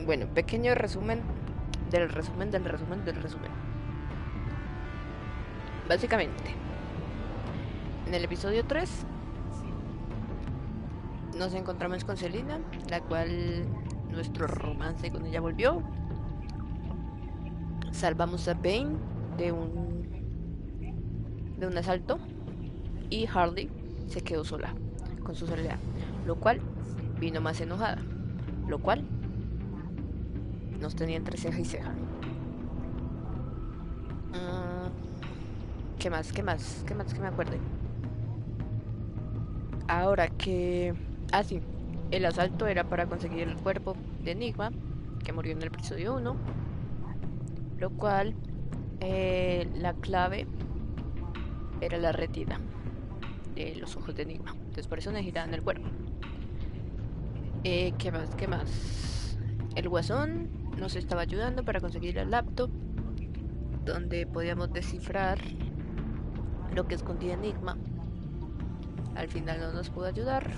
Bueno, pequeño resumen del resumen del resumen del resumen. Básicamente, en el episodio 3 nos encontramos con Selina, la cual nuestro romance con ella volvió. Salvamos a Bane de un asalto y Harley se quedó sola con su soledad, lo cual vino más enojada, lo cual nos tenía entre ceja y ceja. ¿Qué más? ¿Qué más? ¿Qué más que me acuerde? Ahora que... Ah, sí. El asalto era para conseguir el cuerpo de Enigma, que murió en el episodio 1, lo cual la clave era la retina de los ojos de Enigma. Entonces por eso necesitaban el cuerpo. ¿Qué más? ¿Qué más? El Guasón nos estaba ayudando para conseguir el laptop, donde podíamos descifrar lo que escondía Enigma. Al final no nos pudo ayudar.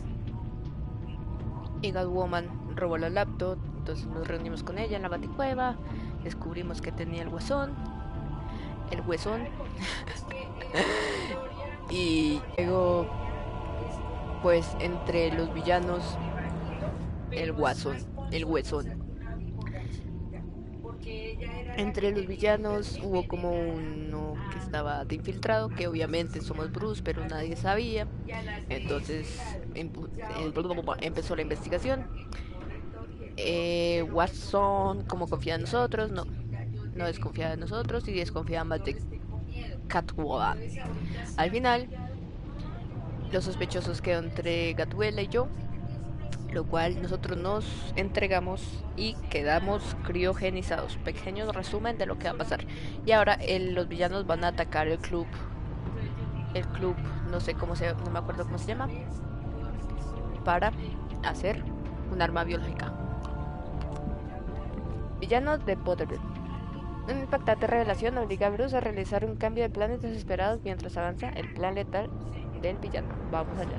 Y Catwoman robó la laptop, entonces nos reunimos con ella en la baticueva, descubrimos que tenía el huesón, y luego, pues entre los villanos, el guasón, el huesón. Entre los villanos hubo como uno que estaba de infiltrado, que obviamente somos Bruce, pero nadie sabía. Entonces empezó la investigación. Watson, como confía en nosotros, no desconfiaba de nosotros y desconfiaba más de Catwoman. Al final, los sospechosos quedó entre Gatwella y yo, lo cual nosotros nos entregamos y quedamos criogenizados. Pequeño resumen de lo que va a pasar. Y ahora los villanos van a atacar el club, no me acuerdo cómo se llama, para hacer un arma biológica. Villanos de podrá. Una impactante revelación obliga a Bruce a realizar un cambio de planes desesperados mientras avanza el plan letal del villano. Vamos allá.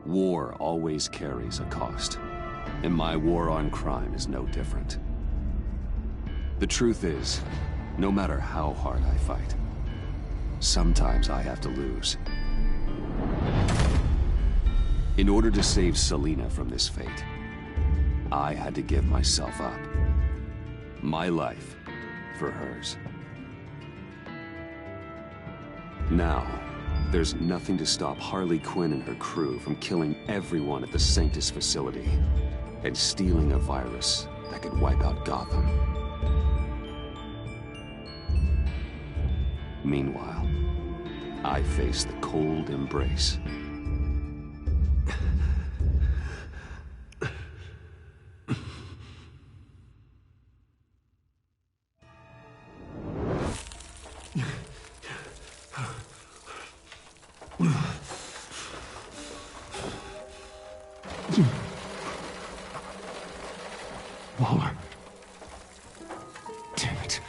War always carries a cost, and my war on crime is no different. The truth is, no matter how hard I fight, sometimes I have to lose. In order to save Selina from this fate, I had to give myself up. My life for hers. Now, there's nothing to stop Harley Quinn and her crew from killing everyone at the Sanctus facility and stealing a virus that could wipe out Gotham. Meanwhile, I face the cold embrace. Waller. Damn it.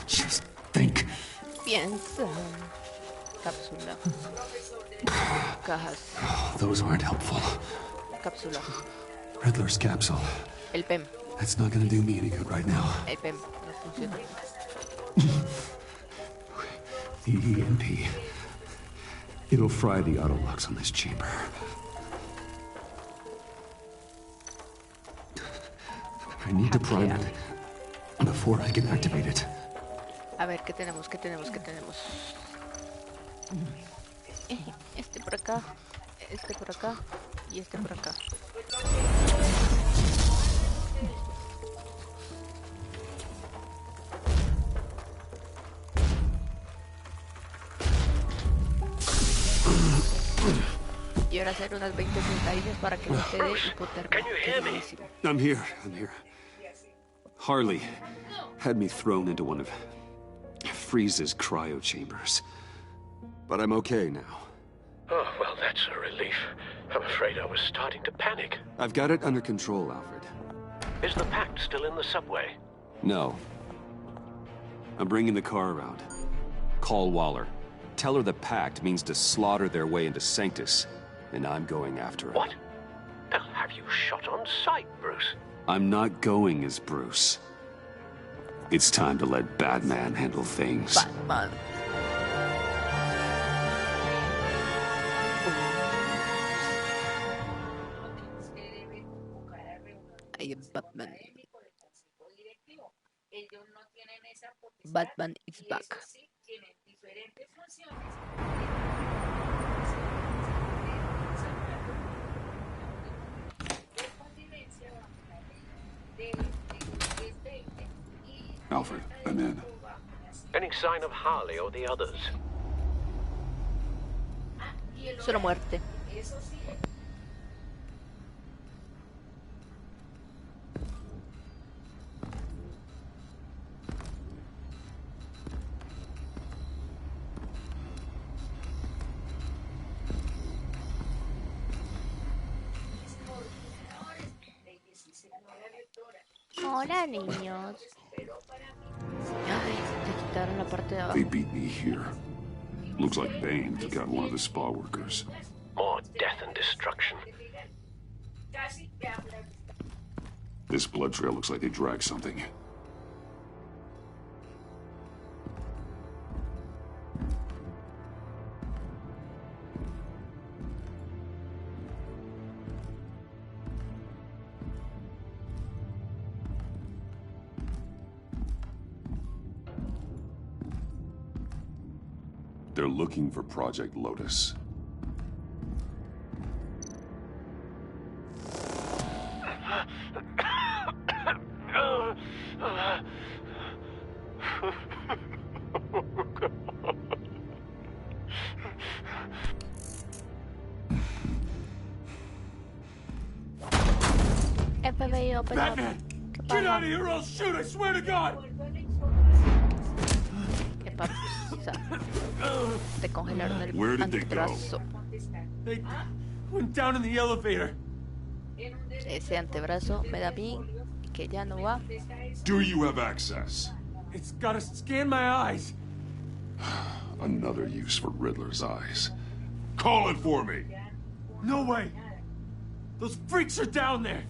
Just think. Piensa. Cápsula. Cajas. Those aren't helpful. Cápsula. Riddler's capsule. El PEM. That's not gonna do me any good right now. El PEM. No funciona. The EMP. It'll fry the auto locks on this chamber. I need to prime it. before I can activate it. A ver, ¿qué tenemos? ¿Qué tenemos? ¿Qué tenemos? Este por acá, este por acá y este por acá. Y ahora hacer unas 20 sentadillas para que no te dé hipotermia. I'm here. Harley had me thrown into one of Freeze's cryo chambers. But I'm okay now. Oh, well, that's a relief. I'm afraid I was starting to panic. I've got it under control, Alfred. Is the pact still in the subway? No. I'm bringing the car around. Call Waller. Tell her the pact means to slaughter their way into Sanctus, and I'm going after it. What? They'll have you shot on sight, Bruce. I'm not going as Bruce. It's time to let Batman handle things. Batman. I am Batman. Batman is back. Alfred, I'm in. Any sign of Harley or the others? Solo muerte. Hola, niños. Ay, te quitaron la parte de abajo. They beat me here. Looks like Bane took out one of the spa workers. More death and destruction. This blood trail looks like they dragged something. They're looking for Project Lotus. FBI, open up. Batman! Get out of here or I'll shoot, I swear to God! ¿Qué pasa? Te congelaron el Where did they go? antebrazo. They went down in the elevator. Ese antebrazo me da a mí que ya no va. Do you have access? It's gotta scan my eyes. Another use for Riddler's eyes. Call it for me! No way. Those freaks are down there.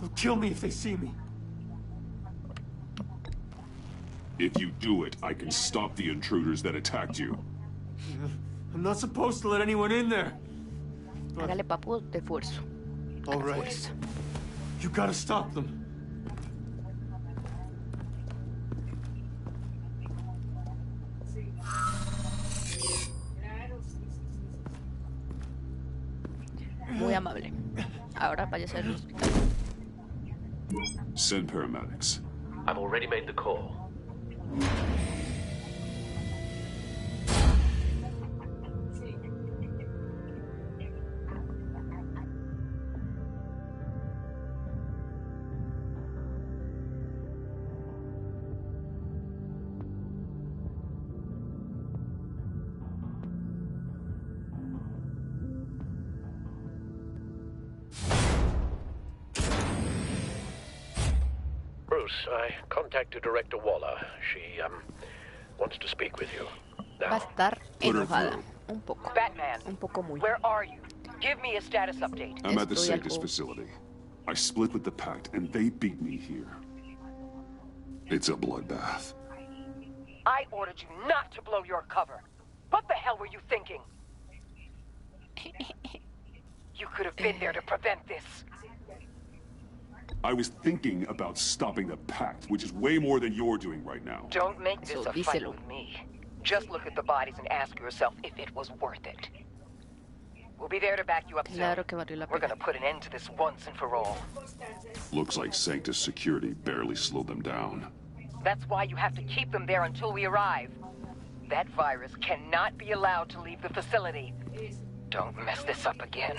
They'll kill me if they see me. If you do it, I can stop the intruders that attacked you. I'm not supposed to let anyone in there. Hágale papu de esfuerzo. All right. You gotta stop them. Muy amable. Ahora vaya a ser el hospital. Send paramedics. I've already made the call. Bruce, I contacted Director Waller. She, wants to speak with you. Va a Now, estar enojada. Un poco. Batman, Un poco muy. where are you? Give me a status update. I'm at the Estoy Sanctus algo- facility. I split with the Pact, and they beat me here. It's a bloodbath. I ordered you not to blow your cover. What the hell were you thinking? You could have been there to prevent this. I was thinking about stopping the pact, which is way more than you're doing right now. Don't make this So a fight díselo. with me. Just look at the bodies and ask yourself if it was worth it. We'll be there to back you up soon. Claro que valió la We're pena. gonna put an end to this once and for all. Looks like Sanctus security barely slowed them down. That's why you have to keep them there until we arrive. That virus cannot be allowed to leave the facility. Don't mess this up again.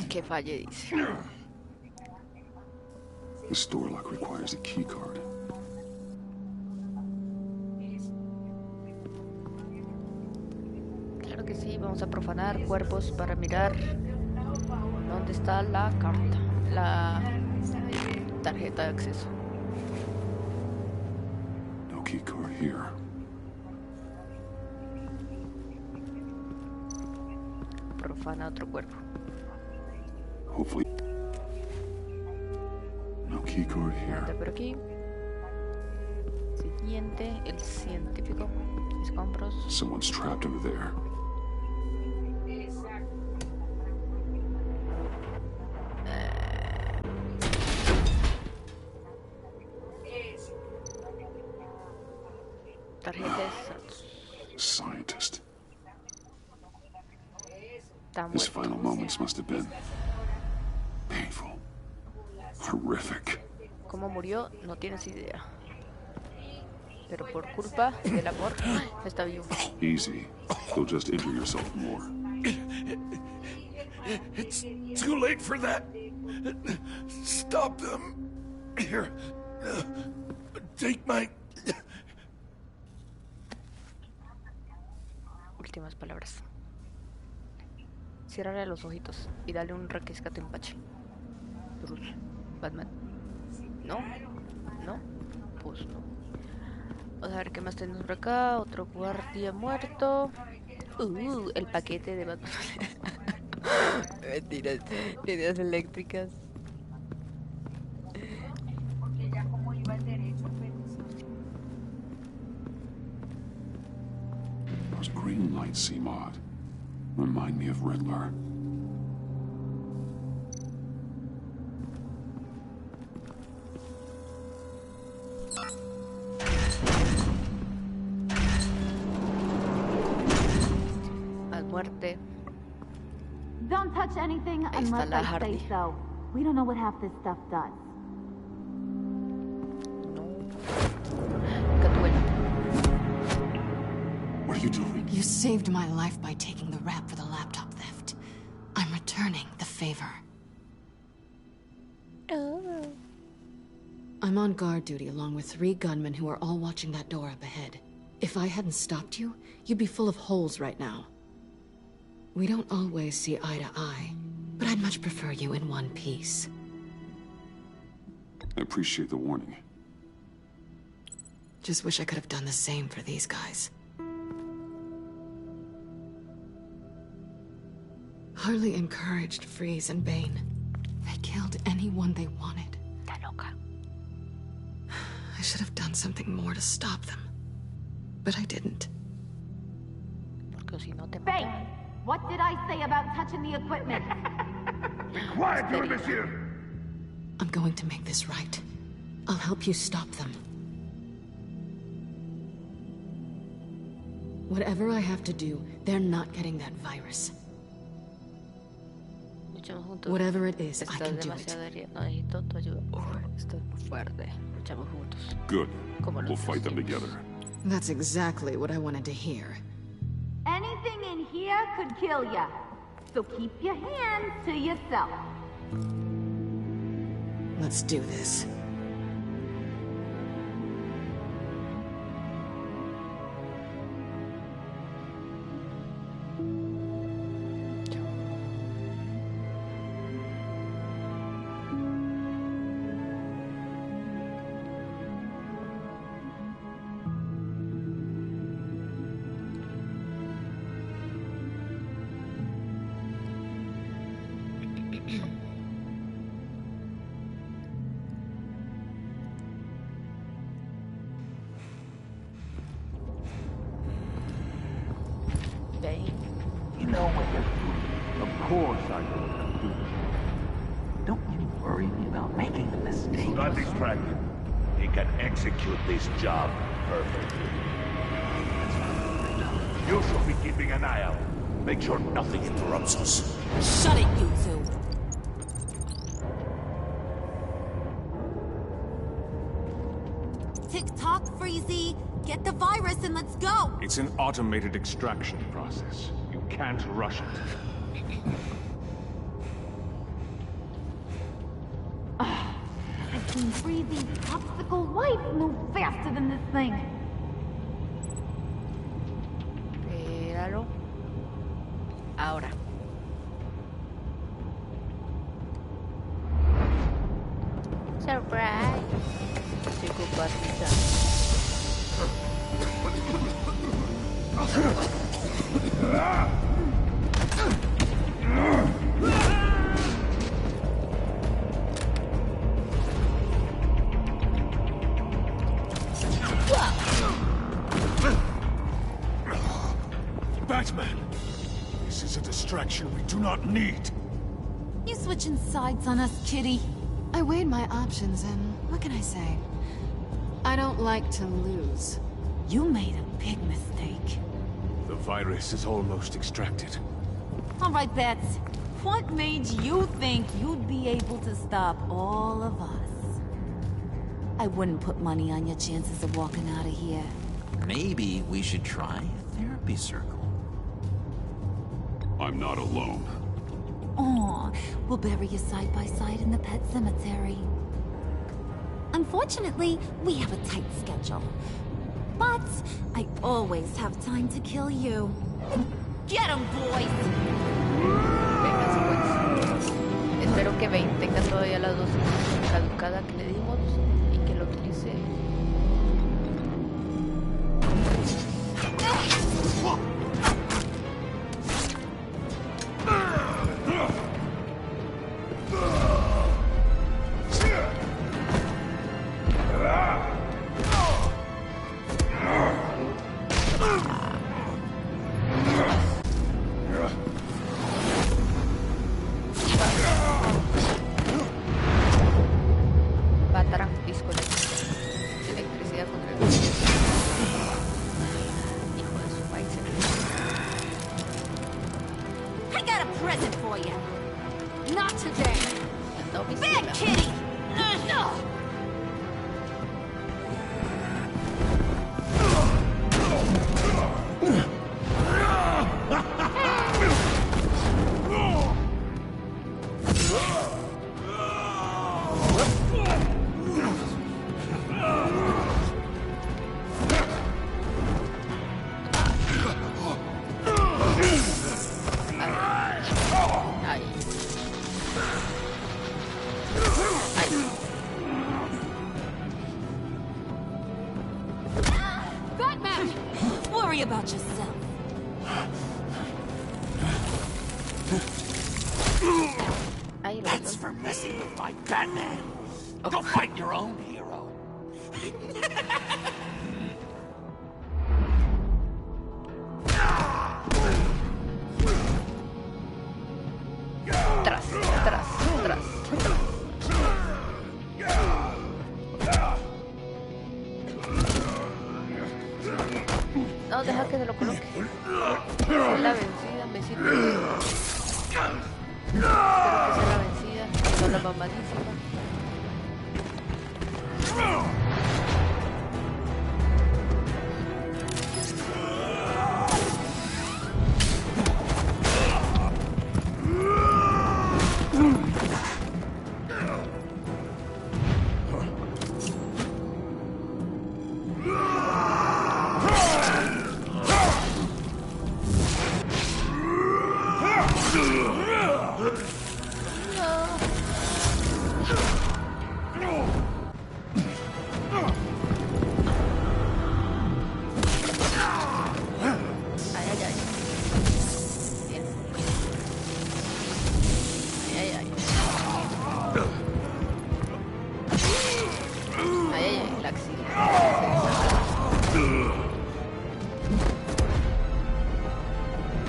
Que falle, dice. This door lock requires a key card. Claro que sí, vamos a profanar cuerpos para mirar dónde está la carta, la tarjeta de acceso. No key card here. Profana otro cuerpo. Hopefully. No key card Está here. por aquí. Siguiente, el científico. Escombros. Someone's trapped under there. Tarjetas. Scientist. Está His muerto. final moments must have been painful, horrific. ¿Cómo murió? No tienes idea. Pero por culpa del amor, está vivo. Easy. You'll just injure yourself more. It's too late for that. Stop them. Here. Take my... Últimas palabras. Ciérrale los ojitos y dale un requiscate empache. Bruce. Batman. ¿No? ¿No? Pues no. Vamos a ver qué más tenemos por acá. Otro guardia muerto. El paquete de Batman. Mentiras. Líneas eléctricas. Those green lights, Maud, remind me of Riddler. Más muerte. Don't touch anything Ahí está unless la I Hardy. say so. We don't know what half this stuff does. No. Catuela. What are you doing? You saved my life by taking the rap for the laptop theft. I'm returning the favor. Oh. I'm on guard duty along with 3 gunmen who are all watching that door up ahead. If I hadn't stopped you, you'd be full of holes right now. We don't always see eye to eye, but I'd much prefer you in one piece. I appreciate the warning. Just wish I could have done the same for these guys. Harley encouraged Freeze and Bane. They killed anyone they wanted. Está loca. I should have done something more to stop them. But I didn't. Porque si no te Bane, matan. what did I say about touching the equipment? Quiet, you monsieur! I'm going to make this right. I'll help you stop them. Whatever I have to do, they're not getting that virus. Luchamos juntos. Whatever it is, I Estás can do it. demasiado herida. No necesito tu ayuda. Esto es muy fuerte. Luchamos juntos. Good. Como los We'll fight them testigos. together. That's exactly what I wanted to hear. Anything in here could kill ya. So keep your hands to yourself. Let's do this. Bane. You know what you're doing. Of course I do. worried about making a mistake. Do not distract him. He can execute this job perfectly. You should be keeping an eye out. Make sure nothing interrupts us. Shut it, you two. Tick-tock, Freezy. Get the virus and let's go. It's an automated extraction process. You can't rush it. I've seen Freezy's popsicle wife move faster than this thing. Espéralo. Ahora. Surprise. Psicopatita. Batman! This is a distraction we do not need. You switching sides on us, kitty? I weighed my options and what can I say? I don't like to lose. You made a big mistake. The virus is almost extracted. All right, Bats. What made you think you'd be able to stop all of us? I wouldn't put money on your chances of walking out of here. Maybe we should try a therapy circle. I'm not alone. Aw, we'll bury you side by side in the pet cemetery. Unfortunately, we have a tight schedule. But I always have time to kill you. Get 'em, boys! Venga, pues. Espero que Bane tenga todavía las dosis caducada que le dimos y que lo utilice. Electricidad contra el hijo de su país. I got a present for you. Not today. No, Bad kitty! Batman! Worry about yourself. That's for messing with my Batman. Go fight your own hero. Tras, tras, tras. No, deja que se lo coloque. Es la vencida, me sirve. Espero que sea la vencida, no la mamadísima.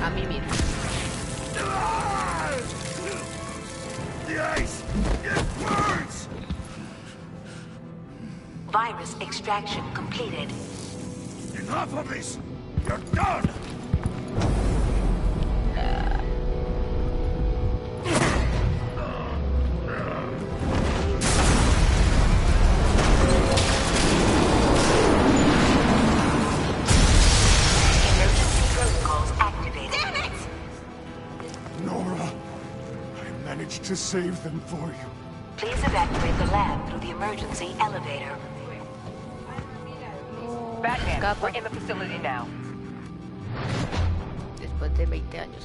A mí mismo. The ice! Virus extraction completed. Enough of this! You're done! Emergency protocols activated. Damn it! Nora, I managed to save them for you. Please evacuate the lab through the emergency elevator. Batman, we're in the facility now. Después de 20 años.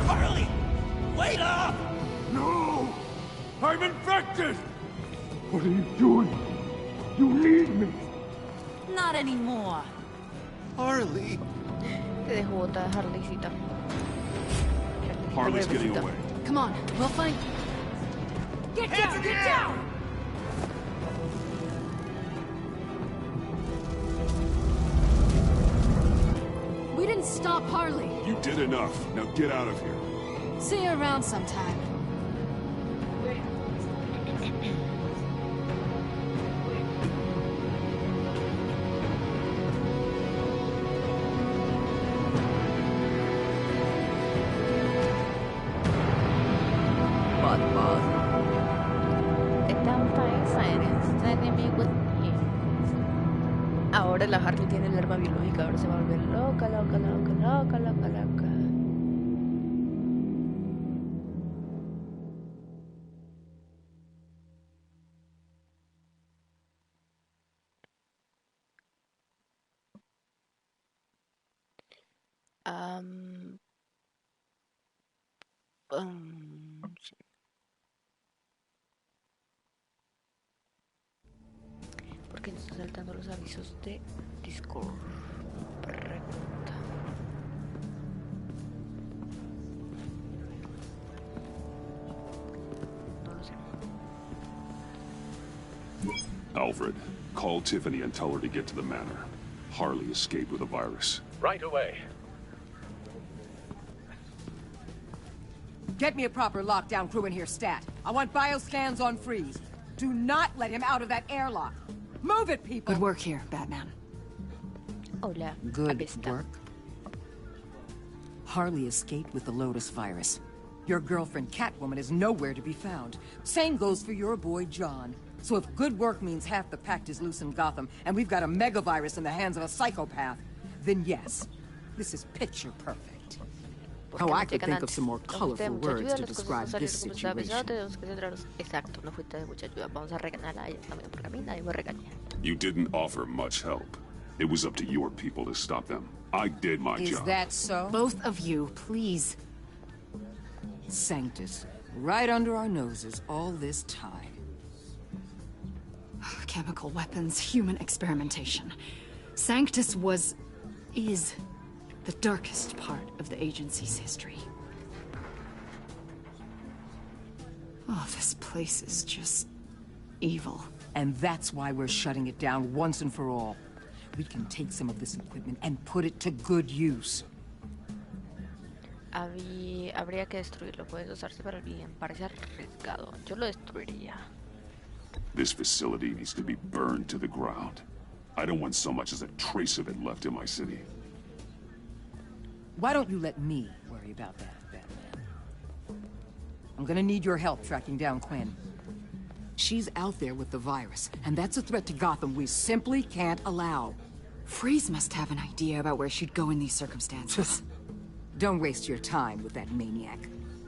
Harley! Wait up! No! I'm infected! What are you doing? You need me! Not anymore. Harley! Te dejo botada, Harleycita. Harley's getting away. Come on, we'll find... Get down! Get down! We didn't stop Harley. You did enough. Now get out of here. See you around sometime. Ahora la Harley tiene el arma biológica, ahora se va a volver loca, loca, loca, loca, loca, loca. Sí. ¿Por qué no está saltando los avisos de Discord? Pregunta. No lo sé. Alfred, call Tiffany and tell her to get to the manor. Harley escaped with a virus. Right away. Get me a proper lockdown crew in here, stat. I want bioscans on Freeze. Do not let him out of that airlock. Move it, people! Good work here, Batman. Hola. Good Apesta. work. Harley escaped with the Lotus virus. Your girlfriend, Catwoman, is nowhere to be found. Same goes for your boy, John. So if good work means half the pact is loose in Gotham, and we've got a megavirus in the hands of a psychopath, then yes, this is picture perfect. Oh, I could think of some more colorful words to describe this situation. Exacto, no fuiste de mucha ayuda. Vamos a regañarla, ella está medio por camino, y voy a regañar. You didn't offer much help. It was up to your people to stop them. I did my job. Is that so? Both of you, please. Sanctus, right under our noses all this time. Chemical weapons, human experimentation. Sanctus is the darkest part of the agency's history. Oh, this place is just evil. And that's why we're shutting it down once and for all. We can take some of this equipment and put it to good use. Habría que destruirlo, puede usarse para el bien, parece arriesgado. Yo lo destruiría. This facility needs to be burned to the ground. I don't want so much as a trace of it left in my city. Why don't you let me worry about that, Batman? I'm gonna need your help tracking down Quinn. She's out there with the virus, and that's a threat to Gotham we simply can't allow. Freeze must have an idea about where she'd go in these circumstances. Don't waste your time with that maniac.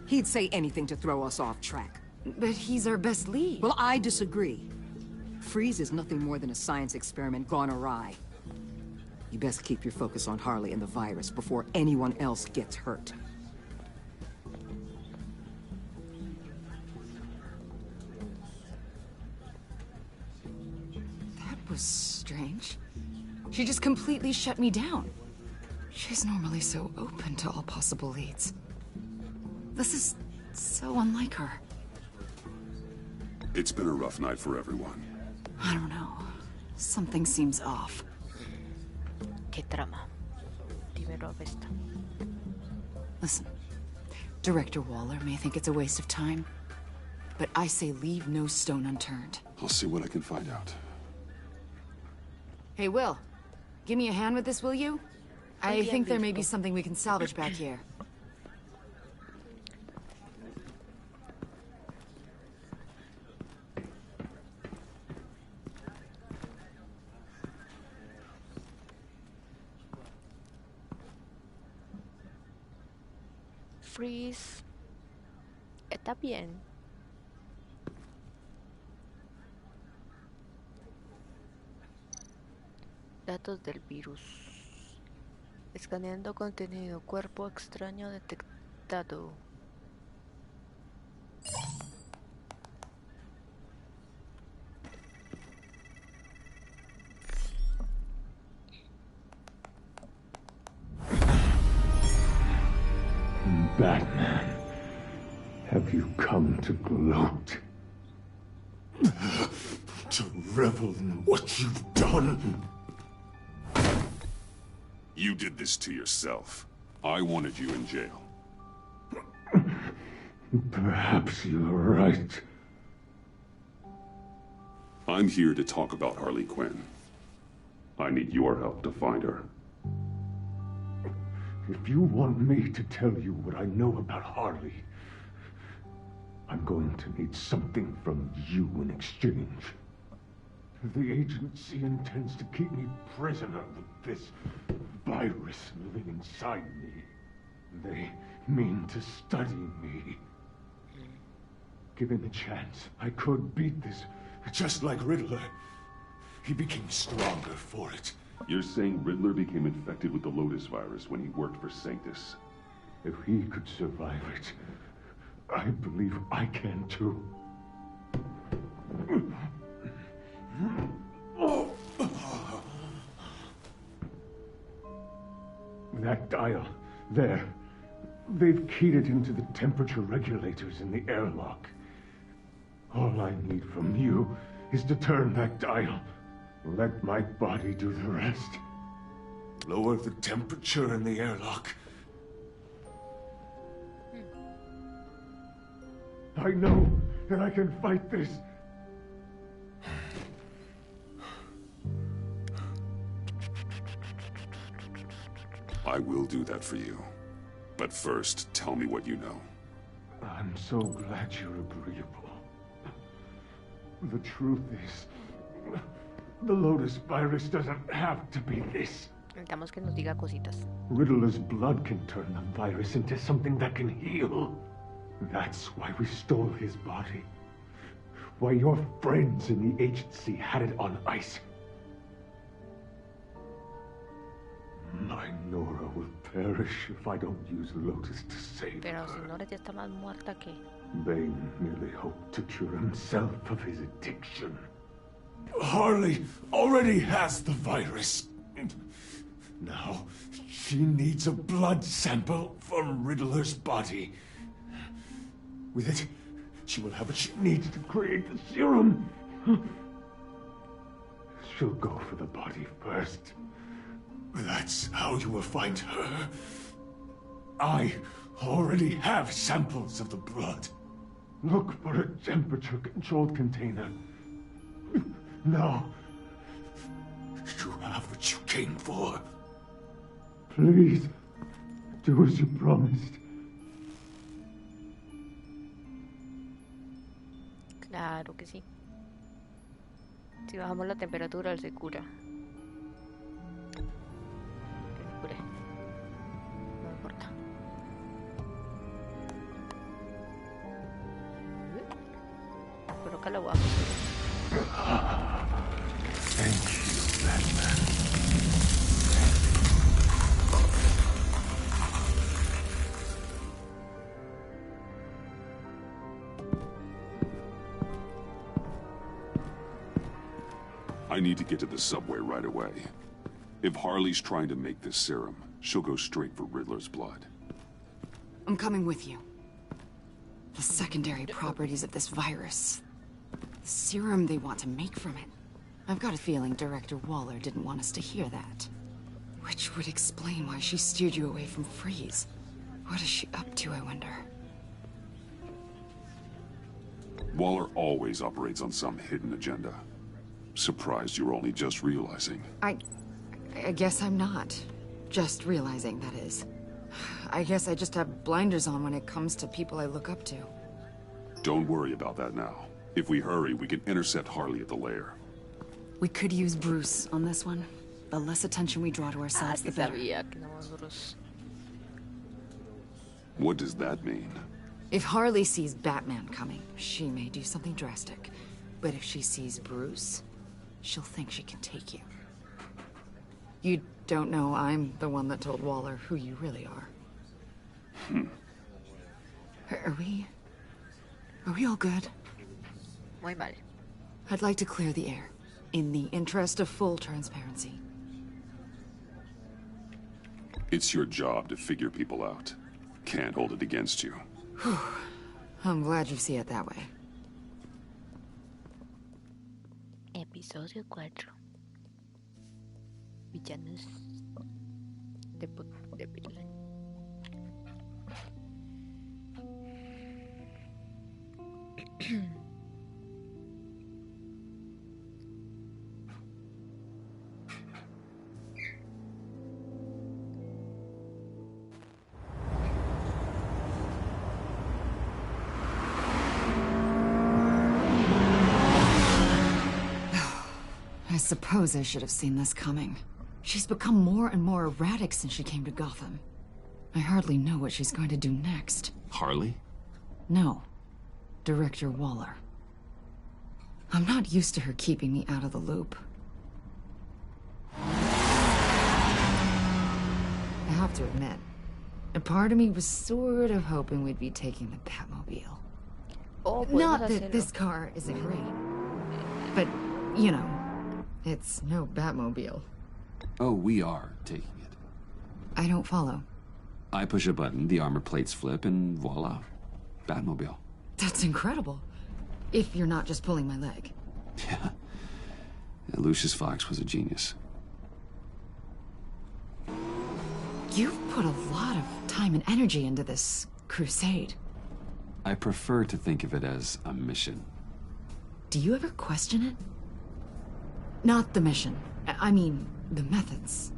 He'd say anything to throw us off track. But he's our best lead. Well, I disagree. Freeze is nothing more than a science experiment gone awry. You best keep your focus on Harley and the virus before anyone else gets hurt. That was strange. She just completely shut me down. She's normally so open to all possible leads. This is so unlike her. It's been a rough night for everyone. I don't know. Something seems off. ¿Qué trama? Dímelo, Apesta. Listen, Director Waller may think it's a waste of time, but I say leave no stone unturned. I'll see what I can find out. Hey, Will. Give me a hand with this, will you? I think there may be something we can salvage back here. Freeze. Está bien. Datos del virus. Escaneando contenido. Cuerpo extraño detectado. Batman, have you come to gloat? To revel in what you've done? You did this to yourself. I wanted you in jail. Perhaps you're right. I'm here to talk about Harley Quinn. I need your help to find her. If you want me to tell you what I know about Harley, I'm going to need something from you in exchange. The agency intends to keep me prisoner with this virus living inside me. They mean to study me. Given a chance, I could beat this, just like Riddler. He became stronger for it. You're saying Riddler became infected with the Lotus virus when he worked for Sanctus? If he could survive it, I believe I can too. That dial, there. They've keyed it into the temperature regulators in the airlock. All I need from you is to turn that dial. Let my body do the rest. Lower the temperature in the airlock. I know that I can fight this. I will do that for you. But first, tell me what you know. I'm so glad you're agreeable. The truth is, the Lotus virus doesn't have to be this. Necesitamos que nos diga cositas. Riddler's blood can turn the virus into something that can heal. That's why we stole his body. Why your friends in the agency had it on ice. My Nora will perish if I don't use Lotus to save Pero her. si Nora ya está más muerta que... Bane merely hoped to cure himself of his addiction. Harley already has the virus. Now, she needs a blood sample from Riddler's body. With it, she will have what she needs to create the serum. She'll go for the body first. That's how you will find her. I already have samples of the blood. Look for a temperature-controlled container. Now, you have what you came for. Please, do as you promised. Claro que sí. Si bajamos la temperatura, él se cura. Que se cure. No importa. Pero acá lo vamos. Thank you, Batman. I need to get to the subway right away. If Harley's trying to make this serum, she'll go straight for Riddler's blood. I'm coming with you. The secondary properties of this virus. The serum they want to make from it. I've got a feeling Director Waller didn't want us to hear that. Which would explain why she steered you away from Freeze. What is she up to, I wonder? Waller always operates on some hidden agenda. Surprised you're only just realizing. I guess I'm not. Just realizing, that is. I guess I just have blinders on when it comes to people I look up to. Don't worry about that now. If we hurry, we can intercept Harley at the lair. We could use Bruce on this one. The less attention we draw to ourselves, the better. What does that mean? If Harley sees Batman coming, she may do something drastic. But if she sees Bruce, she'll think she can take you. You don't know I'm the one that told Waller who you really are. Are we all good? Muy mal. I'd like to clear the air, in the interest of full transparency. It's your job to figure people out. Can't hold it against you. I'm glad you see it that way. Episodio 4. Villanos de Berlín. I suppose I should have seen this coming. She's become more and more erratic since she came to Gotham. I hardly know what she's going to do next. Harley? No. Director Waller. I'm not used to her keeping me out of the loop. I have to admit, a part of me was sort of hoping we'd be taking the Batmobile. Oh, not that this car isn't great, but, you know, it's no Batmobile. Oh, we are taking it. I don't follow. I push a button, the armor plates flip, and voila. Batmobile. That's incredible. If you're not just pulling my leg. Yeah. Lucius Fox was a genius. You've put a lot of time and energy into this crusade. I prefer to think of it as a mission. Do you ever question it? Not the mission. I mean, the methods.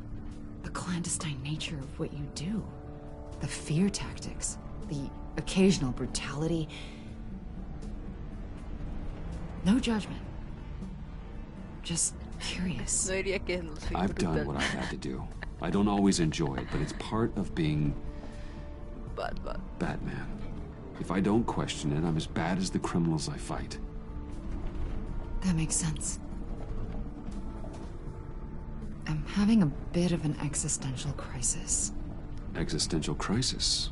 The clandestine nature of what you do. The fear tactics. The occasional brutality. No judgment. Just curious. I've done what I've had to do. I don't always enjoy it, but it's part of being... Batman. If I don't question it, I'm as bad as the criminals I fight. That makes sense. I'm having a bit of an existential crisis. Existential crisis?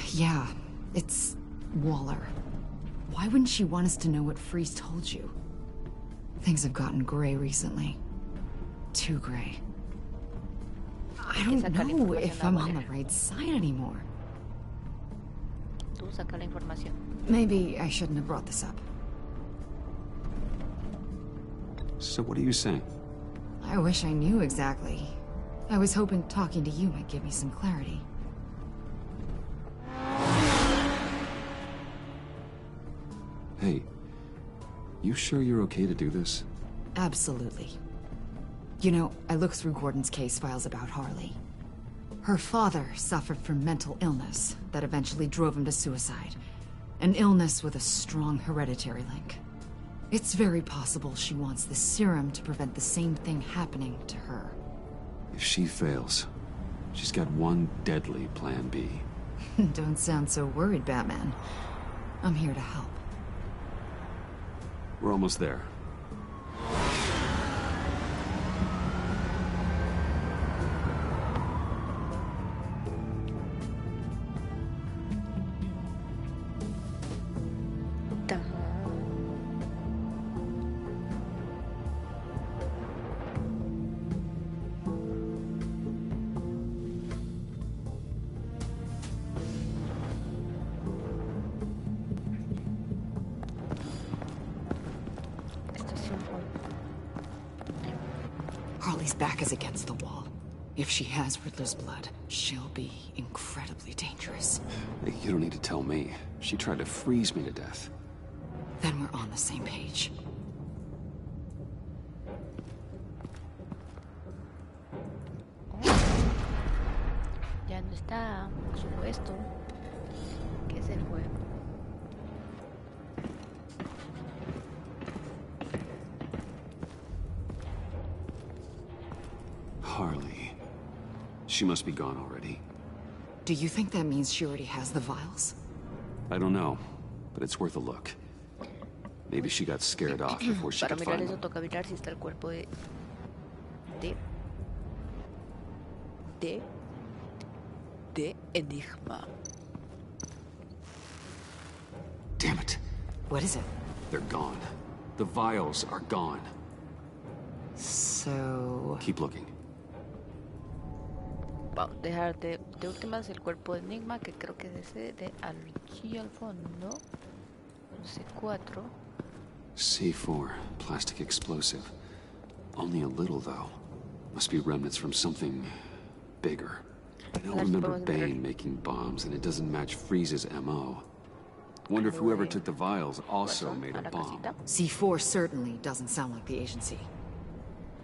Yeah, it's Waller. Why wouldn't she want us to know what Freeze told you? Things have gotten gray recently. Too gray. I don't know if I'm on the right side anymore. Tú saca la información. Maybe I shouldn't have brought this up. So what are you saying? I wish I knew exactly. I was hoping talking to you might give me some clarity. Hey, you sure you're okay to do this? Absolutely. You know, I looked through Gordon's case files about Harley. Her father suffered from mental illness that eventually drove him to suicide. An illness with a strong hereditary link. It's very possible she wants the serum to prevent the same thing happening to her. If she fails, she's got one deadly plan B. Don't sound so worried, Batman. I'm here to help. We're almost there. Harley's back is against the wall. If she has Riddler's blood, she'll be incredibly dangerous. Hey, you don't need to tell me. She tried to freeze me to death. Then we're on the same page. Ya no está, por supuesto. ¿Qué es el juego? Harley. She must be gone already. Do you think that means she already has the vials? I don't know, but it's worth a look. Maybe she got scared off before she Para could mirar find eso them. toca mirar si está el cuerpo de de Enigma. Damn it. What is it? They're gone. The vials are gone. So... Keep looking. Vamos a dejar de últimas el cuerpo de Enigma, que creo que es ese de aquí al fondo. C4. C4, plastic explosive. Only a little, though. Must be remnants from something bigger. I don't remember Bane making bombs, and it doesn't match Freeze's MO. Wonder if whoever took the vials also made a bomb. C4 certainly doesn't sound like the agency.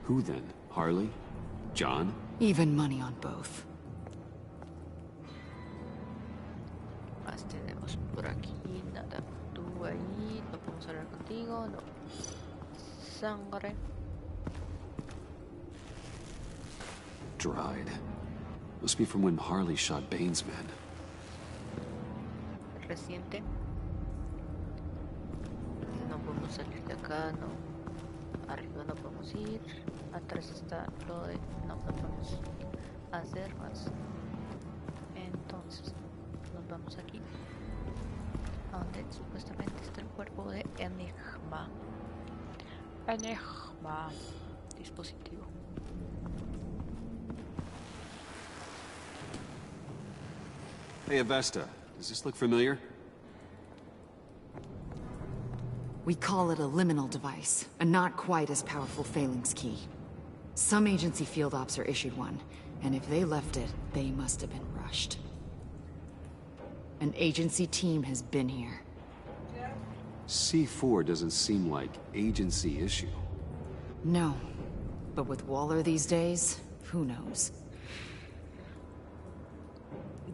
Who then? Harley? John? Even money on both. Más tenemos por aquí, nada. Tú ahí, no podemos hablar contigo, no. Sangre. Dried. Must be from when Harley shot Bane's men. Reciente. No podemos salir de acá, no. Arriba no podemos ir. Atrás está lo de... No podemos hacer más. Entonces, nos vamos aquí. A donde supuestamente está el cuerpo de Enigma. Enigma. Dispositivo. Hey, Avesta. Does this look familiar? We call it a liminal device, a not quite as powerful phalanx key. Some agency field ops are issued one, and if they left it, they must have been rushed. An agency team has been here. C4 doesn't seem like agency issue. No, but with Waller these days, who knows?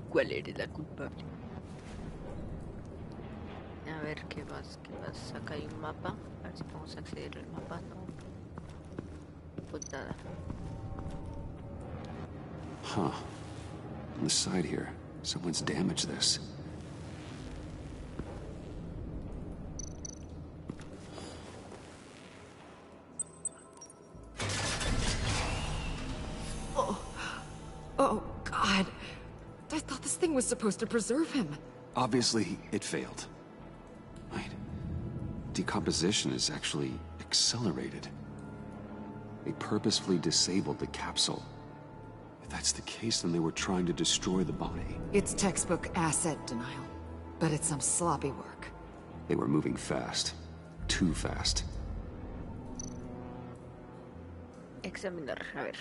¿Cuál eres la culpable? A ver, ¿qué vas? Acá hay un mapa. A ver si podemos acceder al mapa. No. Pues nada. Huh. On the side here, someone's damaged this. Oh, God. I thought this thing was supposed to preserve him. Obviously, it failed. Right. Decomposition is actually accelerated. They purposefully disabled the capsule. If that's the case, then they were trying to destroy the body. It's textbook asset denial, but it's some sloppy work. They were moving fast. Too fast. Examinar. A ver.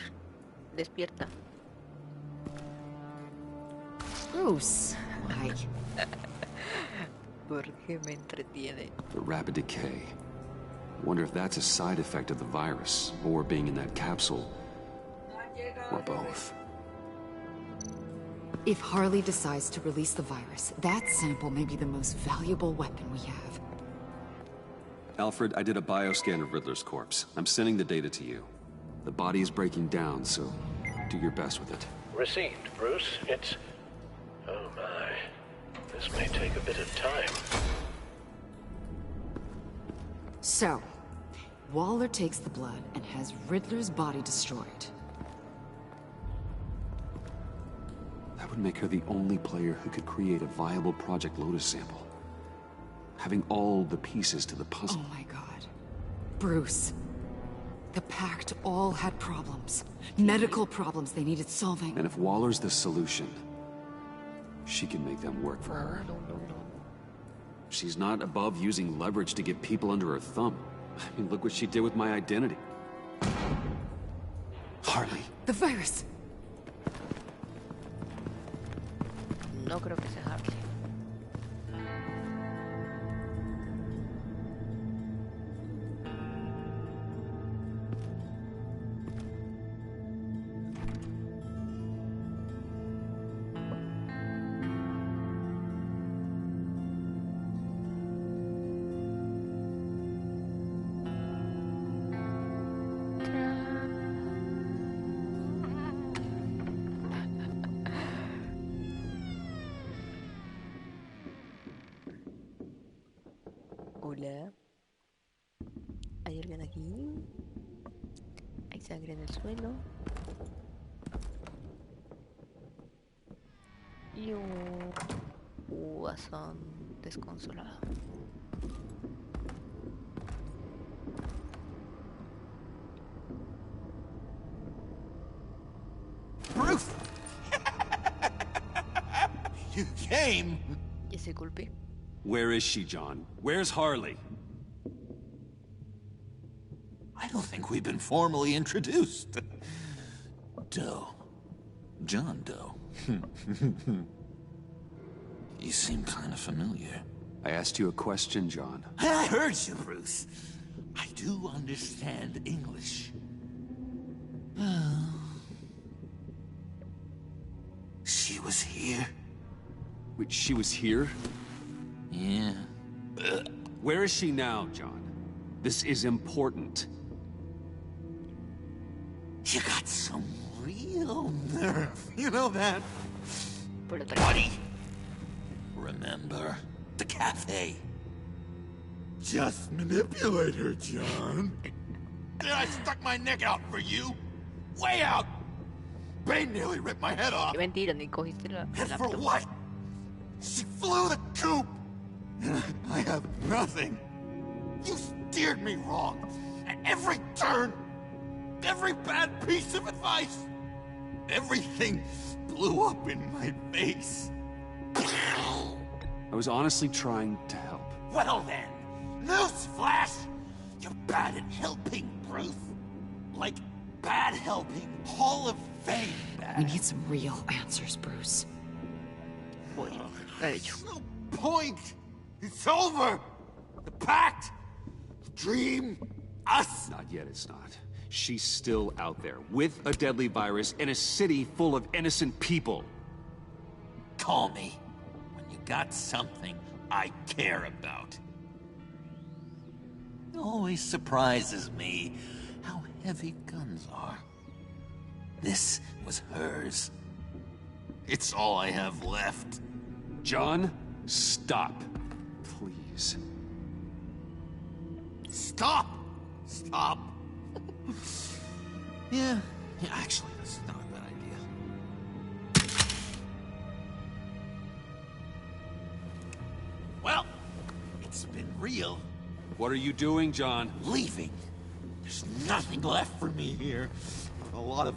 Despierta. Bruce. Why? Porque me entretiene. The rapid decay. Wonder if that's a side effect of the virus, or being in that capsule, or both. If Harley decides to release the virus, that sample may be the most valuable weapon we have. Alfred, I did a bioscan of Riddler's corpse. I'm sending the data to you. The body is breaking down, so do your best with it. Received, Bruce. It's... Oh my. This may take a bit of time. So, Waller takes the blood and has Riddler's body destroyed. That would make her the only player who could create a viable Project Lotus sample. Having all the pieces to the puzzle. Oh my God. Bruce. The Pact all had problems. Medical problems they needed solving. And if Waller's the solution, she can make them work for her. She's not above using leverage to get people under her thumb. I mean, look what she did with my identity. Harley. The virus! No creo que sea Harley. Hola. ¿Hay alguien aquí? Hay sangre en el suelo. Y un guasón desconsolado. Bruce! You came! ¿Y ese golpe? Where is she, John? Where's Harley? I don't think we've been formally introduced. Doe. John Doe. You seem kind of familiar. I asked you a question, John. I heard you, Bruce. I do understand English. She was here? Wait, she was here? Yeah. Where is she now, John? This is important. You got some real nerve. You know that? Buddy. Remember the cafe? Just manipulate her, John. I stuck my neck out for you. Way out. Bane nearly ripped my head off. Qué mentira, ni cogiste la And for laptop. what? She flew the coop. And I have nothing. You steered me wrong. At every turn. Every bad piece of advice. Everything blew up in my face. I was honestly trying to help. Well then, newsflash! You're bad at helping, Bruce. Like bad helping, Hall of Fame bad. We need some real answers, Bruce. Bueno, lo he dicho. No point! It's over! The pact! The dream! Us! Not yet, it's not. She's still out there, with a deadly virus in a city full of innocent people. Call me when you got something I care about. It always surprises me how heavy guns are. This was hers. It's all I have left. John, stop. Please. Stop! Stop! Yeah, actually, that's not a bad idea. Well, it's been real. What are you doing, John? Leaving. There's nothing left for me here. A lot of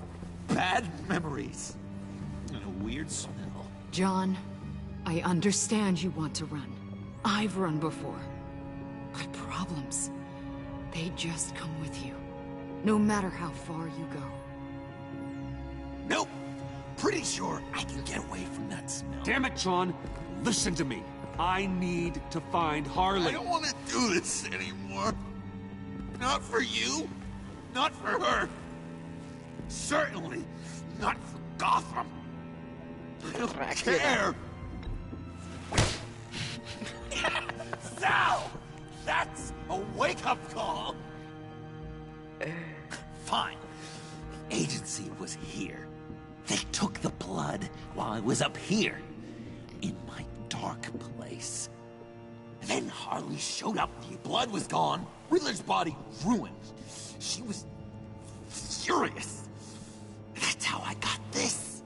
bad memories. And a weird smell. John, I understand you want to run. I've run before. But problems, they just come with you. No matter how far you go. Nope. Pretty sure I can get away from that smell. Damn it, John. Listen to me. I need to find Harley. I don't want to do this anymore. Not for you. Not for her. Certainly not for Gotham. I don't care. So, that's a wake-up call. Fine. The agency was here. They took the blood while I was up here. In my dark place. Then Harley showed up. The blood was gone. Riddler's body ruined. She was furious. That's how I got this.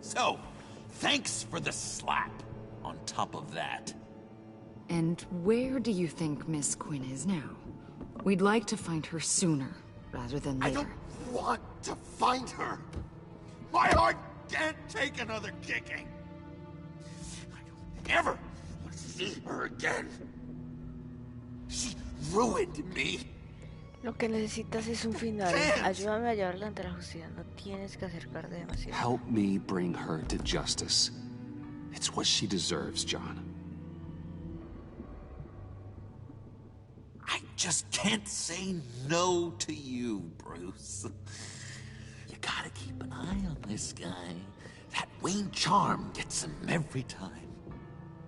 So, thanks for the slap on top of that. And where do you think Miss Quinn is now? We'd like to find her sooner, rather than later. I don't want to find her. My heart can't take another kicking. I don't ever want to see her again. She ruined me. Lo que necesitas es un final. Ayúdame a llevarla ante la justicia. No tienes que acercarte demasiado. Help me bring her to justice. It's what she deserves, John. I just can't say no to you, Bruce. You gotta keep an eye on this guy. That Wayne charm gets him every time.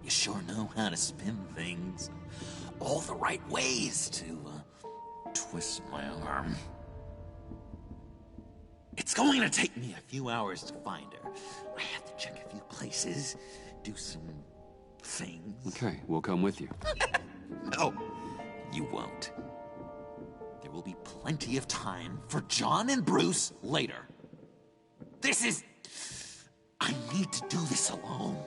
You sure know how to spin things. All the right ways to twist my arm. It's going to take me a few hours to find her. I have to check a few places, do some things. Okay, we'll come with you. No, you won't. There will be plenty of time for John and Bruce later. This is... I need to do this alone.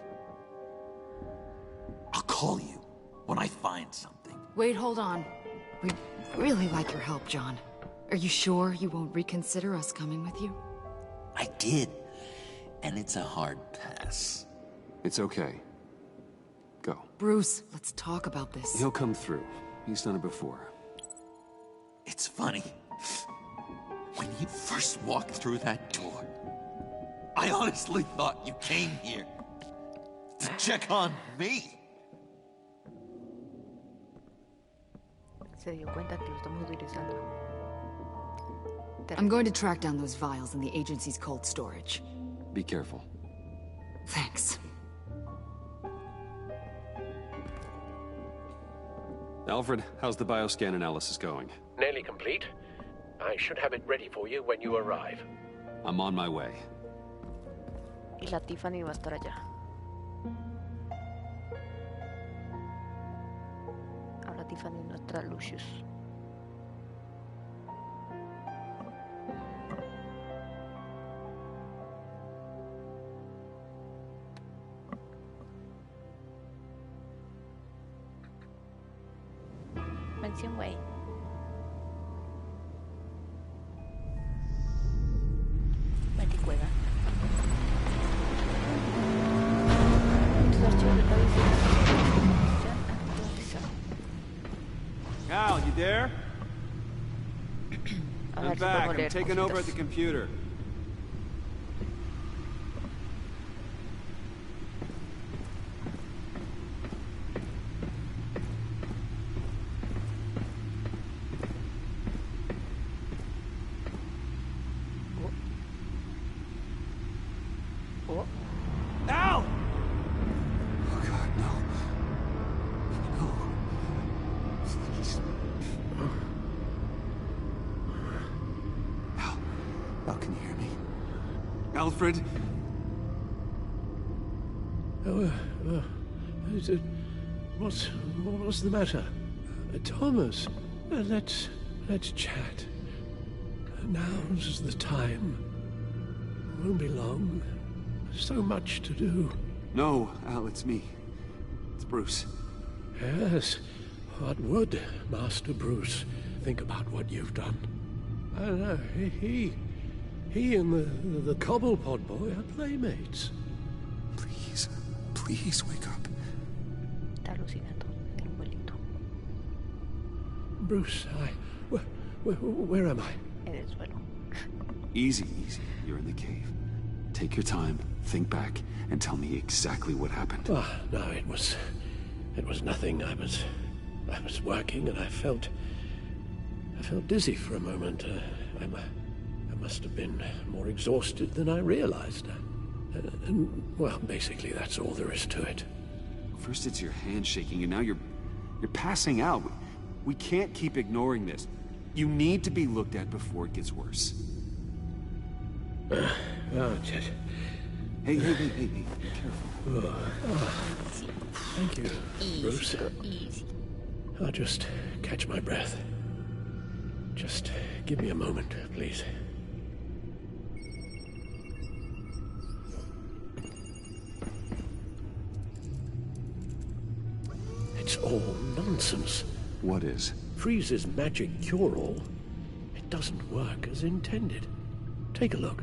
I'll call you when I find something. Wait, hold on. We'd really like your help, John. Are you sure you won't reconsider us coming with you? I did, and it's a hard pass. It's okay. Go. Bruce, let's talk about this. He'll come through. He's done it before. It's funny. When you first walked through that door, I honestly thought you came here to check on me. Se dio cuenta que lo estamos utilizando. I'm going to track down those vials in the agency's cold storage. Be careful. Thanks. Alfred, how's the bioscan analysis going? Nearly complete. I should have it ready for you when you arrive. I'm on my way. Y la Tiffany va a estar allá. Ahora Tiffany es nuestra Lucius. Mansión Way. Baticueva. Tus archivos de Cal, you there? I'm back. I'm leer taking over at the cositas. computer. Oh. Al! Oh, God, no. No. Please. Al, can you hear me? Alfred? What's the matter? Thomas, let's chat. Now's the time. Won't be long. So much to do. No, Al, it's me. It's Bruce. Yes. What would Master Bruce think about what you've done? He and the Cobblepot boy are playmates. Please wake up. Está alucinando el abuelito. Bruce, where am I? En el suelo. Easy. You're in the cave. Take your time, think back, and tell me exactly what happened. Oh, no, it was nothing. I was working and I felt dizzy for a moment. I must have been more exhausted than I realized. And, well, basically that's all there is to it. First it's your hand shaking, and now you're passing out. We can't keep ignoring this. You need to be looked at before it gets worse. Just... Hey, be careful. Thank you, Bruce. Easy. I'll just catch my breath. Just give me a moment, please. It's all nonsense. What is? Freeze's magic cure-all. It doesn't work as intended. Take a look.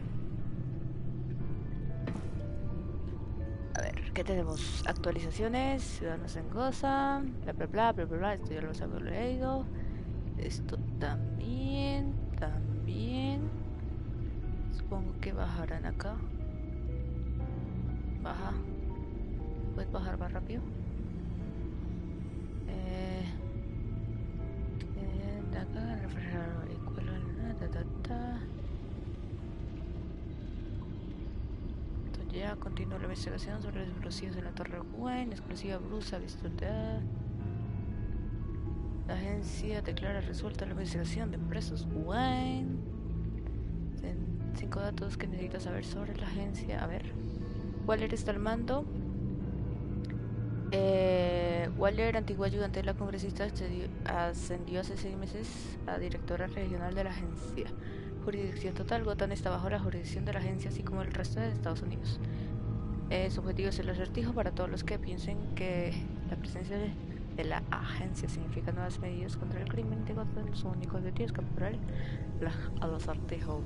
A ver, ¿qué tenemos? Actualizaciones, ciudadanos en Gotham, bla, esto ya lo hemos leído. Esto también. Supongo que bajarán acá. Baja. ¿Puedes bajar más rápido? Acá, refrigerador, Entonces ya continúa la investigación sobre los explosivos en la Torre Wayne. Exclusiva Bruce ha visto la agencia declara resuelta la investigación de presos Wayne. 5 datos que necesitas saber sobre la agencia. A ver, Waller está al mando. Waller, antiguo ayudante de la congresista, ascendió hace 6 meses a directora regional de la agencia. Jurisdicción total. Gotham está bajo la jurisdicción de la agencia, así como el resto de Estados Unidos. Su objetivo es el acertijo para todos los que piensen que la presencia de la agencia significa nuevas medidas contra el crimen de Gotham. Su único objetivo es capturar al acertijo.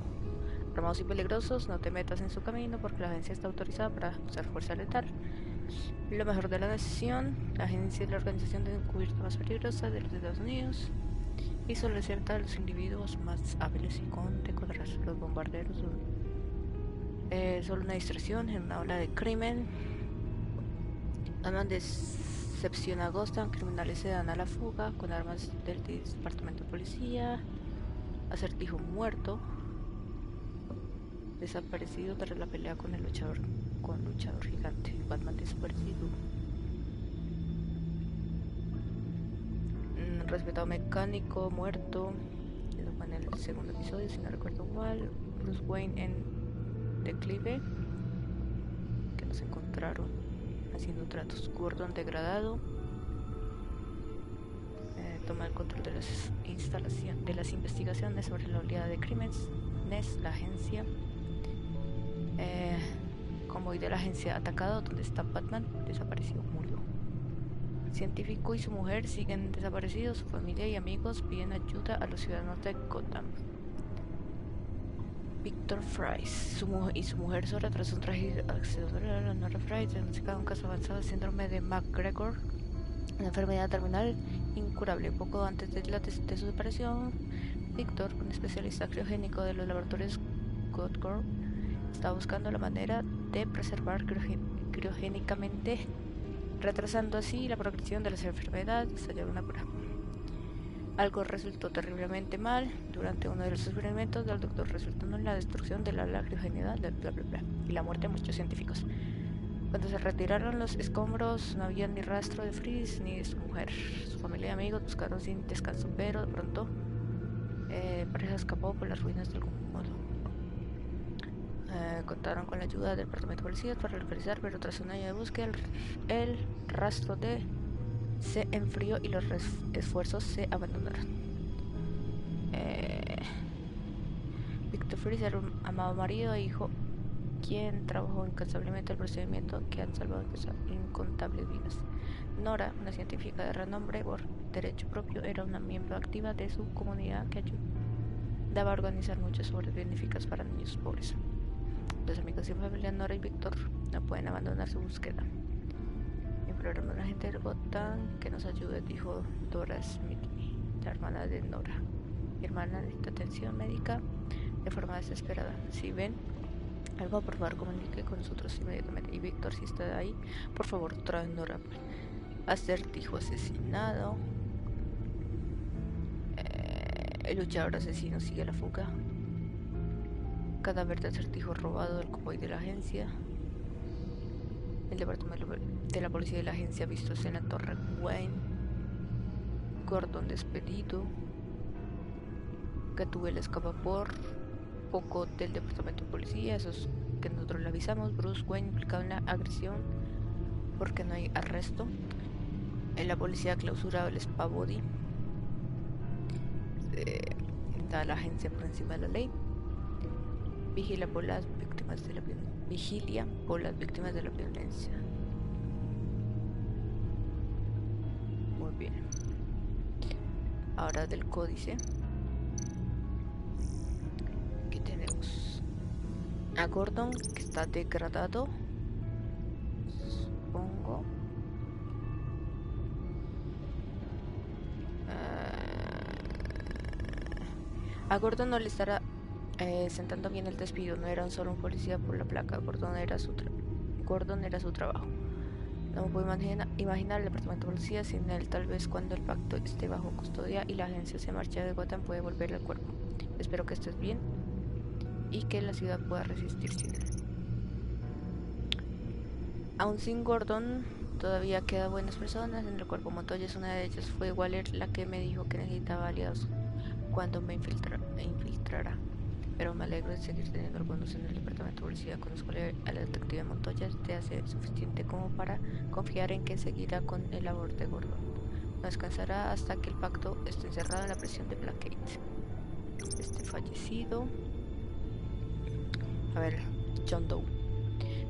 Armados y peligrosos, no te metas en su camino porque la agencia está autorizada para usar fuerza letal. Lo mejor de la nación, la agencia es la organización de encubierta más peligrosa de los Estados Unidos y solo acepta a los individuos más hábiles y condecorados. Los bombarderos solo una distracción en una ola de crimen. Batman decepciona a Gotham, criminales se dan a la fuga con armas del departamento de policía. Acertijo muerto, desaparecido tras la pelea con el luchador gigante. Batman desaparecido. Respetado mecánico muerto. Eso fue en el segundo episodio, si no recuerdo mal. Bruce Wayne en declive, que nos encontraron haciendo tratos. Gordon degradado. Toma el control de las investigaciones sobre la oleada de crímenes. La agencia. Convoy de la agencia atacado. Donde está Batman? Desapareció, murió. Científico y su mujer siguen desaparecidos. Su familia y amigos piden ayuda a los ciudadanos de Gotham. Victor Fries y su mujer Sora tras un trágico accidente. Nora Fries diagnosticada un caso avanzado de síndrome de McGregor, una enfermedad terminal incurable. Poco antes de su desaparición, Victor, un especialista criogénico de los laboratorios Godgor, estaba buscando la manera de preservar criogénicamente, retrasando así la progresión de las enfermedades hasta hallar una cura. Algo resultó terriblemente mal durante uno de los experimentos del doctor, resultando en la destrucción de la criogenicidad y la muerte de muchos científicos. Cuando se retiraron los escombros, no había ni rastro de Freeze ni de su mujer. Su familia y amigos buscaron sin descanso, pero de pronto pareja escapó por las ruinas de algún modo. Contaron con la ayuda del departamento de policía para localizar, pero tras un año de búsqueda el rastro se enfrió y los esfuerzos se abandonaron. Victor Fries era un amado marido e hijo quien trabajó incansablemente el procedimiento que han salvado incontables vidas. Nora, una científica de renombre por derecho propio, era una miembro activa de su comunidad que ayudaba a organizar muchas obras benéficas para niños pobres. Los amigos y familia Nora y Victor no pueden abandonar su búsqueda. Imploramos a la gente de Gotham que nos ayude, dijo Dora Smith, la hermana de Nora. Mi hermana necesita atención médica de forma desesperada. Si ven algo, por favor, comunique con nosotros inmediatamente. Y Víctor, si está ahí, por favor, trae Nora. Acertijo asesinado. El luchador asesino sigue a la fuga. Cadáver de Acertijo robado del convoy de la agencia. El departamento de la policía de la agencia vistos en la torre Wayne. Gordon despedido. Gatúbela escapa por poco del departamento de policía. Eso es que nosotros le avisamos. Bruce Wayne implicado en la agresión porque no hay arresto. En la policía ha clausurado el Spa Body. Da la agencia por encima de la ley. Vigilia por las víctimas de la violencia. Muy bien. Ahora del códice. Aquí tenemos a Gordon, que está degradado, supongo. A Gordon no le estará sentando bien el despido. No era solo un policía por la placa. Gordon era su trabajo. No me puedo imaginar el departamento de policía sin él. Tal vez cuando el pacto esté bajo custodia y la agencia se marche de Gotham puede volverle al cuerpo. Espero que estés bien y que la ciudad pueda resistir sin él. Aún sin Gordon todavía quedan buenas personas en el cuerpo. Montoya es una de ellas. Fue Waller la que me dijo que necesitaba aliados cuando me infiltrara. pero me alegro de seguir teniendo algunos en el departamento de policía. Conozco a la detective Montoya desde hace suficiente como para confiar en que seguirá con el labor de Gordon. No descansará hasta que el pacto esté encerrado en la prisión de Blackgate. Fallecido. A ver, John Doe.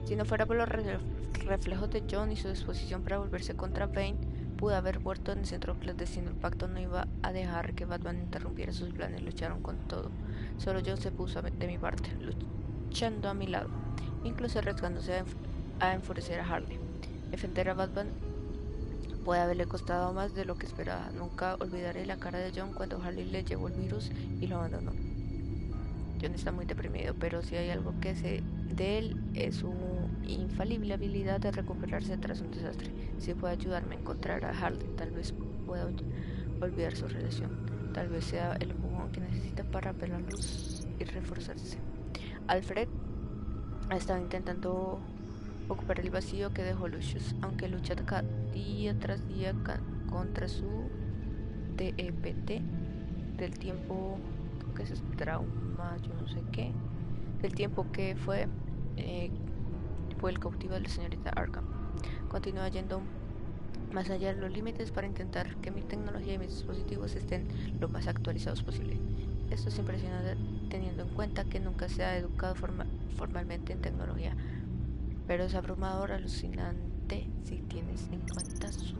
Si no fuera por los reflejos de John y su disposición para volverse contra Bane, pudo haber muerto en el centro clandestino. El pacto no iba a dejar que Batman interrumpiera sus planes. Lucharon con todo. Solo John se puso de mi parte, luchando a mi lado, incluso arriesgándose a enfurecer a Harley. Defender a Batman puede haberle costado más de lo que esperaba. Nunca olvidaré la cara de John cuando Harley le llevó el virus y lo abandonó. John está muy deprimido, pero si hay algo que sé de él es su infalible habilidad de recuperarse tras un desastre. Si puede ayudarme a encontrar a Harley, tal vez pueda olvidar su relación. Tal vez sea el empujón que necesita para ver la luz y reforzarse. Alfred ha estado intentando ocupar el vacío que dejó Lucius, aunque lucha día tras día contra su DEPT del tiempo que se trauma, yo no sé qué, del tiempo que fue el cautivo de la señorita Arkham. Continúa yendo más allá de los límites para intentar que mi tecnología y mis dispositivos estén lo más actualizados posible. Esto es impresionante teniendo en cuenta que nunca se ha educado formalmente en tecnología, pero es abrumador, alucinante si tienes en cuenta su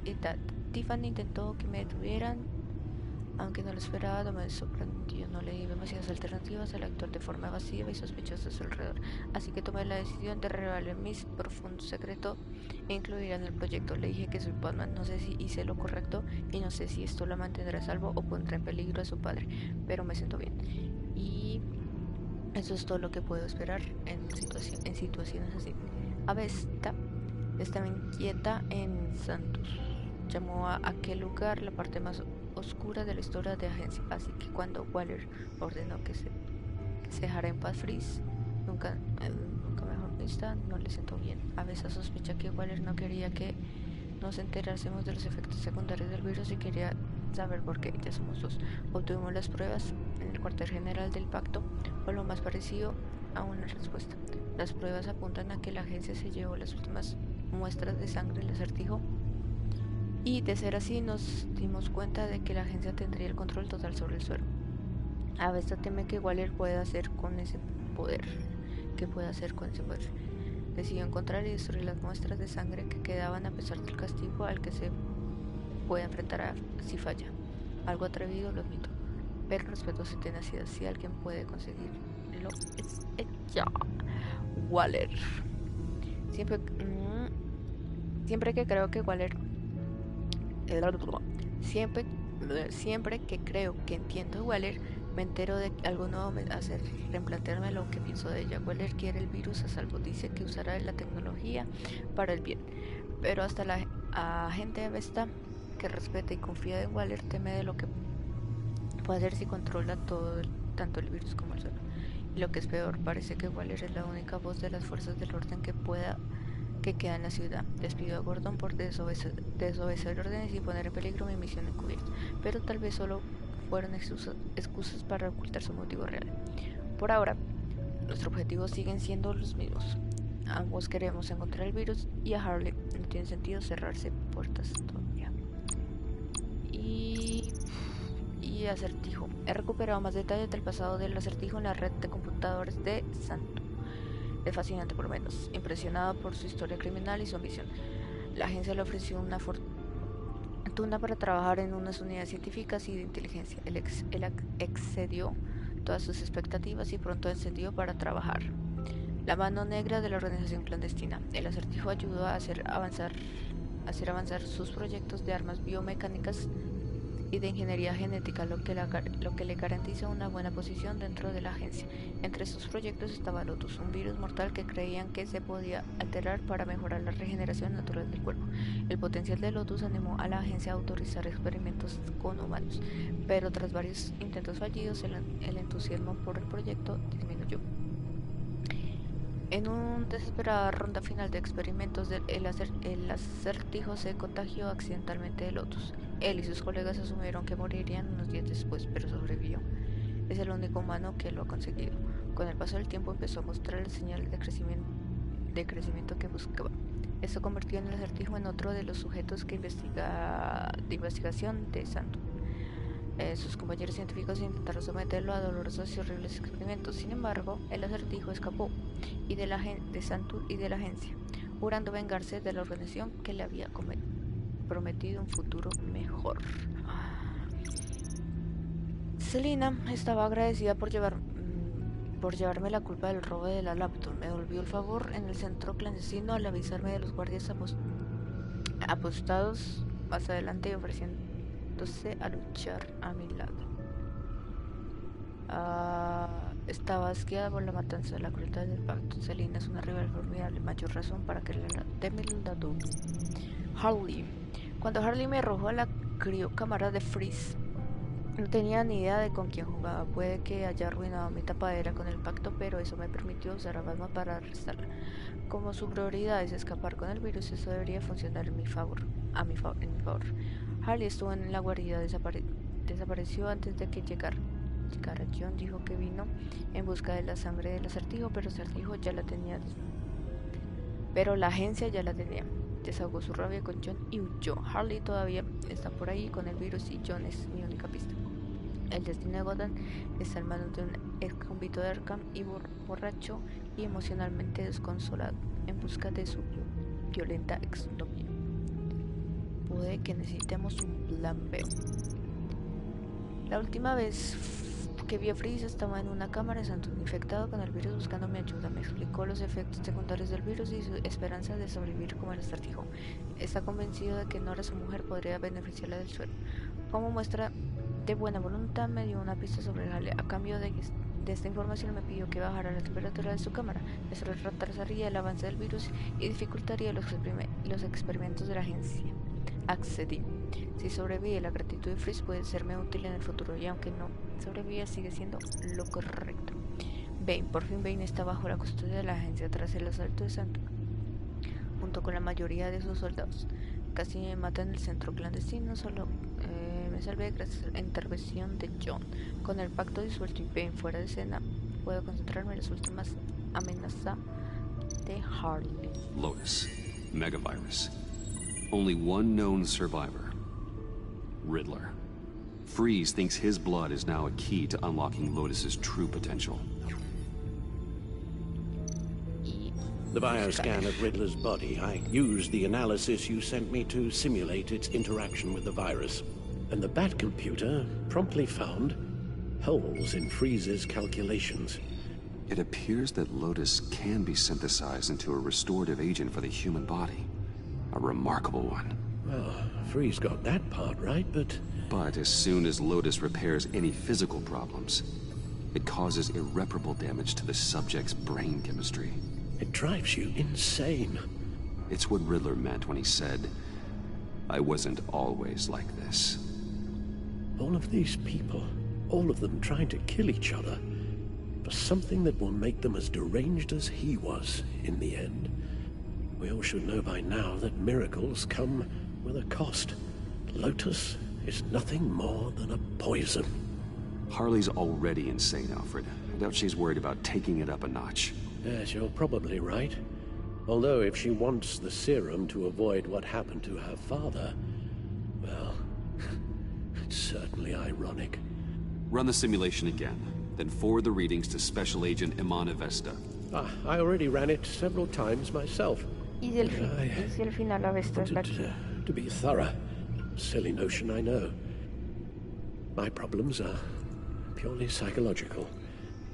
edad. Tiffany intentó que me detuvieran, aunque no lo esperaba. No me sorprendió, no le di demasiadas alternativas al actuar de forma evasiva y sospechosa a su alrededor, así que tomé la decisión de revelar mis profundos secretos e incluir en el proyecto. Le dije que soy Batman. No sé si hice lo correcto y no sé si esto la mantendrá a salvo o pondrá en peligro a su padre, pero me siento bien. Y eso es todo lo que puedo esperar en situaciones así. Avesta estaba inquieta en Santos. Llamó a aquel lugar la parte más oscura de la historia de agencia, así que cuando Waller ordenó que se dejara en paz Freeze, nunca mejor vista, no le sentó bien. A veces sospecha que Waller no quería que nos enterásemos de los efectos secundarios del virus y quería saber por qué. Ya somos dos. Obtuvimos las pruebas en el cuartel general del pacto, o lo más parecido a una respuesta. Las pruebas apuntan a que la agencia se llevó las últimas muestras de sangre del acertijo, y de ser así nos dimos cuenta de que la agencia tendría el control total sobre el suelo. Avesta teme que Waller pueda hacer con ese poder. Decidió encontrar y destruir las muestras de sangre que quedaban a pesar del castigo al que se puede enfrentar si falla. Algo atrevido, lo admito, pero respeto su tenacidad. Si alguien puede conseguirlo, es ella. Waller. Siempre que creo que Waller Siempre que creo que entiendo a Waller, me entero de que algo nuevo me hace replantearme lo que pienso de ella. Waller quiere el virus a salvo, dice que usará la tecnología para el bien, pero hasta la agente Avesta, que respeta y confía en Waller, teme de lo que puede hacer si controla tanto el virus como el suelo. Y lo que es peor, parece que Waller es la única voz de las fuerzas del orden que queda en la ciudad. Despido a Gordon por desobedecer órdenes y poner en peligro mi misión encubierta, pero tal vez solo fueron excusas para ocultar su motivo real. Por ahora, nuestros objetivos siguen siendo los mismos. Ambos queremos encontrar el virus y a Harley. No tiene sentido cerrarse puertas todavía. Y acertijo. He recuperado más detalles del pasado del acertijo en la red de computadores de Santo. Es fascinante, por lo menos, impresionado por su historia criminal y su ambición. La agencia le ofreció una fortuna para trabajar en unas unidades científicas y de inteligencia. Él excedió todas sus expectativas y pronto encendió para trabajar. La mano negra de la organización clandestina. El acertijo ayudó a hacer avanzar sus proyectos de armas biomecánicas y de ingeniería genética, lo que le garantiza una buena posición dentro de la agencia. Entre sus proyectos estaba Lotus, un virus mortal que creían que se podía alterar para mejorar la regeneración natural del cuerpo. El potencial de Lotus animó a la agencia a autorizar experimentos con humanos, pero tras varios intentos fallidos, el entusiasmo por el proyecto disminuyó. En una desesperada ronda final de experimentos, el acertijo se contagió accidentalmente de Lotus. Él y sus colegas asumieron que morirían unos días después, pero sobrevivió. Es el único humano que lo ha conseguido. Con el paso del tiempo empezó a mostrar las señales de crecimiento que buscaba. Esto convirtió en el acertijo en otro de los sujetos de investigación de Santo. Sus compañeros científicos intentaron someterlo a dolorosos y horribles experimentos. Sin embargo, el acertijo escapó de Santo y de la agencia, jurando vengarse de la organización que le había prometido un futuro mejor. Selina estaba agradecida por llevarme la culpa del robo de la laptop. Me devolvió el favor en el centro clandestino al avisarme de los guardias apostados más adelante y ofreciéndose a luchar a mi lado. Estaba asqueada por la matanza de la crueldad del pacto. Selina es una rival formidable, mayor razón para que la teme la doble. Harley. Cuando Harley me arrojó a la criocámara de Freeze, no tenía ni idea de con quién jugaba. Puede que haya arruinado mi tapadera con el pacto, pero eso me permitió usar a Batman para arrestarla. Como su prioridad es escapar con el virus, eso debería funcionar en mi favor. Harley estuvo en la guarida, desapareció antes de que llegara. John dijo que vino en busca de la sangre del acertijo, pero el acertijo ya la tenía. Pero la agencia ya la tenía. Desahogó su rabia con John y huyó. Harley todavía está por ahí con el virus y John es mi única pista. El destino de Gotham está en manos de un ex convicto de Arkham y borracho y emocionalmente desconsolado, en busca de su violenta exnovia. Puede que necesitemos un plan B. La última vez que vi a Freeze estaba en una cámara de Santo infectado con el virus buscando mi ayuda. Me explicó los efectos secundarios del virus y su esperanza de sobrevivir como el acertijo. Está convencido de que Nora, su mujer, podría beneficiarla del suelo. Como muestra de buena voluntad me dio una pista sobre el jale. A cambio de esta información me pidió que bajara la temperatura de su cámara. Eso retrasaría el avance del virus y dificultaría los experimentos de la agencia. Accedí. Si sobrevive, la gratitud de Freeze puede serme útil en el futuro, y aunque no sobreviva, sigue siendo lo correcto. Por fin Bane está bajo la custodia de la agencia tras el asalto de Santo, junto con la mayoría de sus soldados. Casi me matan en el centro clandestino, solo me salvé gracias a la intervención de John. Con el pacto disuelto y Bane fuera de escena, puedo concentrarme en las últimas amenazas de Harley. Lotus, megavirus. Only one known survivor. Riddler. Freeze thinks his blood is now a key to unlocking Lotus's true potential. The bioscan of Riddler's body, I used the analysis you sent me to simulate its interaction with the virus. And the Bat computer promptly found holes in Freeze's calculations. It appears that Lotus can be synthesized into a restorative agent for the human body. A remarkable one. Well, Freeze got that part right, but... But as soon as Lotus repairs any physical problems, it causes irreparable damage to the subject's brain chemistry. It drives you insane. It's what Riddler meant when he said, I wasn't always like this. All of these people, all of them trying to kill each other, for something that will make them as deranged as he was in the end. We all should know by now that miracles come with a cost. Lotus is nothing more than a poison. Harley's already insane, Alfred. I doubt she's worried about taking it up a notch. Yes, you're probably right. Although if she wants the serum to avoid what happened to her father, well, it's certainly ironic. Run the simulation again, then forward the readings to Special Agent Iman Avesta. I already ran it several times myself. Y si el final Avesta es la To be thorough. Silly notion, I know. My problems are purely psychological.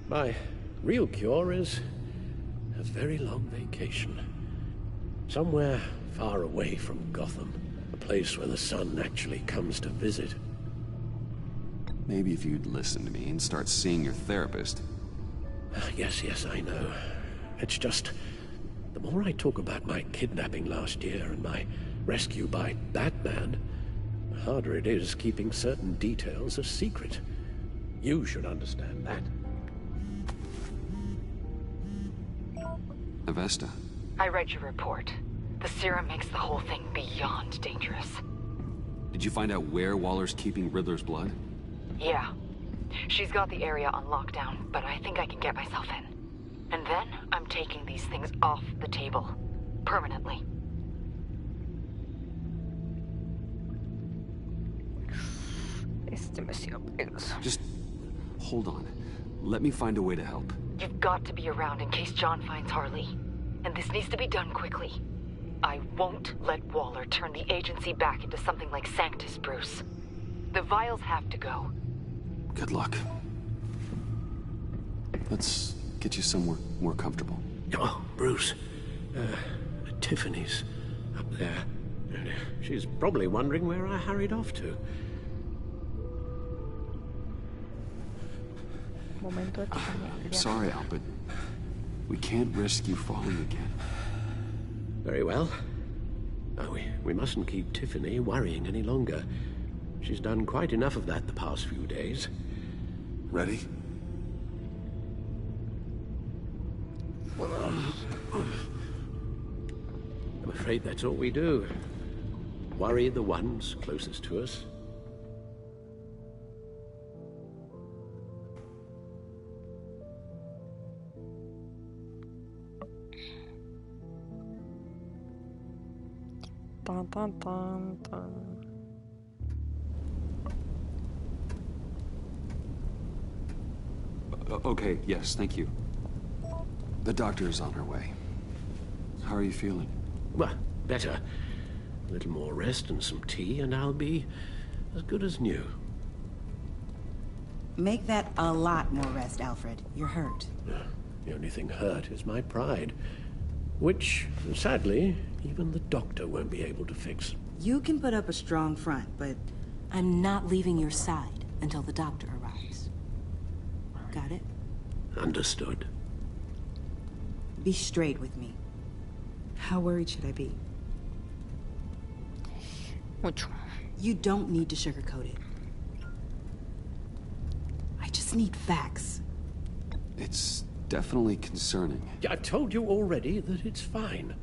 My real cure is a very long vacation. Somewhere far away from Gotham. A place where the sun actually comes to visit. Maybe if you'd listen to me and start seeing your therapist. Yes, I know. It's just... the more I talk about my kidnapping last year and my rescue by Batman, the harder it is keeping certain details a secret. You should understand that. Avesta. I read your report. The serum makes the whole thing beyond dangerous. Did you find out where Waller's keeping Riddler's blood? Yeah. She's got the area on lockdown, but I think I can get myself in. And then I'm taking these things off the table. Permanently. Es demasiado peligroso. Just hold on. Let me find a way to help. You've got to be around in case John finds Harley. And this needs to be done quickly. I won't let Waller turn the agency back into something like Sanctus, Bruce. The vials have to go. Good luck. Let's get you somewhere more comfortable. Oh, Bruce. Tiffany's up there. She's probably wondering where I hurried off to. Sorry, Al, but we can't risk you falling again. Very well. Oh, we mustn't keep Tiffany worrying any longer. She's done quite enough of that the past few days. Ready? I'm afraid that's all we do. Worry the ones closest to us. Dun, dun, dun, dun. Okay, yes, thank you. The doctor is on her way. How are you feeling? Well, better. A little more rest and some tea, and I'll be as good as new. Make that a lot more rest, Alfred. You're hurt. The only thing hurt is my pride, which, sadly, even the doctor won't be able to fix. You can put up a strong front, but I'm not leaving your side until the doctor arrives. Got it? Understood. Be straight with me. How worried should I be? Mucho. You don't need to sugarcoat it. I just need facts. It's definitely concerning. I told you already that it's fine.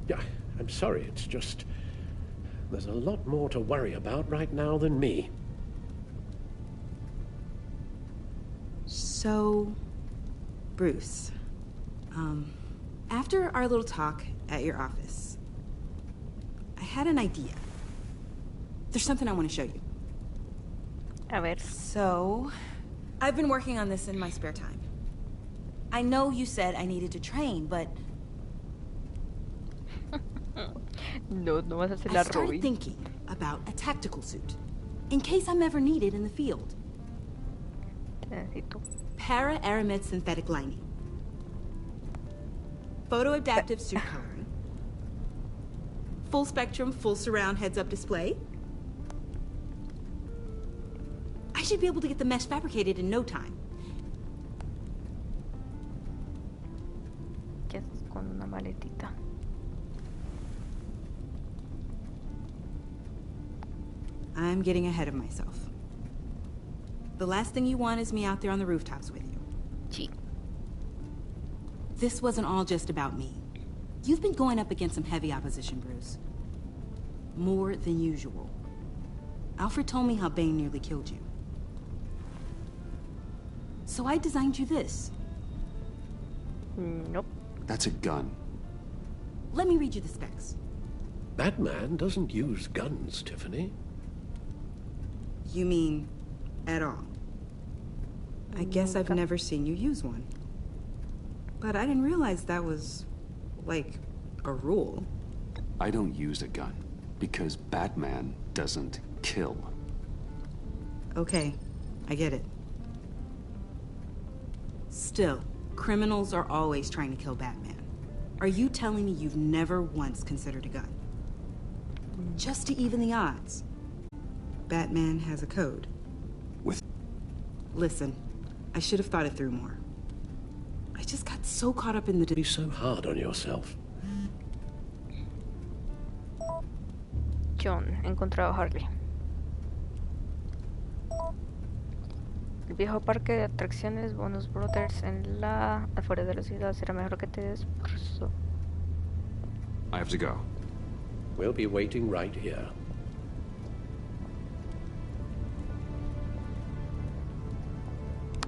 Yeah, I'm sorry, it's just... there's a lot more to worry about right now than me. So, Bruce, after our little talk at your office, I had an idea. There's something I want to show you. A ver. So, I've been working on this in my spare time. I know you said I needed to train, but... No vas a hacer I la started Robin. thinking about a tactical suit, in case I'm ever needed in the field. Necesito. Para-aramid synthetic lining. Photo-adaptive suit coloring. Full spectrum, full surround heads-up display. I should be able to get the mesh fabricated in no time. ¿Qué haces con una maletita? I'm getting ahead of myself. The last thing you want is me out there on the rooftops with you. Sí. This wasn't all just about me. You've been going up against some heavy opposition, Bruce. More than usual. Alfred told me how Bane nearly killed you. So I designed you this. Nope. That's a gun. Let me read you the specs. Batman doesn't use guns, Tiffany. You mean at all? I guess I've never seen you use one. But I didn't realize that was, like, a rule. I don't use a gun because Batman doesn't kill. Okay, I get it. Still, criminals are always trying to kill Batman. Are you telling me you've never once considered a gun? Just to even the odds. Batman has a code. With... Listen, I should have thought it through more. I just got so caught up in the... Be so hard on yourself. John, he encontrado a Harley. El viejo parque de atracciones Bonus Brothers en la afuera de la ciudad será mejor que te des por I have to go. We'll be waiting right here.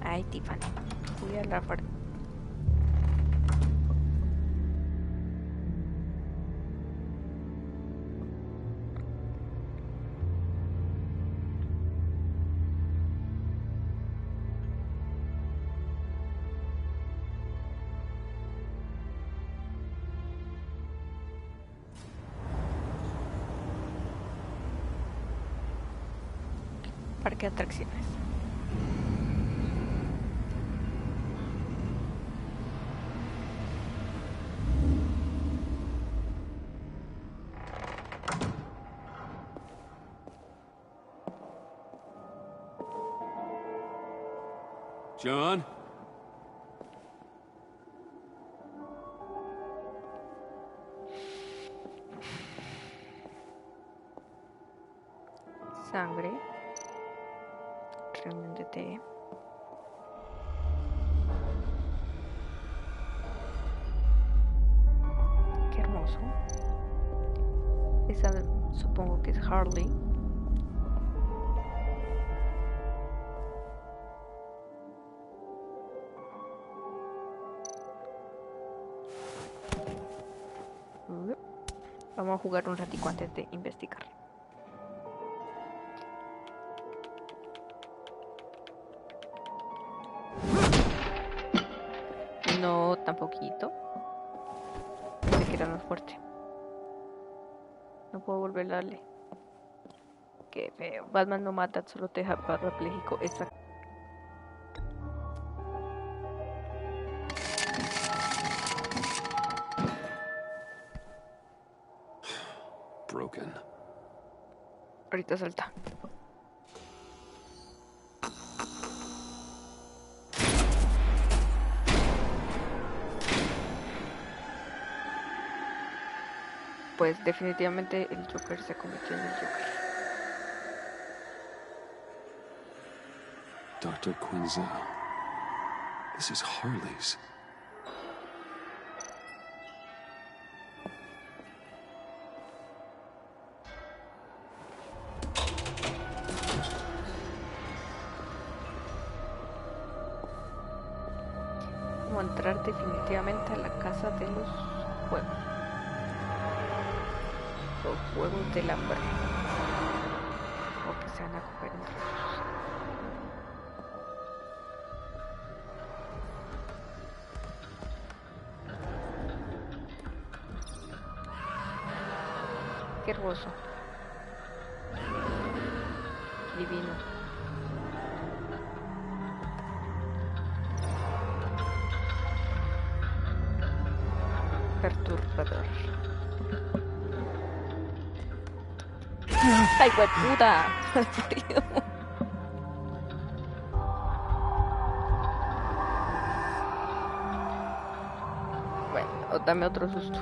Ay, Tiffany. Voy a hablar por... Parque de atracciones. John? Sangre. Reunión de té. Qué hermoso. Esa supongo que es Harley. Vamos a jugar un ratico antes de investigar. No, tan poquito. Pensé que era más fuerte. No puedo volver a darle. Qué feo. Batman no mata, solo te deja parapléjico. Exacto. Broken. Ahorita salta. Pues definitivamente el Joker se convirtió en el Joker. Dr. Quinzel. This is Harley's. Vamos a entrar definitivamente a la casa de los juegos. Los juegos del hambre. O que se van a comer entre ellos. Qué hermoso. Divino. Perturbador. ¡Ay, hueputa! Bueno, dame otro susto.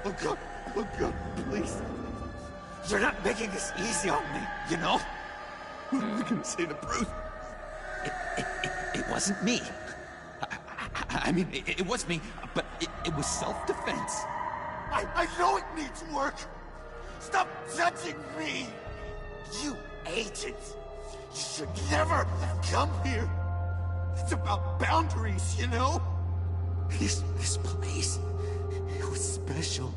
Oh God, please. You're not making this easy on me, you know? What am I gonna say to Bruce? It wasn't me. I mean, it was me, but it was self-defense. I know it needs work. Stop judging me. You agents. You should never have come here. It's about boundaries, you know? This place, it was special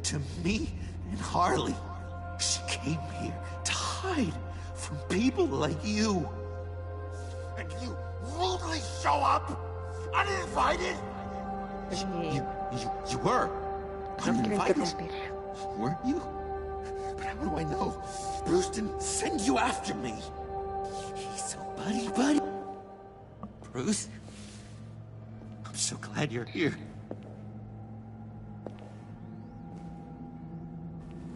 to me and Harley. She came here to hide from people like you. And you rudely show up, uninvited. You were uninvited, weren't you? But how do I know? Bruce didn't send you after me. He's so buddy. Bruce, I'm so glad you're here.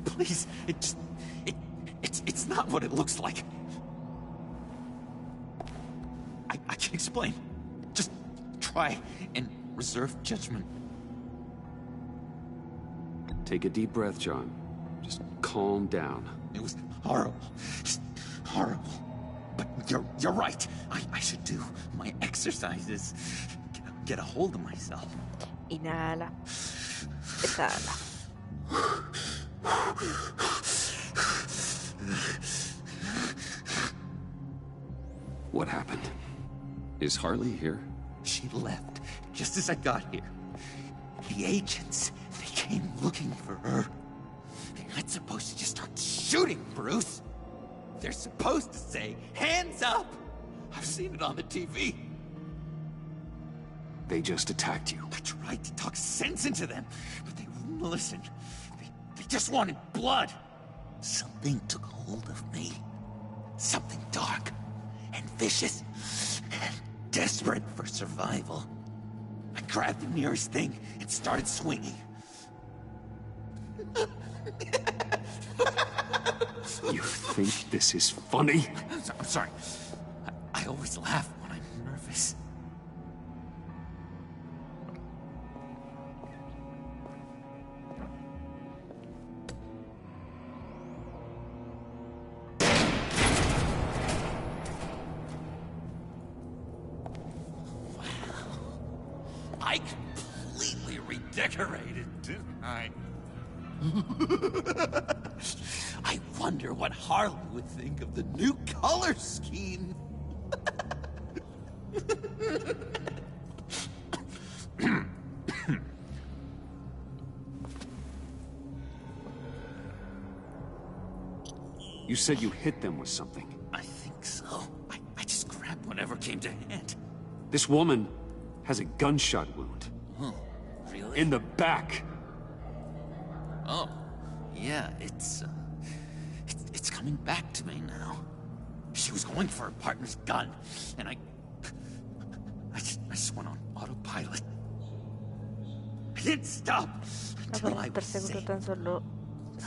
Please, it's not what it looks like. I can explain. Just try and reserve judgment. Take a deep breath, John. Just calm down. It was horrible. Just horrible. But you're right. I should do my exercises. Get a hold of myself. Inhala. Exhala. What happened? Is Harley here? She left just as I got here. The agents, they came looking for her. They're not supposed to just start shooting, Bruce. They're supposed to say, hands up! I've seen it on the TV. They just attacked you. I tried to talk sense into them, but they wouldn't listen. They just wanted blood. Something took hold of me. Something dark and vicious and desperate for survival. I grabbed the nearest thing and started swinging. You think this is funny? I'm sorry. I always laugh when I'm nervous. I completely redecorated, didn't I? I wonder what Harley would think of the new color scheme. You said you hit them with something. I think so. I just grabbed whatever came to hand. This woman has a gunshot wound. Oh, really? In the back. Oh, yeah, it's coming back to me now. She was going for her partner's gun, and I just went on autopilot. I didn't stop until I was safe.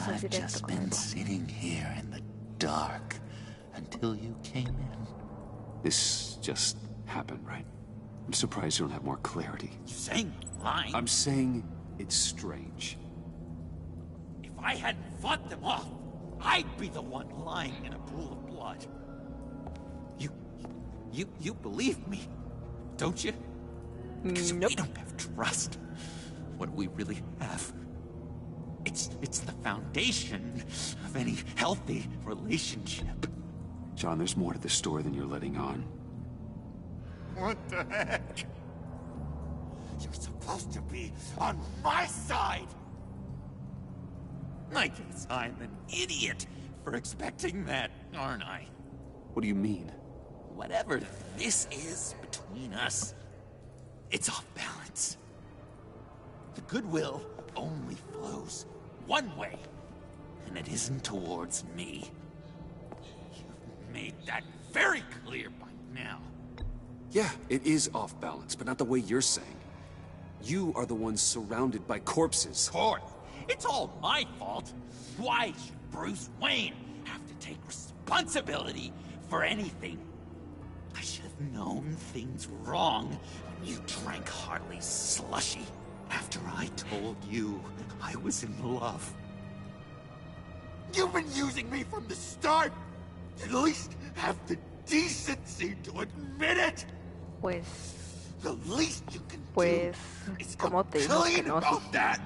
I've just been sitting here in the dark until you came in. This just happened, right? I'm surprised you don't have more clarity. You're saying lying? I'm saying it's strange. If I hadn't fought them off, I'd be the one lying in a pool of blood. You believe me, don't you? Because we don't have trust. What do we really have? It's the foundation of any healthy relationship. John, there's more to this story than you're letting on. What the heck? You're supposed to be on my side! I guess I'm an idiot for expecting that, aren't I? What do you mean? Whatever this is between us, it's off balance. The goodwill only flows one way, and it isn't towards me. You've made that very clear by now. Yeah, it is off balance, but not the way you're saying. You are the one surrounded by corpses. Of course. It's all my fault. Why should Bruce Wayne have to take responsibility for anything? I should have known things wrong when you drank Harley's slushy after I told you I was in love. You've been using me from the start. At least have the decency to admit it. Pues, The least you can pues, do is como te digo que complain no, about that.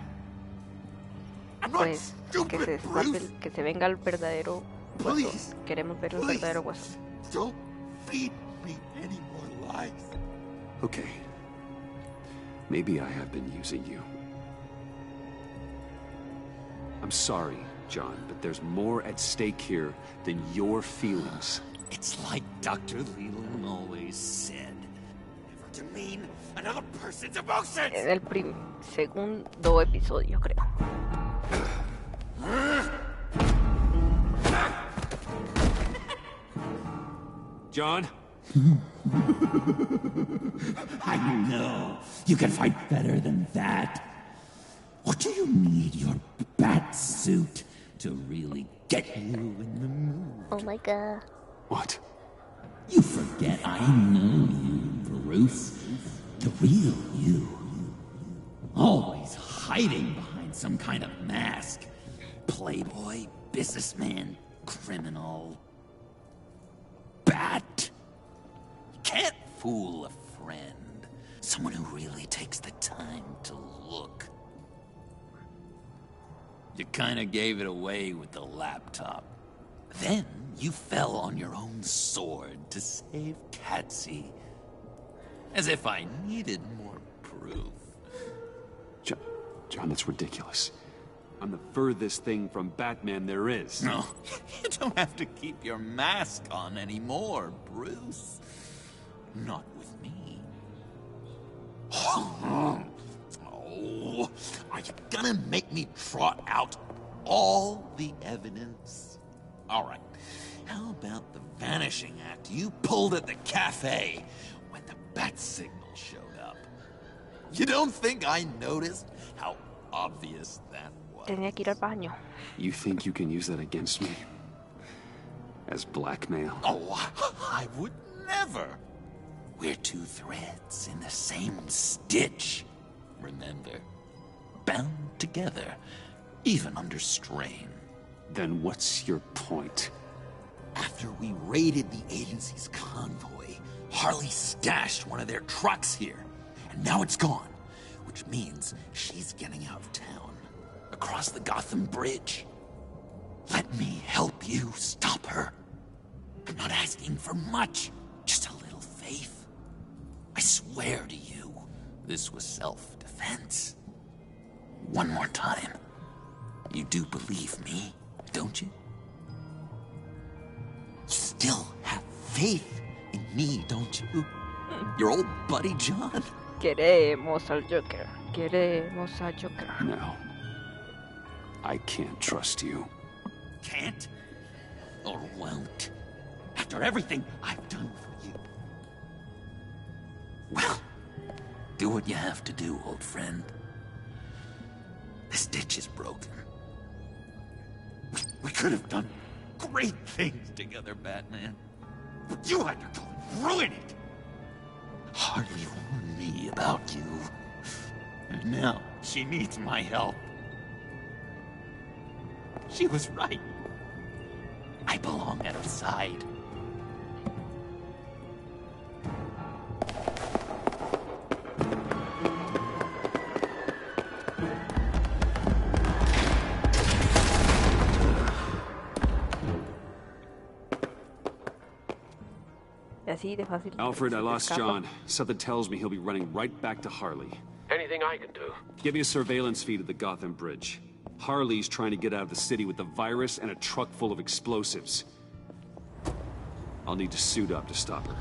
I'm not pues, que stupid, se escape, Bruce. que se venga el verdadero guasón. Please, Queremos ver el please. verdadero guasón. Don't feed me any more lies. Okay. Maybe I have been using you. I'm sorry, John, but there's more at stake here than your feelings. It's like Dr. Leland always said. Never demean another person's emotions! En el segundo episodio, creo. John? I know. You can fight better than that. Or do you need your bat suit to really get you in the mood? Oh my god. What? You forget I know you, Bruce. The real you. Always hiding behind some kind of mask. Playboy, businessman, criminal. Bat. You can't fool a friend. Someone who really takes the time to look. You kinda gave it away with the laptop. Then You fell on your own sword to save Catsy. As if I needed more proof. John, that's ridiculous. I'm the furthest thing from Batman there is. No, you don't have to keep your mask on anymore, Bruce. Not with me. Oh, are you gonna make me trot out all the evidence? All right, how about the vanishing act you pulled at the cafe when the bat signal showed up? You don't think I noticed how obvious that was? Tenía que ir al baño. You think you can use that against me? As blackmail? Oh, I would never. We're two threads in the same stitch, remember? Bound together, even under strain. Then what's your point? After we raided the agency's convoy, Harley stashed one of their trucks here, and now it's gone, which means she's getting out of town, across the Gotham Bridge. Let me help you stop her. I'm not asking for much, just a little faith. I swear to you, this was self-defense. One more time. You do believe me, don't you? You still have faith in me, don't you? Your old buddy John? Queremos al Joker. Queremos al Joker. No. I can't trust you. Can't? Or won't? After everything I've done for you. Well, do what you have to do, old friend. This stitch is broken. We could have done great things together, Batman. But you had to go and ruin it. Hardly warned me about you. And now she needs my help. She was right. I belong at her side. Alfred, I lost John. Something tells me he'll be running right back to Harley. Anything I can do? Give me a surveillance feed of the Gotham Bridge. Harley's trying to get out of the city with the virus and a truck full of explosives. I'll need to suit up to stop her.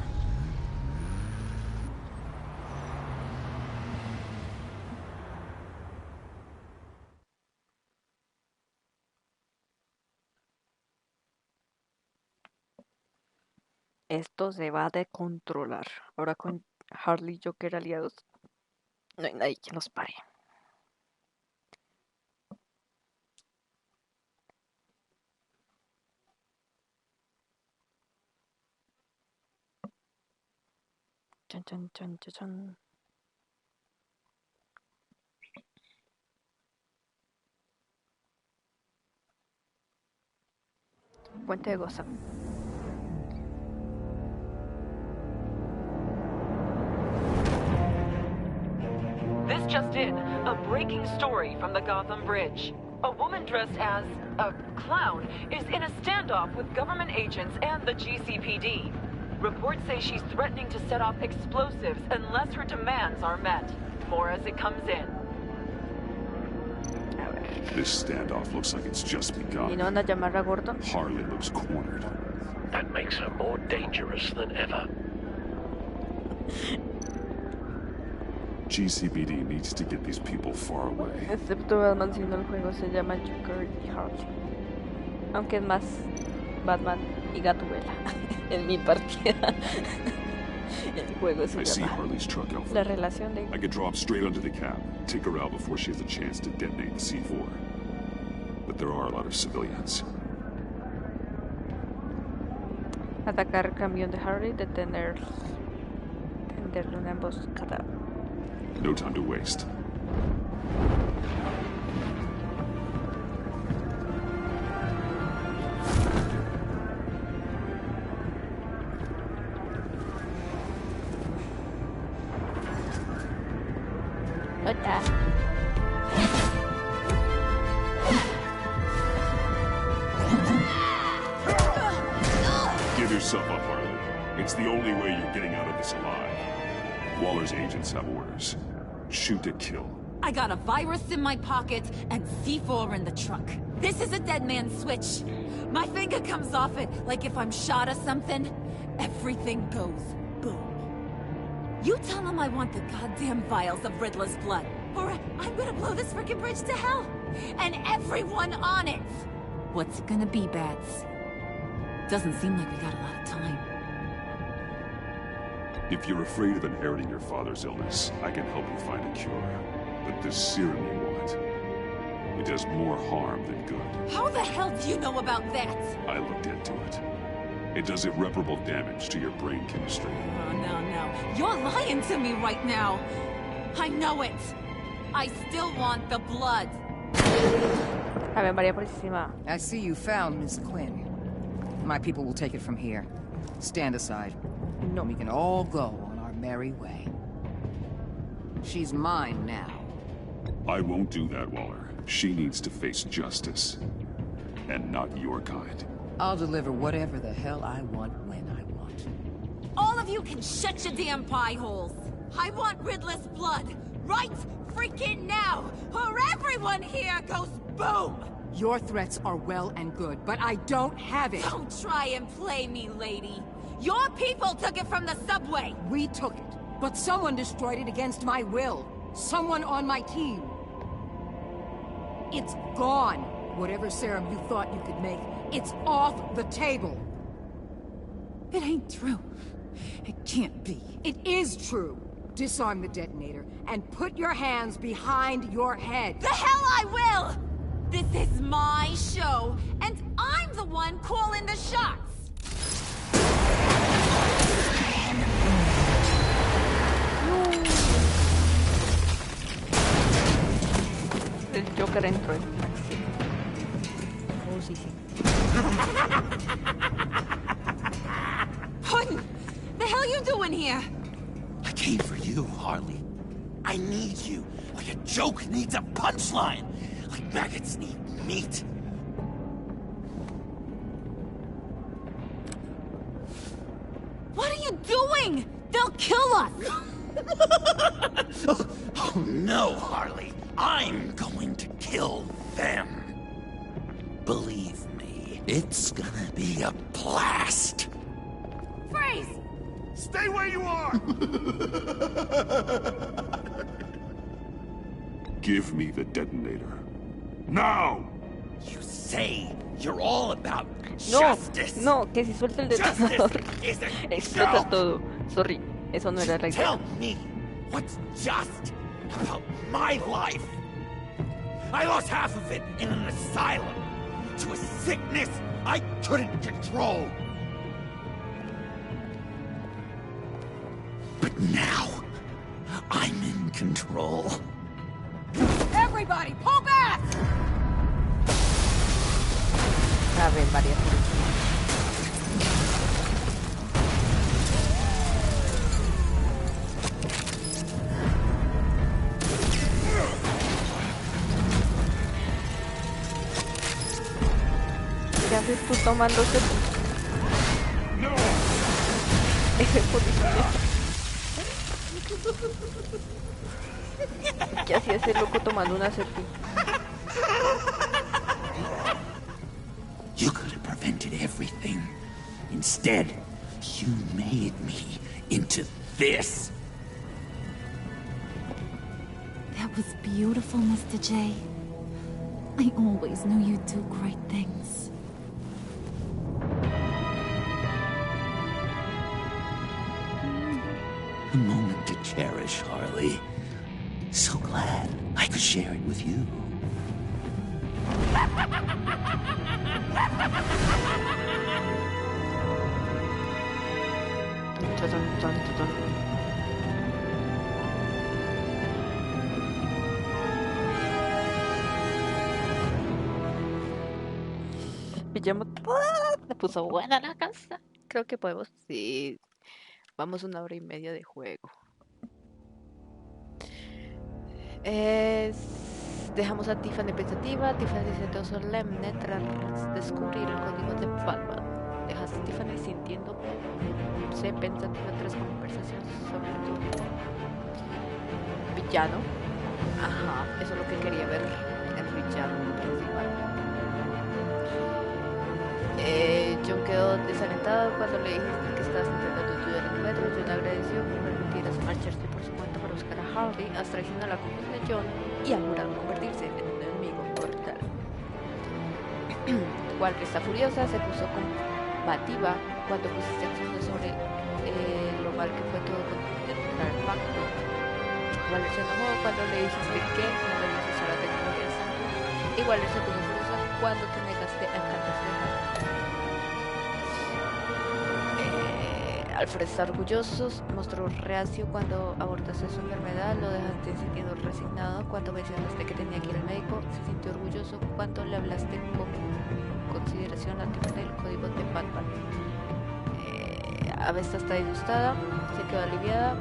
Esto se va a descontrolar. Ahora con Harley y Joker aliados, no hay nadie que nos pare. Chan, chan, chan, chan, chan. Puente de Gotham. This just in, a breaking story from the Gotham Bridge. A woman dressed as a clown is in a standoff with government agents and the GCPD. Reports say she's threatening to set off explosives unless her demands are met. More as it comes in. This standoff looks like it's just begun. ¿Y no anda a llamar a Gordon? Harley looks cornered. That makes her more dangerous than ever. GCPD needs to get these people far away. Excepto Batman, si no el juego se llama Joker y Harley. Aunque es más Batman y Gatúbela en mi partida. El juego se I see llama Harley's truck, Alfred. La relación de... I could drop straight onto the cab, take her out before she has a chance to detonate the C4. But there are a lot of civilians. Atacar camión de Harley, detenerle una emboscada. No time to waste. yourself up, Harley. It's the only way you're getting out of this alive. Waller's agents have orders. Shoot to kill. I got a virus in my pocket and C4 in the trunk. This is a dead man's switch. My finger comes off it like if I'm shot or something. Everything goes boom. You tell him I want the goddamn vials of Riddler's blood, or I'm gonna blow this frickin' bridge to hell. And everyone on it. What's it gonna be, Bats? Doesn't seem like we got a lot of time. If you're afraid of inheriting your father's illness, I can help you find a cure. But this serum you want, it does more harm than good. How the hell do you know about that? I looked into it. It does irreparable damage to your brain chemistry. Oh, no. You're lying to me right now. I know it. I still want the blood. A ver, María Purísima. I see you found Miss Quinn. My people will take it from here. Stand aside. No. We can all go on our merry way. She's mine now. I won't do that, Waller. She needs to face justice. And not your kind. I'll deliver whatever the hell I want when I want. All of you can shut your damn pie holes. I want Riddler's blood. Right freaking now. Or everyone here goes boom. Your threats are well and good, but I don't have it. Don't try and play me, lady. Your people took it from the subway. We took it, but someone destroyed it against my will. Someone on my team. It's gone. Whatever serum you thought you could make, it's off the table. It ain't true. It can't be. It is true. Disarm the detonator and put your hands behind your head. The hell I will! This is my show, and I'm the one calling the shots. El Joker entró en acción. Oh, sí. What the hell you doing here? I came for you, Harley. I need you, like a joke needs a punchline, like maggots need meat. What are you doing? They'll kill us! Oh no, Harley. I'm going to kill them. Believe me, it's gonna be a blast. Freeze! Stay where you are! Give me the detonator. Now! You say you're all about No, justice. no, que si suelta el detonador Is a explota joke. todo. Sorry, eso no era la idea. Tell me what's just about my life. I lost half of it in an asylum to a sickness I couldn't control. But now, I'm in control. Everybody, pull back! A ver, María Purísima. ¿Qué haces tú tomándose tú? No! Policía. ¿Qué hacía ese loco tomando una cerveza? You could have prevented everything. Instead, you made me into this. That was beautiful, Mr. J. I always knew you'd do great things. A moment to cherish, Harley. So glad I could share it with you. Pillamos. Se puso buena la casa. Creo que podemos. Sí. Vamos 1 hora y media de juego. Dejamos a Tiffany pensativa. Tiffany se siente solemne tras descubrir el código de Batman. Deja a Stephanie sintiéndose pensativa tras conversaciones sobre el grupo villano. Ajá, eso es lo que quería ver, el villano principal. John quedó desalentado cuando le dijiste que estabas intentando ayudar a tu metro. John agradeció que permitieras marcharte por su cuenta para buscar a Harley. Has traicionado la confianza de John y ha jurado convertirse en un enemigo mortal. Walker está furiosa, se puso combativa cuando pusiste excusas sobre lo mal que fue todo con el pacto. Walker se enojó cuando le dijiste que no debías usar la tecnología de Santo. Y Walker se puso furiosa cuando te negaste a encantarse de Hannah. Alfred está orgulloso, mostró reacio cuando abortaste su enfermedad, lo dejaste sintiendo resignado cuando mencionaste que tenía que ir al médico, se sintió orgulloso cuando le hablaste con consideración al tema del código de Batman. Avesta está disgustada, se quedó aliviada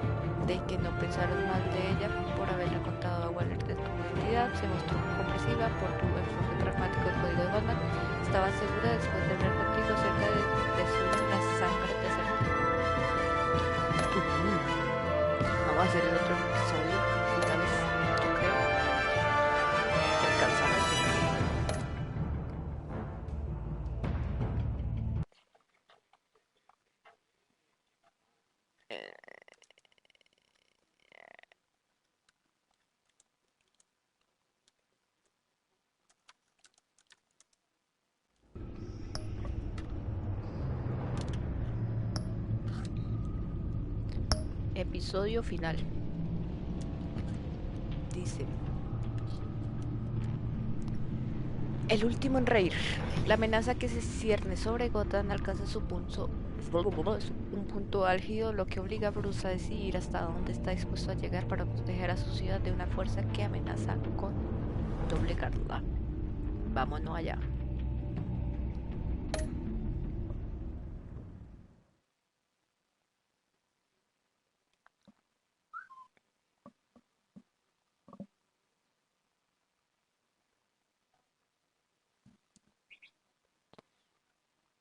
de que no pensaras mal de ella por haberle contado a Waller de tu identidad, se mostró comprensiva por tu enfoque pragmático del código de Batman, estaba segura después de hablar contigo acerca de la sangre de ser. Vamos a hacer el otro episodio una vez, yo creo. Descansamos. Episodio final. Dice: el último en reír. La amenaza que se cierne sobre Gotham alcanza un punto álgido, lo que obliga a Bruce a decidir hasta dónde está dispuesto a llegar para proteger a su ciudad de una fuerza que amenaza con doblegarla. Vámonos allá.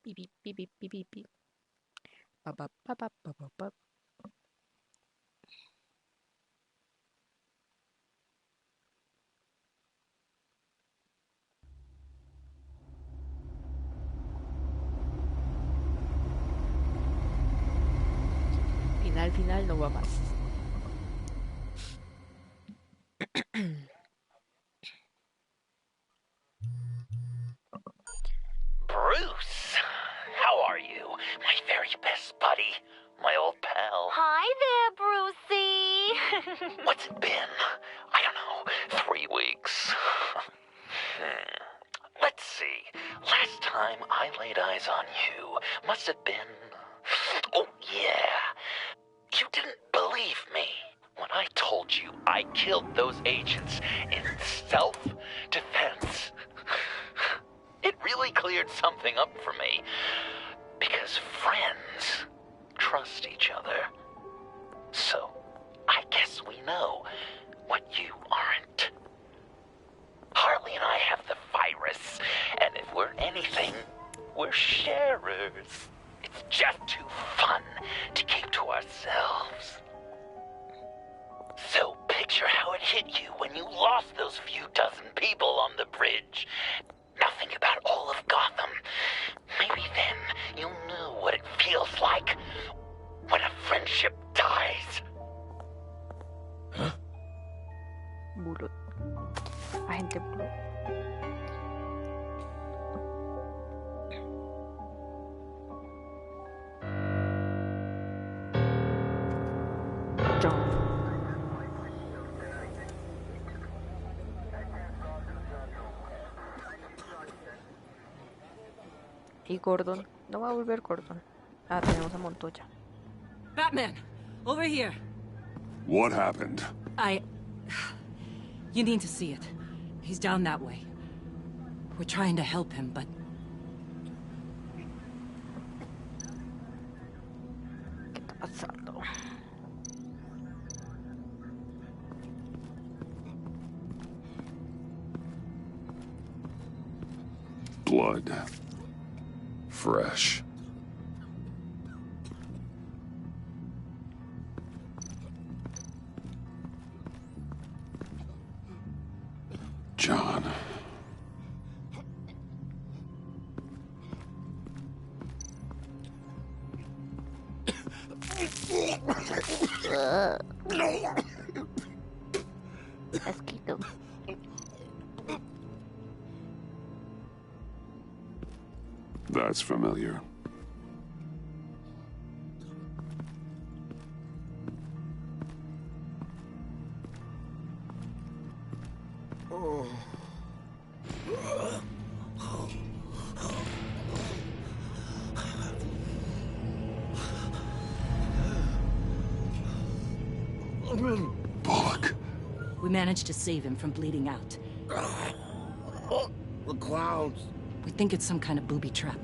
Pipi, pipi, pipi, pipi. Pa, pa, pa, pa, pa, pa, pa. Final no va más. Bruce, how are you? My very best buddy, my old pal. Hi there, Brucey. What's it been? I don't know, 3 weeks. Let's see. Last time I laid eyes on you must have been... Oh, yeah. You didn't believe me when I told you I killed those agents in self-defense. It really cleared something up for me. Because friends trust each other. So, I guess we know what you aren't. Harley and I have the virus, and if we're anything, we're sharers. It's just too fun to keep to ourselves. So picture how it hit you when you lost those few dozen people on the bridge. Now think about all of Gotham. Maybe then you'll know what it feels like when a friendship dies. Huh? Burro. Agente burro. John. Y Gordon. No va a volver Gordon. Ah, tenemos a Montoya. Batman! Over here! What happened? You need to see it. He's down that way. We're trying to help him, but... ¿Qué está pasando? Blood. Fresh. John. Asquito. That's familiar. Bullock. We managed to save him from bleeding out. The clouds. We think it's some kind of booby trap.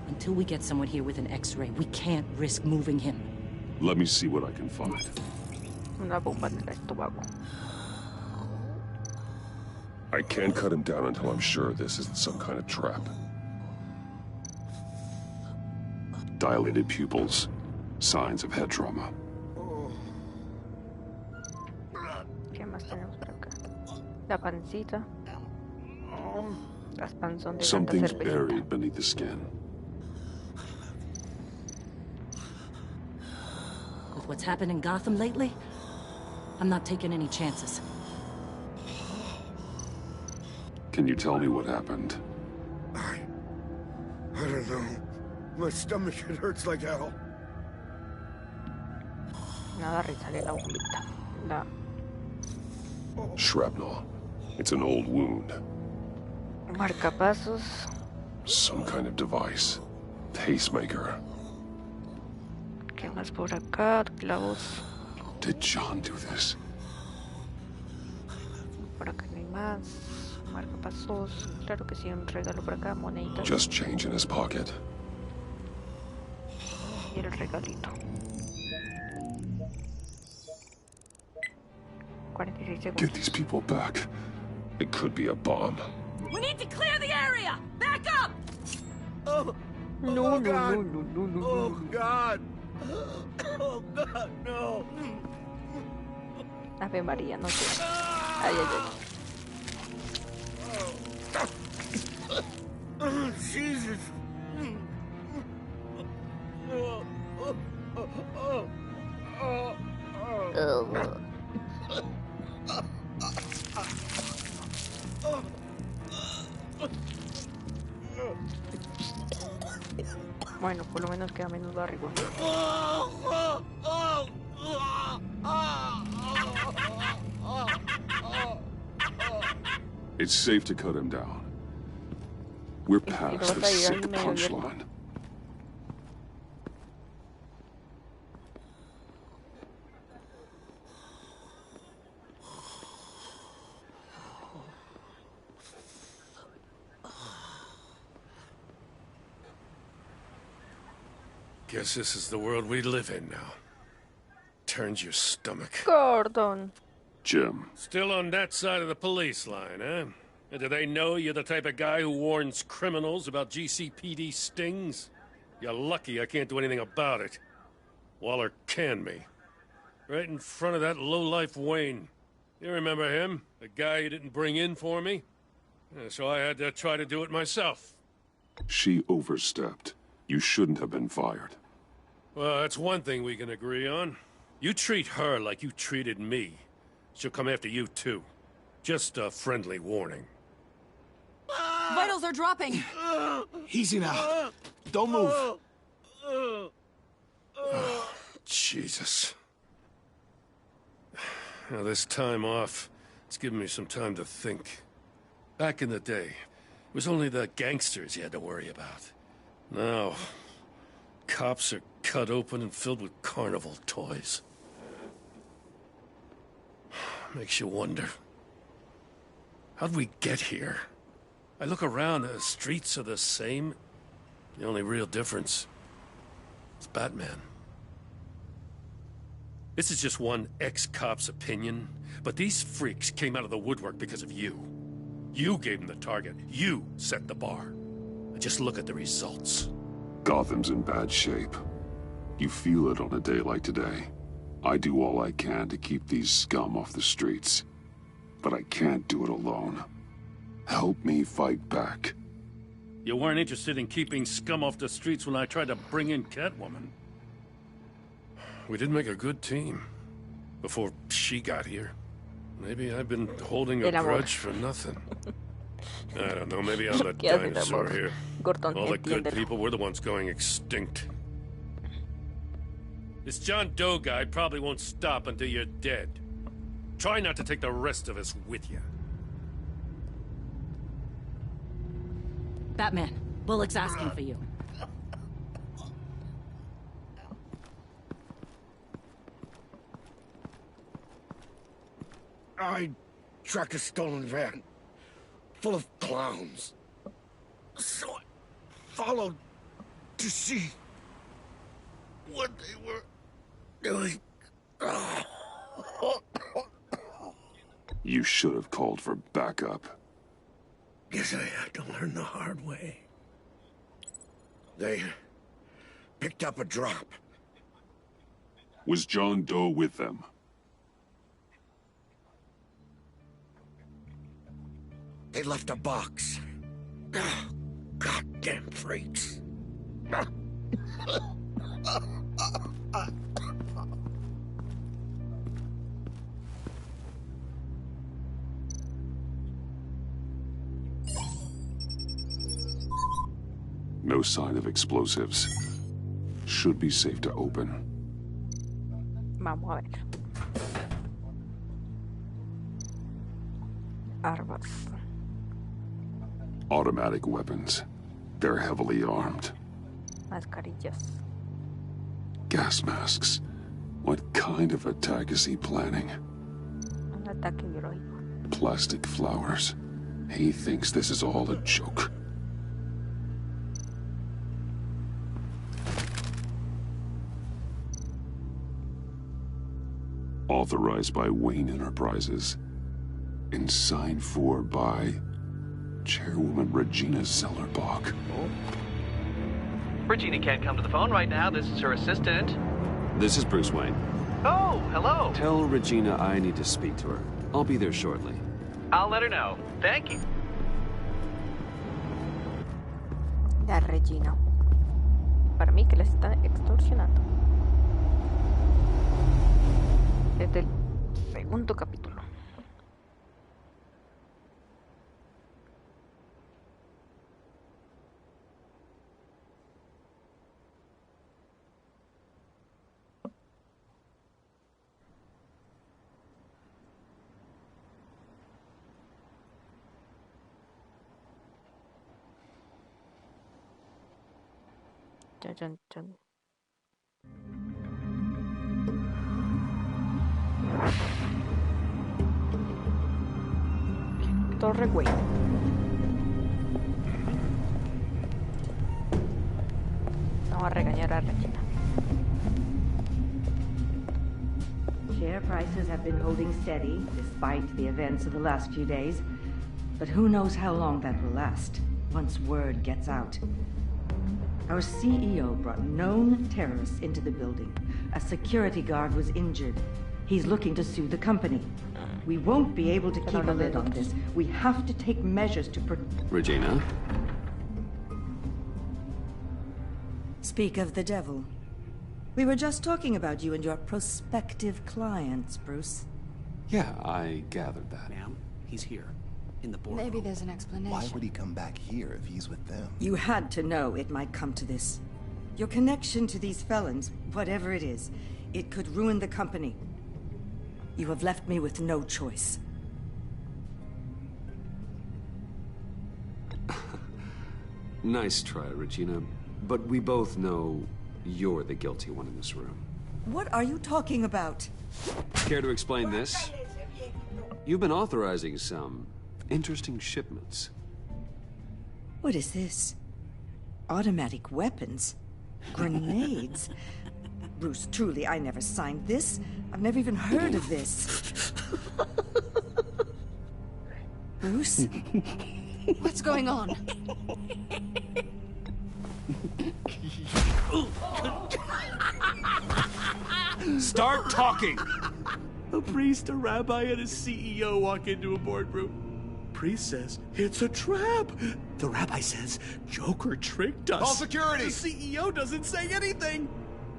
Until we get someone here with an X-ray, we can't risk moving him. Let me see what I can find. Una bomba en el estómago. I can't cut him down until I'm sure this isn't some kind of trap. Dilated pupils. Signs of head trauma. ¿Qué más tenemos por acá? La pancita. Las panzón de Something's tanta cervecita. buried beneath the skin. With what's happened in Gotham lately, I'm not taking any chances. Can you tell me what happened? I don't know. My stomach, it hurts like hell. Nada, sale la bombita. La... Shrapnel. It's an old wound. Marcapasos. Some kind of device. Pacemaker. ¿Qué más por acá? Clavos. Did John do this? Por acá no hay más. Marcapasos. Claro que sí, un regalo por acá. Moneditas. Just change in his pocket. Y el regalito. 46 segundos. Get these people back. It could be a bomb. We need to clear the area! Back up! Oh, No, no, God. no, no, no, no, Oh, no. God. Oh, God, no. Ave María, no sé. Ay, ay, ay. Oh, Jesus. Oh, oh, oh, oh, oh, oh. Ugh. Bueno, por lo menos queda menos barrigo. It's safe to cut him down. We're past the sick punchline. Guess this is the world we live in now. Turns your stomach. Gordon. Jim. Still on that side of the police line, eh? And do they know you're the type of guy who warns criminals about GCPD stings? You're lucky I can't do anything about it. Waller canned me. Right in front of that lowlife Wayne. You remember him? The guy you didn't bring in for me? Yeah, so I had to try to do it myself. She overstepped. You shouldn't have been fired. Well, that's one thing we can agree on. You treat her like you treated me. She'll come after you, too. Just a friendly warning. Vitals are dropping. Easy now. Don't move. Oh, Jesus. Now, this time off, it's given me some time to think. Back in the day, it was only the gangsters you had to worry about. Now, cops are cut open and filled with carnival toys. Makes you wonder. How'd we get here? I look around, the streets are the same. The only real difference is Batman. This is just one ex-cop's opinion, but these freaks came out of the woodwork because of you. You gave them the target. You set the bar. Just look at the results. Gotham's in bad shape. You feel it on a day like today. I do all I can to keep these scum off the streets. but I can't do it alone. Help me fight back. You weren't interested in keeping scum off the streets when I tried to bring in Catwoman. We did make a good team. Before she got here. Maybe I've been holding a grudge for nothing. I don't know, maybe I'm the dinosaur here. All the good people were the ones going extinct. This John Doe guy probably won't stop until you're dead. Try not to take the rest of us with you. Batman, Bullock's asking for you. I tracked a stolen van full of clowns. So I followed to see what they were doing. You should have called for backup. Guess I had to learn the hard way. They picked up a drop. Was John Doe with them? They left a box. Goddamn freaks. No sign of explosives. Should be safe to open. Vamos a ver. Armas. Automatic weapons. They're heavily armed. Mascarillas. Gas masks. What kind of attack is he planning? Un ataque heroico. Plastic flowers. He thinks this is all a joke. Authorized by Wayne Enterprises. And signed for by Chairwoman Regina Zellerbach. Regina can't come to the phone right now. This is her assistant. This is Bruce Wayne. Oh, hello. Tell Regina I need to speak to her. I'll be there shortly. I'll let her know. Thank you. La Regina. Para mí que la está extorsionando. Es del segundo capítulo. Dun, dun, dun. Torre Wayne. Vamos a regañar a Regina. Share prices have been holding steady despite the events of the last few days. But who knows how long that will last once word gets out. Our CEO brought known terrorists into the building. A security guard was injured. He's looking to sue the company. We won't be able to keep a lid on this. We have to take measures to Regina? Speak of the devil. We were just talking about you and your prospective clients, Bruce. Yeah, I gathered that. Ma'am, he's here. In the boardroom. Maybe there's an explanation. Why would he come back here if he's with them? You had to know it might come to this. Your connection to these felons, whatever it is, it could ruin the company. You have left me with no choice. Nice try, Regina. But we both know you're the guilty one in this room. What are you talking about? Care to explain this? You've been authorizing some interesting shipments. What is this? Automatic weapons? Grenades? Bruce, truly, I never signed this. I've never even heard of this. Bruce? What's going on? Start talking! A priest, a rabbi, and a CEO walk into a boardroom. Priest says, it's a trap. The rabbi says, Joker tricked us. Call security. The CEO doesn't say anything.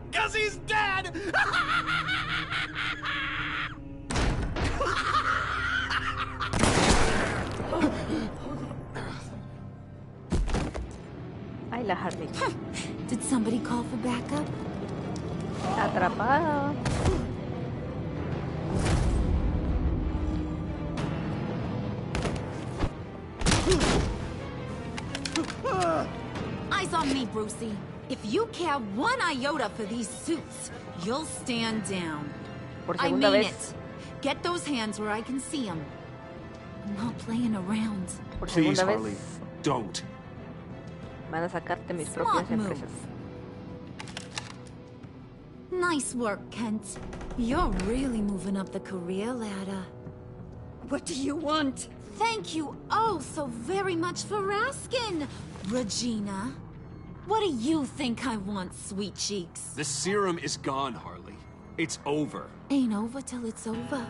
Because he's dead! Ay, la Harley. Did somebody call for backup? Atrapado. Eyes on me, Brucey. If you care one iota for these suits, you'll stand down. Por I segunda mean vez. it. Get those hands where I can see them. I'm not playing around. Por Please, segunda Harley, vez don't. van a sacarte mis Smart propias move. empresas. Nice work, Kent. You're really moving up the career ladder. What do you want? Thank you oh so very much for asking, Regina. What do you think I want, sweet cheeks? The serum is gone, Harley. It's over. Ain't over till it's over.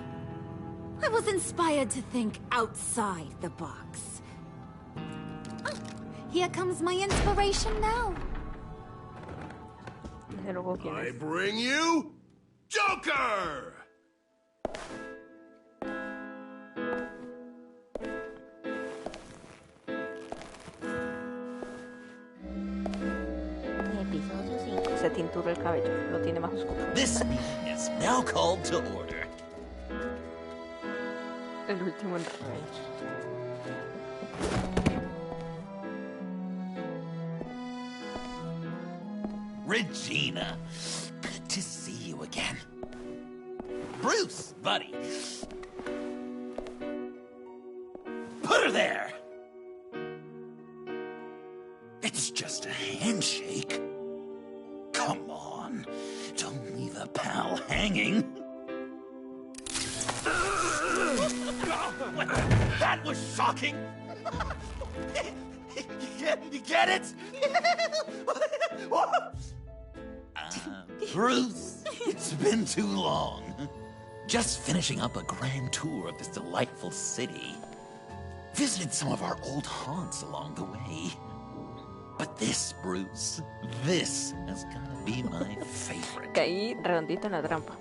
I was inspired to think outside the box. Oh, here comes my inspiration now. I bring you Joker! Episodio 5. Se tintura el cabello, lo tiene más oscuro. This meeting is now called to order. El último en rey. Regina, good to see you again. Bruce, buddy. Put her there! It's just a handshake. Come on, don't leave a pal hanging. That was shocking! You get it? Bruce, it's been too long. Just finishing up a grand tour of this delightful city. Visited some of our old haunts along the way. But this, Bruce, this has gotta be my favorite. Caí redondito en la trampa.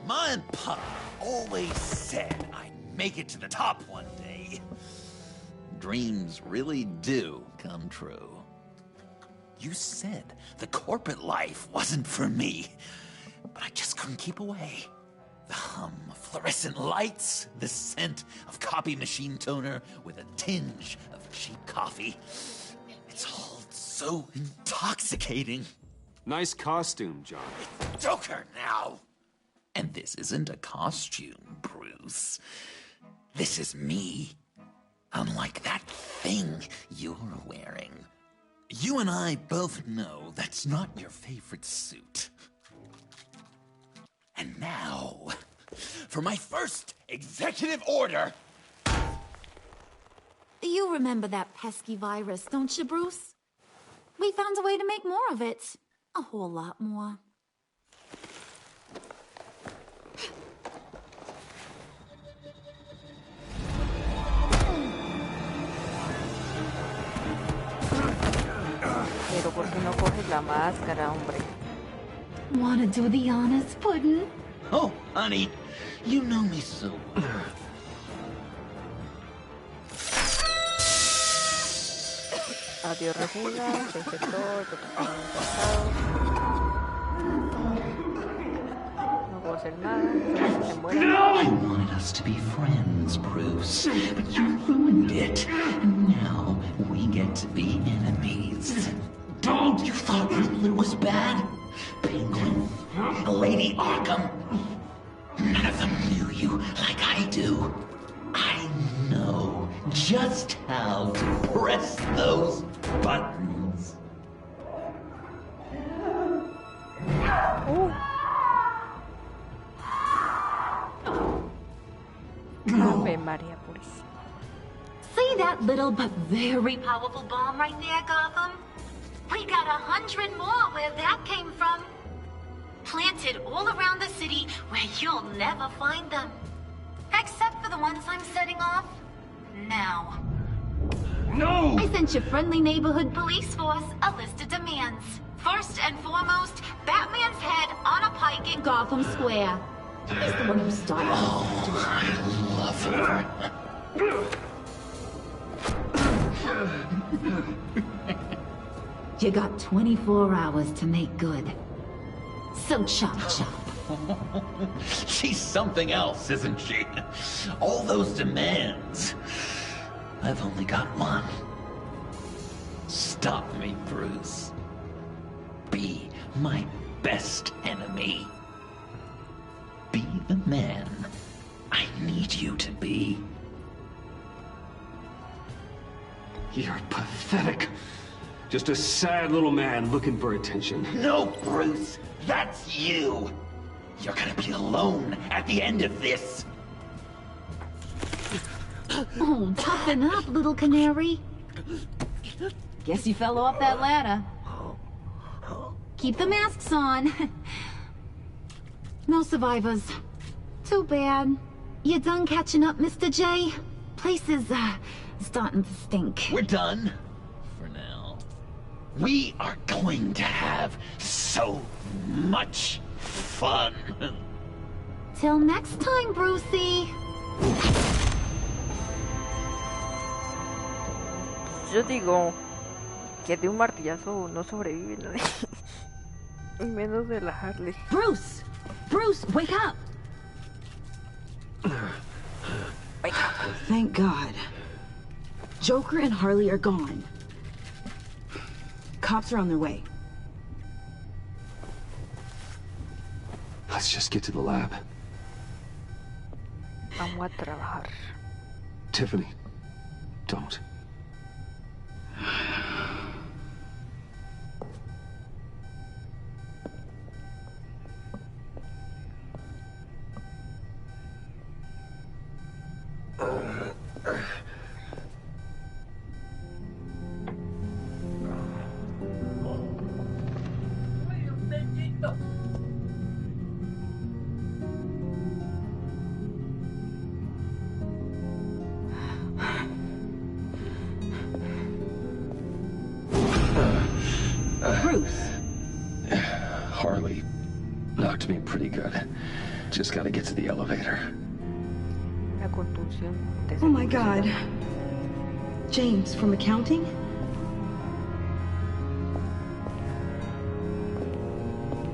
Ma and Pa always said I'd make it to the top one day. Dreams really do come true. You said the corporate life wasn't for me, but I just couldn't keep away. The hum of fluorescent lights, the scent of copy machine toner with a tinge of cheap coffee. It's all so intoxicating. Nice costume, John. Joker now! And this isn't a costume, Bruce. This is me. Unlike that thing you're wearing. You and I both know that's not your favorite suit. And now, for my first executive order. You remember that pesky virus, don't you, Bruce? We found a way to make more of it. A whole lot more. Pero ¿por qué no coges la máscara, hombre? Wanna do the honors, Puddin'? Oh, honey, you know me so well. Adiós, Regina. Se infectó. El protocolo infectado. No puedo hacer nada. Solo se muere. I wanted us to be friends, Bruce, but you ruined it. And now we get to be enemies. Don't! You thought Riddler was bad? Penguin, Lady Arkham. None of them knew you like I do. I know just how to press those buttons. Ave María Purísima. See that little but very powerful bomb right there, Gotham? We got 100 more where that came from. planted all around the city where you'll never find them. Except for the ones I'm setting off now. No! I sent your friendly neighborhood police force a list of demands. First and foremost, Batman's head on a pike in Gotham Square. He's the one who started. Oh, I love her. You got 24 hours to make good. So chop chop. She's something else, isn't she? All those demands. I've only got one. Stop me, Bruce. Be my best enemy. Be the man I need you to be. You're pathetic. Just a sad little man looking for attention. No, Bruce. That's you. You're gonna be alone at the end of this. Oh, toughen up, little canary. Guess you fell off that ladder. Keep the masks on. No survivors. Too bad. You done catching up, Mr. J? Place is, starting to stink. We're done. For now. We are going to have so much fun. Till next time, Brucey. Yo digo que de un martillazo no sobrevive nadie. Menos de la Harley. Bruce! Bruce, wake up! Wake up. Thank God. Joker and Harley are gone. Cops are on their way. Let's just get to the lab. Vamos a trabajar. Tiffany, don't. Bruce! Harley knocked me pretty good. Just gotta get to the elevator. La contusión. Oh my God. James, from accounting?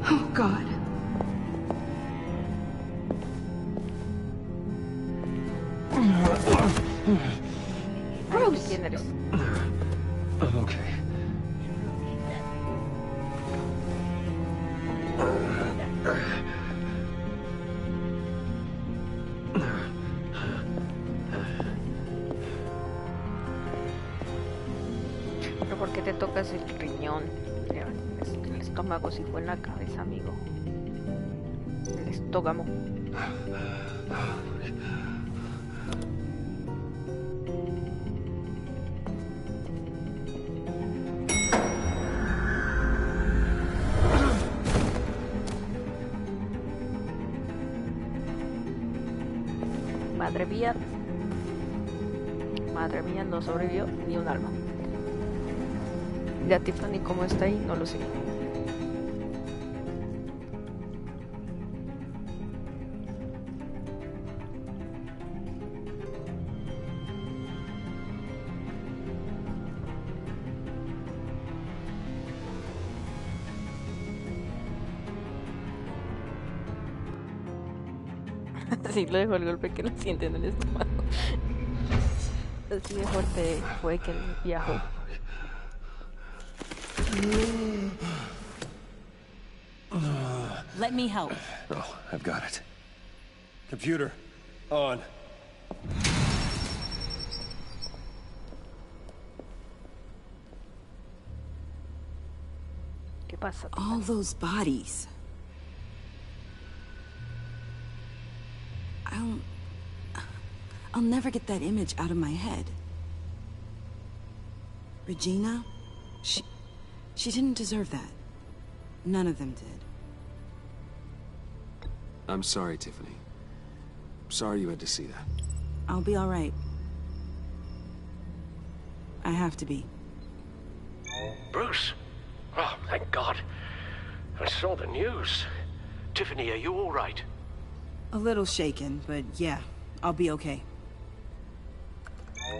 Oh God. Bruce. ¿Quién eres? Okay. ¿Pero por qué te tocas el riñón? El estómago si fue en la cabeza, amigo. El estómago. Madre mía, no sobrevivió ni un alma. Ya Tiffany cómo está ahí, no lo sé. Sí, lo dejó el golpe que lo siente en el estómago. Así de fuerte fue que viajó. Let me help. Oh, I've got it. Computer, on. ¿Qué pasa? All those bodies. I'll never get that image out of my head. Regina, she didn't deserve that. None of them did. I'm sorry, Tiffany. Sorry you had to see that. I'll be all right. I have to be. Bruce! Oh, thank God. I saw the news. Tiffany, are you all right? A little shaken, but yeah, I'll be okay.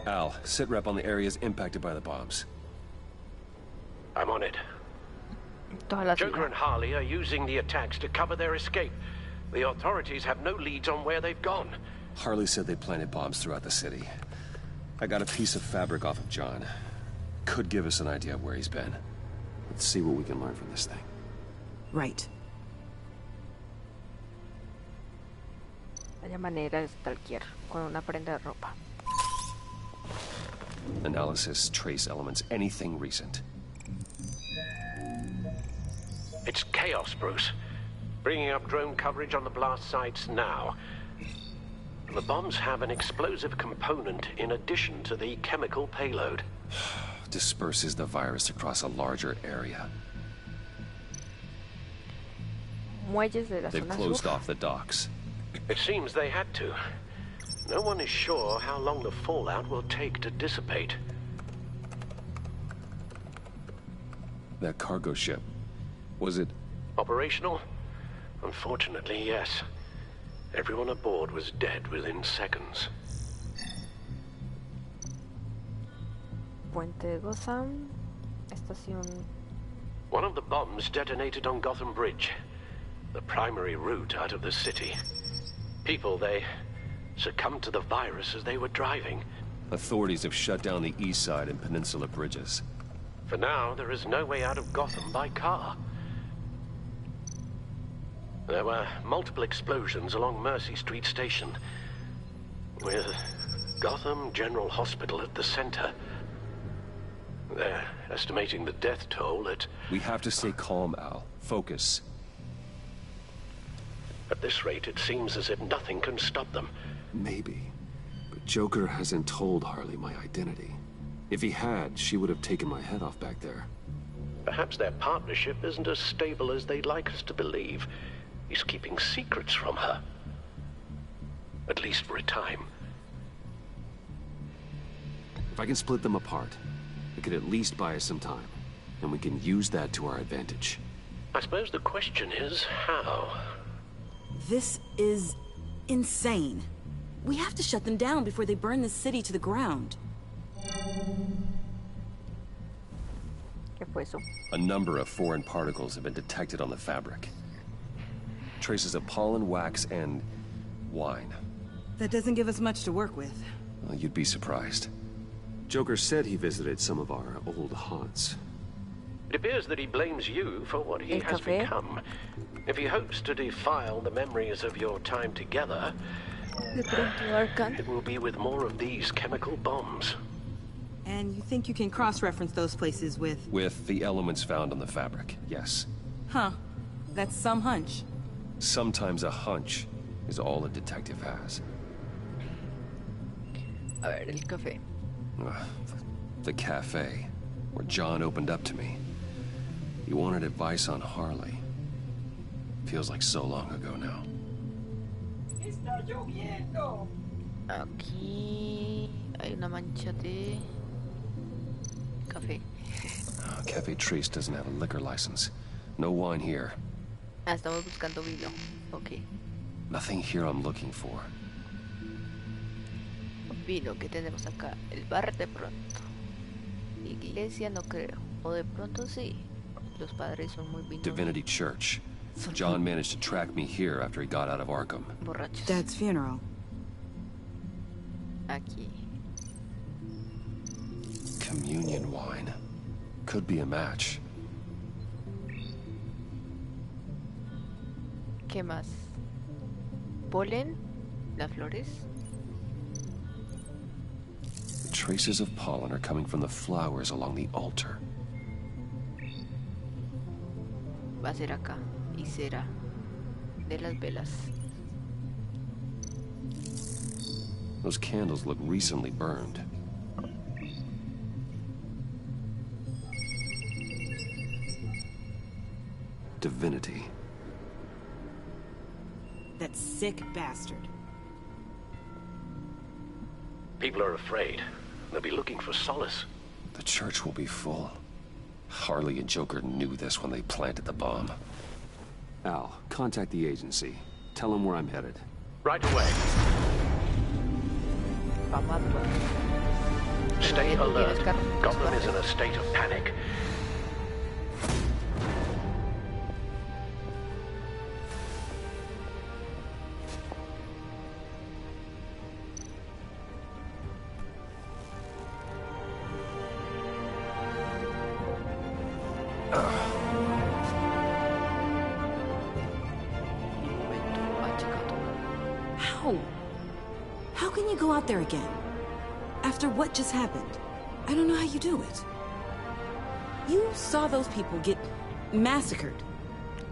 Al, sit rep on the areas impacted by the bombs. I'm on it. Joker and Harley are using the attacks to cover their escape. The authorities have no leads on where they've gone. Harley said they planted bombs throughout the city. I got a piece of fabric off of John. Could give us an idea of where he's been. Let's see what we can learn from this thing. Right. Vaya manera de stalkear con una prenda de ropa. Analysis, trace elements, anything recent. It's chaos, Bruce. Bringing up drone coverage on the blast sites now. The bombs have an explosive component in addition to the chemical payload. Disperses the virus across a larger area. Muelles de la They've zona closed sur. off the docks. It seems they had to. No one is sure how long the fallout will take to dissipate. That cargo ship, was it... Operational? Unfortunately, yes. Everyone aboard was dead within seconds. Puente de Gotham. Estación. One of the bombs detonated on Gotham Bridge, the primary route out of the city. People, they succumbed to the virus as they were driving. Authorities have shut down the east side and peninsula bridges. For now, there is no way out of Gotham by car. There were multiple explosions along Mercy Street Station, with Gotham General Hospital at the center. They're estimating the death toll at... We have to stay calm, Al. Focus. At this rate, it seems as if nothing can stop them. Maybe. But Joker hasn't told Harley my identity. If he had, she would have taken my head off back there. Perhaps their partnership isn't as stable as they'd like us to believe. He's keeping secrets from her. At least for a time. If I can split them apart, it could at least buy us some time. And we can use that to our advantage. I suppose the question is, how? This is insane. We have to shut them down before they burn the city to the ground. ¿Qué fue eso? A number of foreign particles have been detected on the fabric. Traces of pollen, wax, and wine. That doesn't give us much to work with. Well, you'd be surprised. Joker said he visited some of our old haunts. It appears that he blames you for what he has become. If he hopes to defile the memories of your time together, it will be with more of these chemical bombs. And you think you can cross-reference those places with... With the elements found on the fabric, yes. Huh. That's some hunch. Sometimes a hunch is all a detective has. A ver, el café. The cafe, where John opened up to me. He wanted advice on Harley. Feels like so long ago now. Aquí hay una mancha de café. Cafe Trace doesn't have a liquor license. No wine here. Ah, estamos buscando vino. Ok. Nothing here I'm looking for. Vino que tenemos acá. El bar de pronto. Iglesia no creo. O de pronto sí. Los padres son muy vinos. Divinity Church. John managed to track me here after he got out of Arkham. Borrachos. Dad's funeral. Aquí. Communion wine. Could be a match. ¿Qué más? Polen. Las flores. The traces of pollen are coming from the flowers along the altar. Va a ser acá. Y será de las velas. Those candles look recently burned. Divinity. sick bastard. People are afraid. They'll be looking for solace. The church will be full. Harley and Joker knew this when they planted the bomb. Al, contact the agency. Tell them where I'm headed. Right away. Stay alert. Gotham is in a state of panic. How can you go out there again? After what just happened? I don't know how you do it. You saw those people get massacred.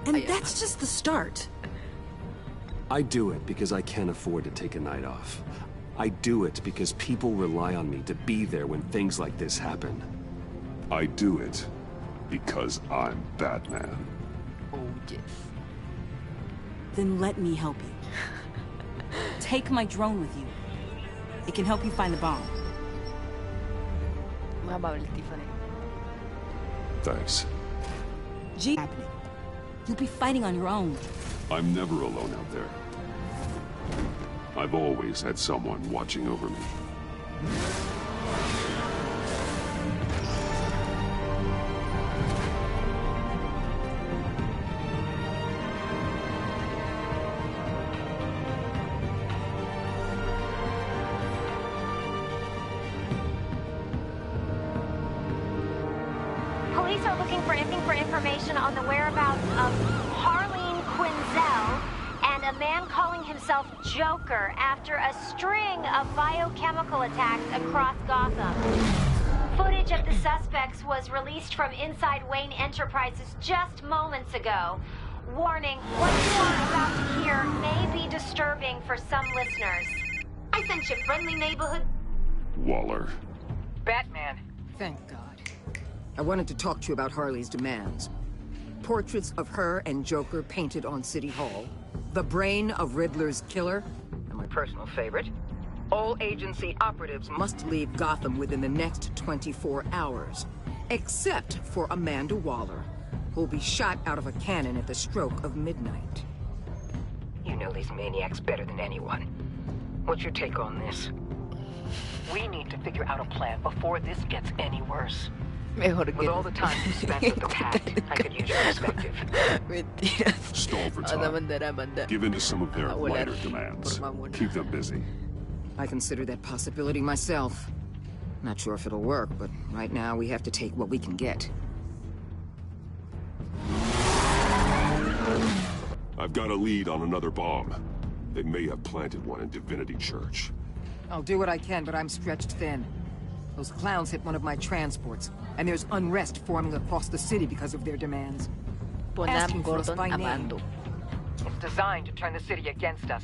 And that's just the start. I do it because I can't afford to take a night off. I do it because people rely on me to be there when things like this happen. I do it because I'm Batman. Oh, yes. Then let me help you. Take my drone with you. It can help you find the bomb. Muy amable, Tiffany. Thanks. Gee, happening. You'll be fighting on your own. I'm never alone out there. I've always had someone watching over me. Police are looking for information on the whereabouts of Harleen Quinzel and a man calling himself Joker after a string of biochemical attacks across Gotham. Footage of the suspects was released from inside Wayne Enterprises just moments ago. Warning, what you are about to hear may be disturbing for some listeners. I sent you friendly neighborhood... Waller. Batman. Thank God. I wanted to talk to you about Harley's demands. Portraits of her and Joker painted on City Hall. The brain of Riddler's killer. And my personal favorite. All agency operatives must leave Gotham within the next 24 hours. Except for Amanda Waller, who'll be shot out of a cannon at the stroke of midnight. You know these maniacs better than anyone. What's your take on this? We need to figure out a plan before this gets any worse. With all the time you spent with the cat, I could use your perspective. Stall for time. Give in to some of their lighter demands. Keep them busy. I consider that possibility myself. Not sure if it'll work, but right now we have to take what we can get. I've got a lead on another bomb. They may have planted one in Divinity Church. I'll do what I can, but I'm stretched thin. Those clowns hit one of my transports, and there's unrest forming across the city because of their demands. Asking for us by name. It's designed to turn the city against us.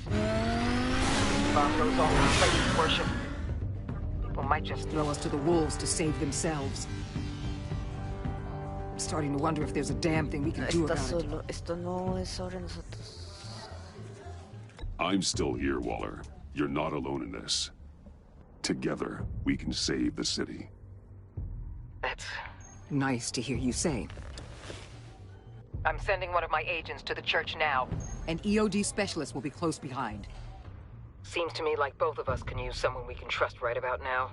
Bomb goes off in places of worship. People might just throw us to the wolves to save themselves. I'm starting to wonder if there's a damn thing we can do about it. Esto no es sobre nosotros. I'm still here, Waller. You're not alone in this. Together, we can save the city. That's nice to hear you say. I'm sending one of my agents to the church now. An EOD specialist will be close behind. Seems to me like both of us can use someone we can trust right about now.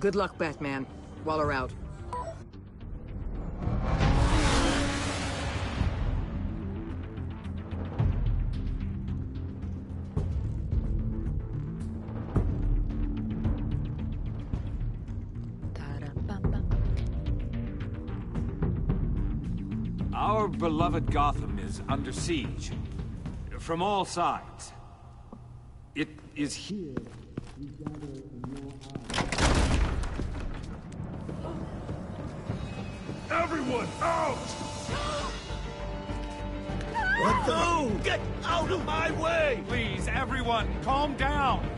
Good luck, Batman. Waller out. Our beloved Gotham is under siege. From all sides. It is here we gather in your eyes. Everyone, out! What the? No! Get out of my way! Please, everyone, calm down!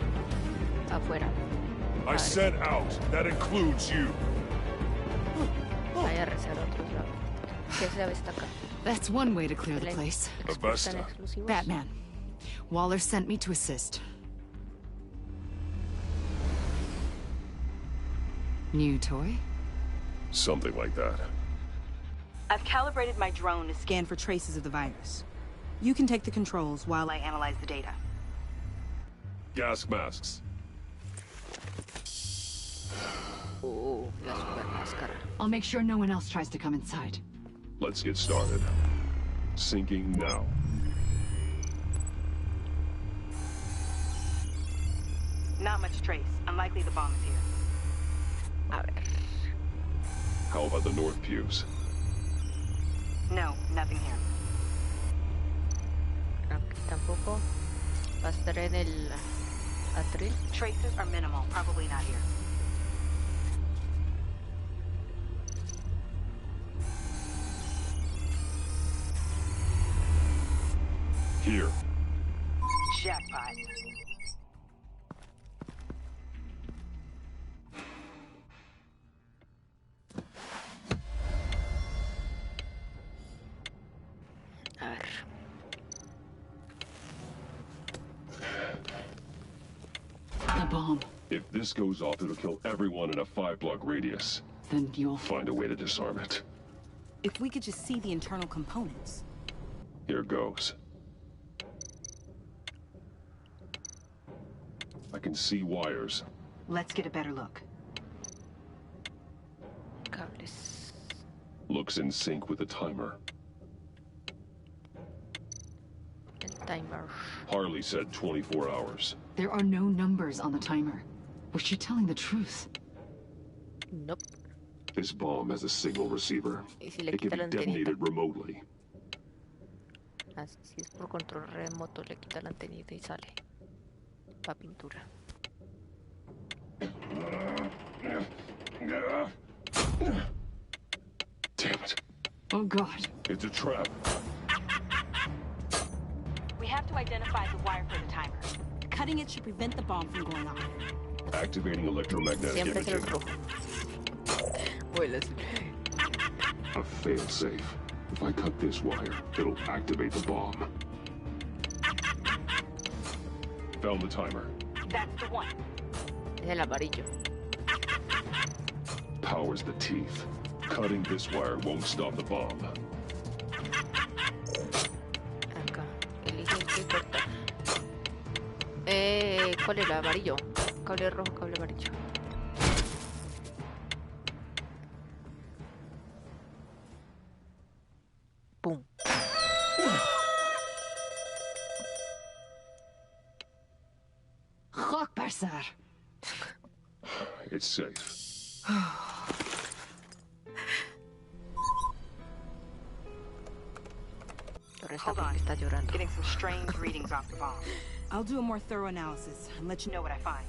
Afuera. I said out. That includes you. Vaya a rezar a otros lados. ¿Qué se ve esta acá? That's one way to clear the place. Avesta. Batman, Waller sent me to assist. New toy? Something like that. I've calibrated my drone to scan for traces of the virus. You can take the controls while I analyze the data. Gas masks. Oh, la super máscara. I'll make sure no one else tries to come inside. Let's get started. Syncing now. Not much trace. Unlikely the bomb is here. A ver. How about the north pews? No, nothing here. Aquí tampoco. Va a estar en el atril. Traces are minimal. Probably not here. Here. Jackpot. A ver. The bomb. If this goes off, it'll kill everyone in a 5-block radius. Then you'll find a way to disarm it. If we could just see the internal components. Here goes. I can see wires. Let's get a better look. Cables. Looks in sync with the timer. El timer. Harley said 24 hours. There are no numbers on the timer. Was she telling the truth? Nope. This bomb has a signal receiver. ¿Y si le It can quita la be antenita? detonated remotely. Así, si es por control remoto, le quita la antenita y sale. Pa' pintura. Damn it. Oh God. It's a trap. We have to identify the wire for the timer. Cutting it should prevent the bomb from going off. Activating electromagnetic Siempre es el imaging. rojo. Vuela así. A failsafe. If I cut this wire, it'll activate the bomb. Found the timer. That's the one. Es el amarillo. Powers the teeth. Cutting this wire won't stop the bomb. Acá. Elige el que corta. ¿Cuál era? Amarillo. Cable rojo, cable amarillo. Pum. Rockbarsar. It's safe. Hold on. Getting some strange readings off the bomb. I'll do a more thorough analysis and let you know what I find.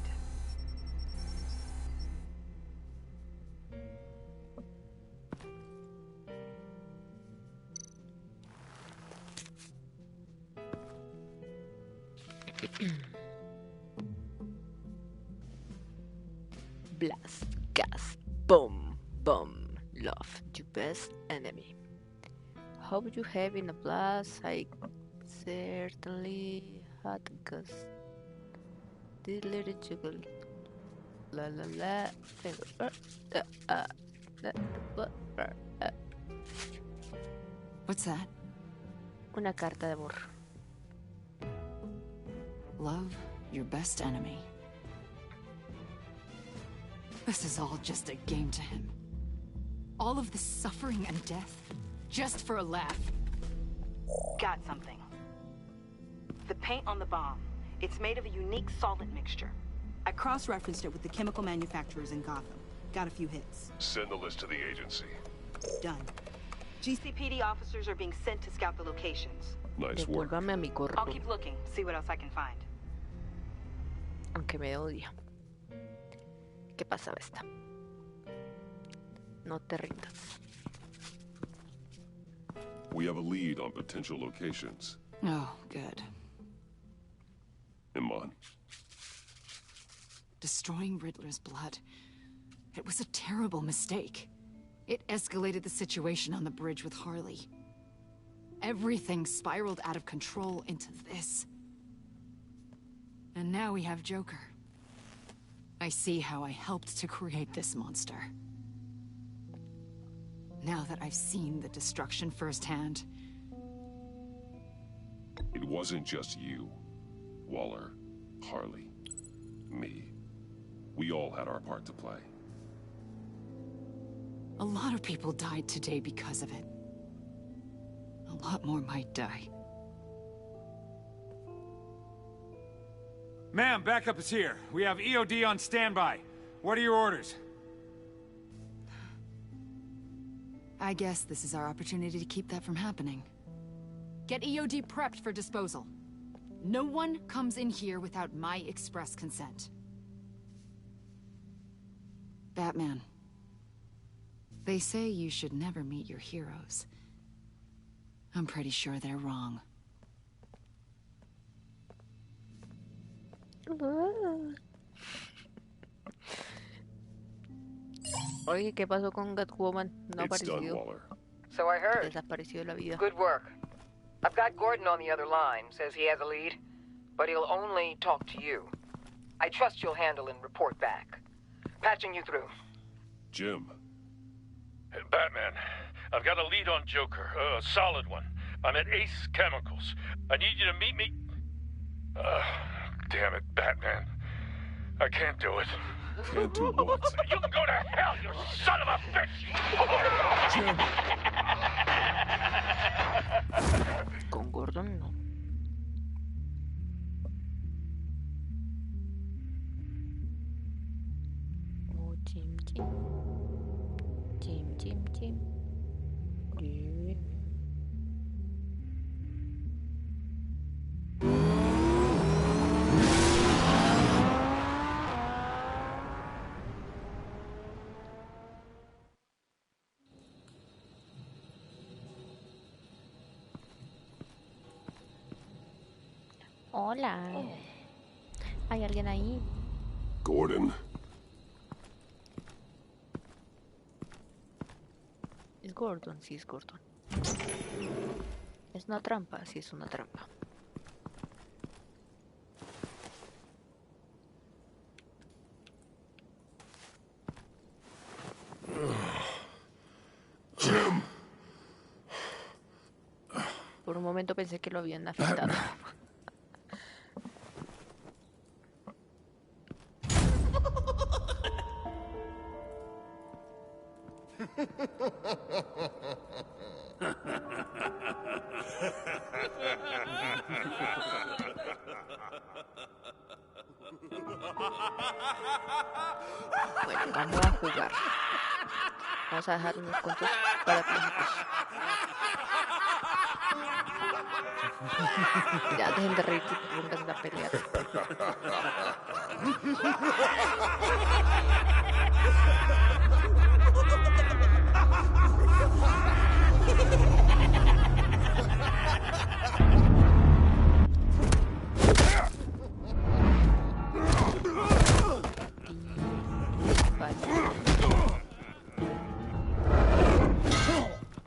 Blast, gas, boom, boom. Love, your best enemy. How would you have in a blast? I certainly had gas. Did little juggle. La la la. What's that? Una carta de amor. Love your best enemy. This is all just a game to him. All of this suffering and death, just for a laugh. Got something. The paint on the bomb. It's made of a unique solvent mixture. I cross-referenced it with the chemical manufacturers in Gotham. Got a few hits. Send the list to the agency. Done. GCPD officers are being sent to scout the locations. Nice work. Devuélvame a mi correo. I'll keep looking, see what else I can find. Aunque me odia. ¿Qué pasa, Vesta? No te rindas. We have a lead on potential locations. Oh, good. Iman. Destroying Riddler's blood. It was a terrible mistake. It escalated the situation on the bridge with Harley. Everything spiraled out of control into this. And now we have Joker. I see how I helped to create this monster. Now that I've seen the destruction firsthand... It wasn't just you, Waller, Harley, me. We all had our part to play. A lot of people died today because of it. A lot more might die. Ma'am, backup is here. We have EOD on standby. What are your orders? I guess this is our opportunity to keep that from happening. Get EOD prepped for disposal. No one comes in here without my express consent. Batman. They say you should never meet your heroes. I'm pretty sure they're wrong. Oye, ¿qué pasó con Catwoman? No apareció. So I heard. Desapareció de la vida. Good work. I've got Gordon on the other line. Says he has a lead, but he'll only talk to you. I trust you'll handle and report back. Patching you through. Jim. Hey, Batman, I've got a lead on Joker, a solid one. I'm at Ace Chemicals. I need you to meet me... damn it, Batman. I can't do it. Can't do what? You can go to hell, you son of a bitch! Jim. Con Gordon no. Oh, Jim. Hola. ¿Hay alguien ahí? Gordon. Es Gordon, sí es Gordon. ¿Es una trampa? Sí es una trampa. Jim. Por un momento pensé que lo habían afectado. Bueno, vamos a jugar. Vamos a dejar unos cuantos parapléjicos. Ya, dejen de reír y pónganse a pelear.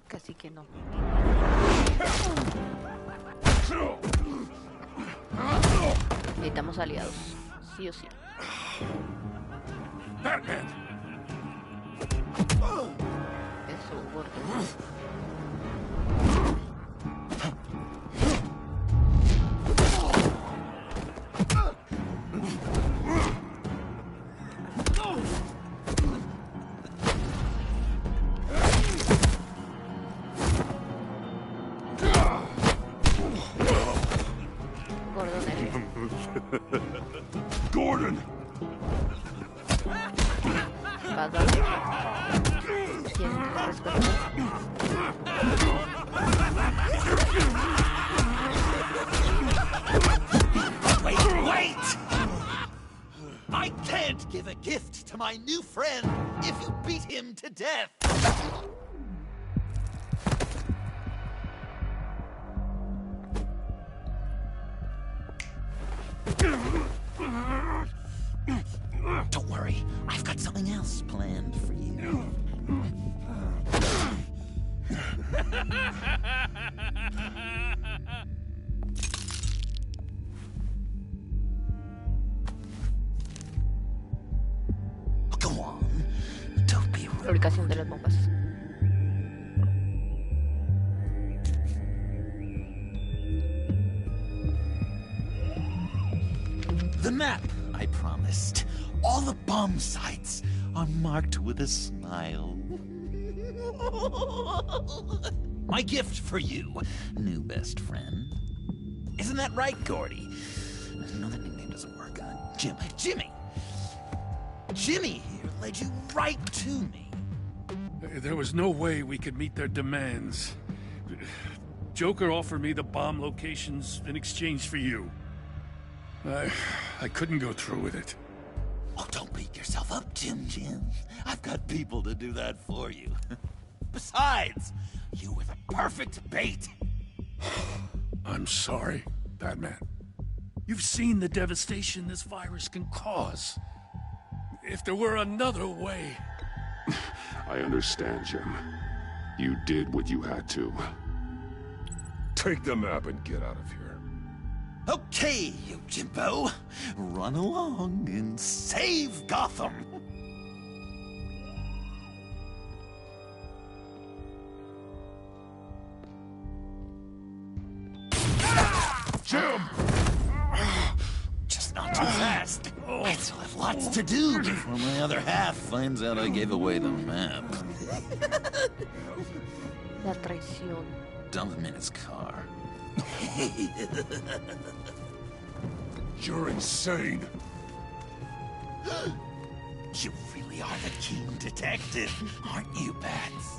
Casi que no. Necesitamos aliados, sí o sí. Eso, gordo. Gordon! Wait! I can't give a gift to my new friend if you beat him to death! Don't worry, I've got something else planned for you. fabricación de las bombas. The map I promised. All the bomb sites are marked with a smile. My gift for you, new best friend. Isn't that right, Gordy? No, that nickname doesn't work. Jimmy! Jimmy here led you right to me. There was no way we could meet their demands. Joker offered me the bomb locations in exchange for you. I couldn't go through with it. Oh, don't beat yourself up, Jim. I've got people to do that for you. Besides, you were the perfect bait. I'm sorry, Batman. You've seen the devastation this virus can cause. If there were another way... I understand, Jim. You did what you had to. Take the map and get out of here. Okay, you Jimbo. Run along and save Gotham. Jim! Just not too fast. I still have lots to do before my other half finds out I gave away the map. La traición. Dump him in his car. You're insane. You really are the keen detective, aren't you, Bats?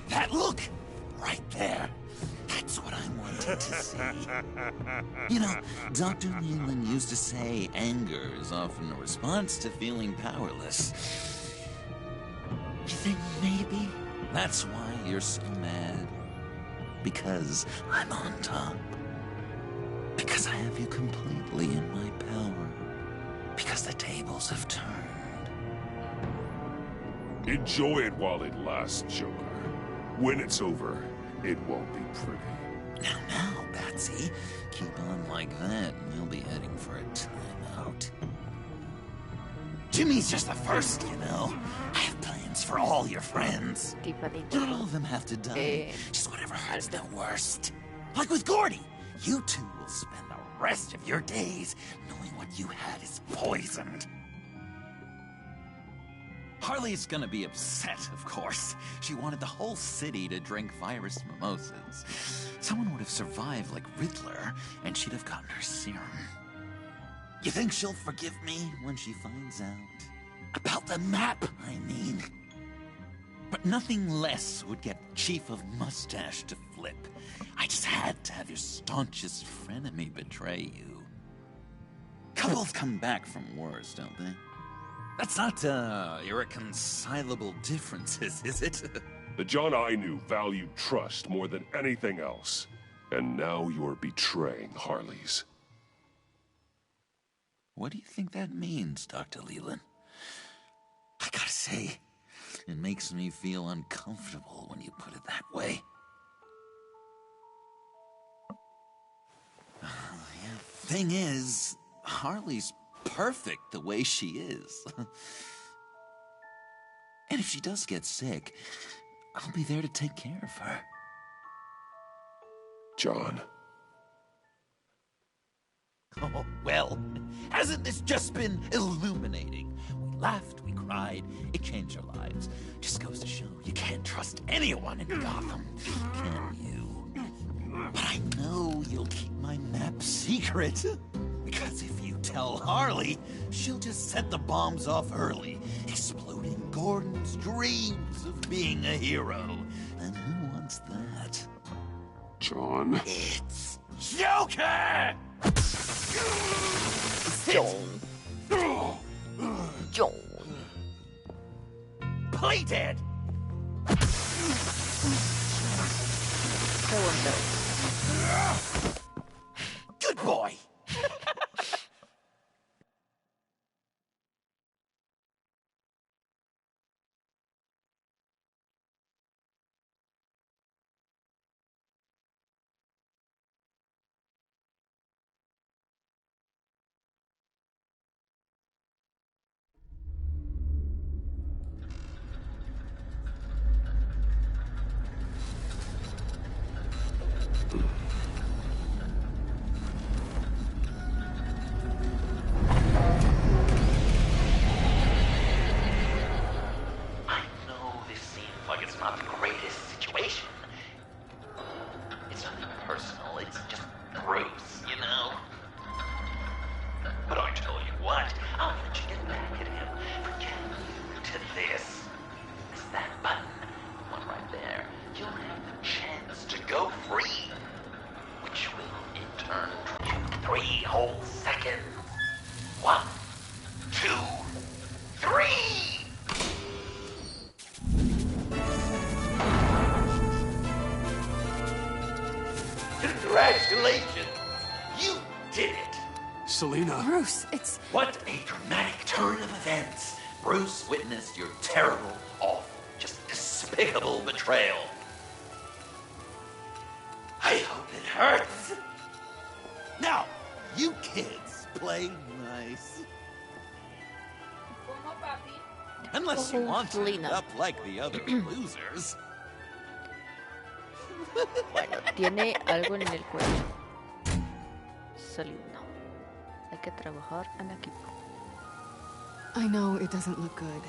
That look! Right there. That's what I wanted to see. You know, Dr. Leland used to say anger is often a response to feeling powerless. You think maybe that's why you're so mad? Because I'm on top. Because I have you completely in my power. Because the tables have turned. Enjoy it while it lasts, Joker. When it's over, it won't be pretty. Now, Batsy, keep on like that and you'll be heading for a timeout. Jimmy's just the first, you know. I have plans for all your friends. Not all of them have to die. Just whatever hurts the worst. Like with Gordy. You two will spend the rest of your days knowing what you had is poisoned. Harley's gonna be upset, of course. She wanted the whole city to drink virus mimosas. Someone would have survived like Riddler, and she'd have gotten her serum. You think she'll forgive me when she finds out? About the map, I mean. But nothing less would get Chief of Mustache to flip. I just had to have your staunchest frenemy betray you. Couples come back from wars, don't they? That's not, irreconcilable differences, is it? The John I knew valued trust more than anything else. And now you're betraying Harley's. What do you think that means, Dr. Leland? I gotta say, it makes me feel uncomfortable when you put it that way. Thing is, Harley's perfect the way she is. And if she does get sick, I'll be there to take care of her. John. Oh, well, hasn't this just been illuminating? We laughed, we cried, it changed our lives. Just goes to show you can't trust anyone in Gotham, can you? But I know you'll keep my map secret. Because if you tell Harley, she'll just set the bombs off early, exploding Gordon's dreams of being a hero. And who wants that? John. It's Joker! John. John. Play dead! Good boy! whole second. 1, 2, 3! Congratulations! You did it! Selena. Bruce, it's... What a dramatic turn of events. Bruce witnessed your terrible, awful, just despicable betrayal. I hope it hurts. Now, you kids play nice. Unless you want to end up like the other losers. Bueno, tiene algo en el cuello. Salud, no. Hay que trabajar en equipo. I know it doesn't look good,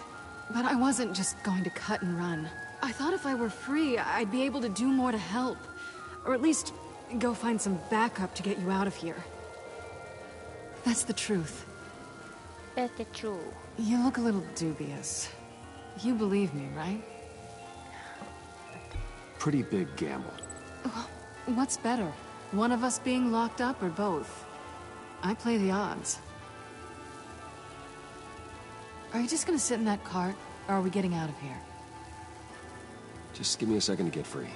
but I wasn't just going to cut and run. I thought if I were free, I'd be able to do more to help. Or at least go find some backup to get you out of here. That's the truth. That's the truth. You look a little dubious. You believe me, right? Pretty big gamble. What's better? One of us being locked up or both? I play the odds. Are you just gonna sit in that cart, or are we getting out of here? Just give me a second to get free.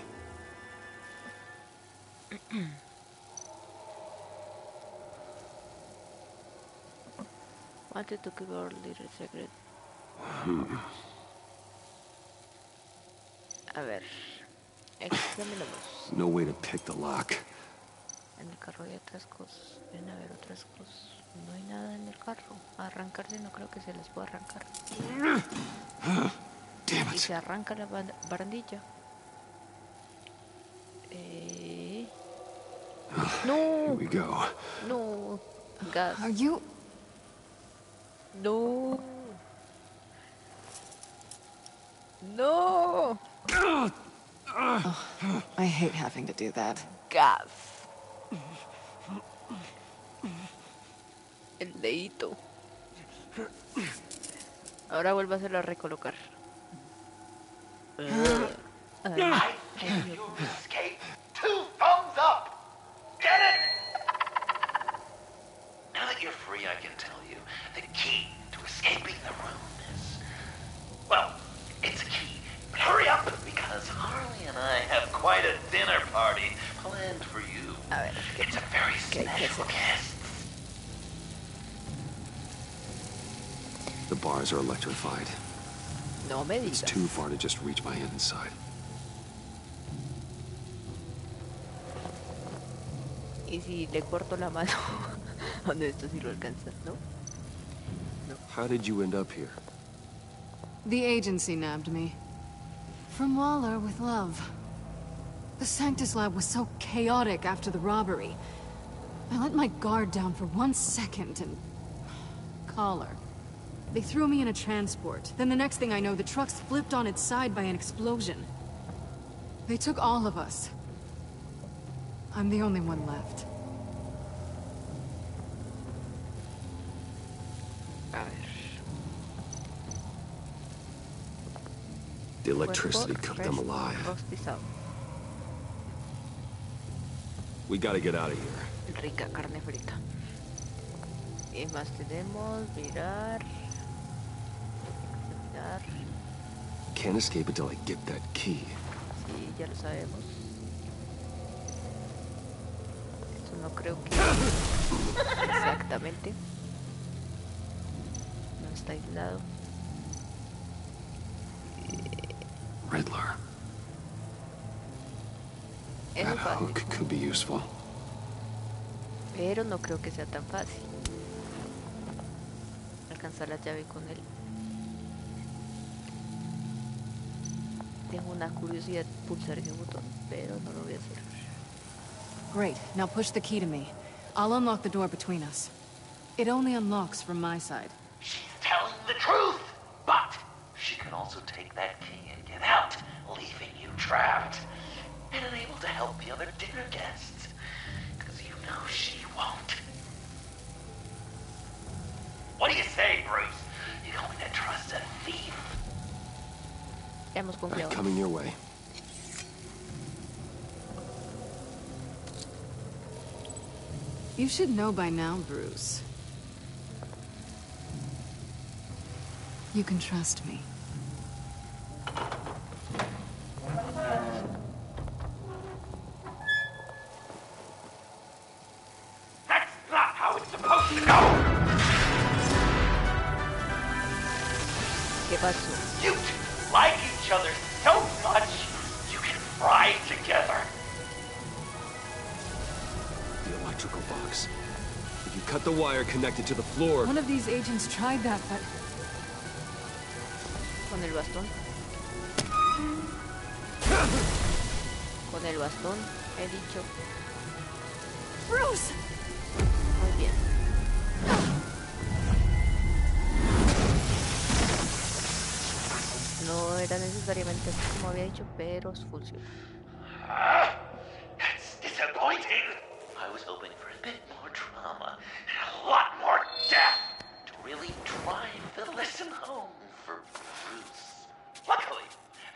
Wanted to keep our little secret. A ver, examinemos. No way to pick the lock. En el carro hay otras cosas. Ven a ver otras cosas. No hay nada en el carro. Arrancarse no creo que se les pueda arrancar. Damn Y it. se arranca la barandilla. No. Here we go. No. Gas. Are you... No. No. Oh, I hate having to do that. Gas. El dedito. Ahora vuelve a hacerlo a recolocar. I give you escape 2 thumbs up! Get it? Now that you're free, I can tell you the key to escaping the room is... Well, it's a key. But hurry up, because Harley and I have quite a dinner party planned for you. It's a very special guest. The bars are electrified. No me It's digas. too far to just reach my hand inside. Y si le corto la mano, donde esto sí lo alcanza, ¿no? How did you end up here? The agency nabbed me. From Waller with love. The Sanctus lab was so chaotic after the robbery. I let my guard down for 1 second and... collar. They threw me in a transport. Then the next thing I know, the truck's flipped on its side by an explosion. They took all of us. I'm the only one left. The electricity cooked them alive. Rostizado. We gotta get out of here. Rica carne frita. ¿Qué más tenemos? Mirar. Mirar. Can't escape until I get that key. Sí, ya lo sabemos. Eso no creo que... Exactamente. No está aislado. Riddler. Eso That es fácil. hook could be useful. Pero no creo que sea tan fácil. Alcanzar la llave con él. Tengo una curiosidad de pulsar ese botón, pero no lo voy a hacer. Great. Now push the key to me. I'll unlock the door between us. It only unlocks from my side. She's telling the truth, but she can also take that key and get out, leaving you trapped, and unable to help the other dinner guests, because you know she won't. What do you say, Bruce? You going to trust a thief? Hemos confiado. Coming your way. You should know by now, Bruce. You can trust me. That's not how it's supposed to go! ¿Qué pasó? You two like each other so much, you can fry together. The electrical box. If you cut the wire connected to the floor... One of these agents tried that, but... Con el bastón. Con el bastón, he dicho. Bruce! Muy bien. No era necesariamente así como había dicho, pero funciona. That's disappointing. I was hoping for a bit more drama and a lot more death to really drive the lesson home for Bruce. Luckily,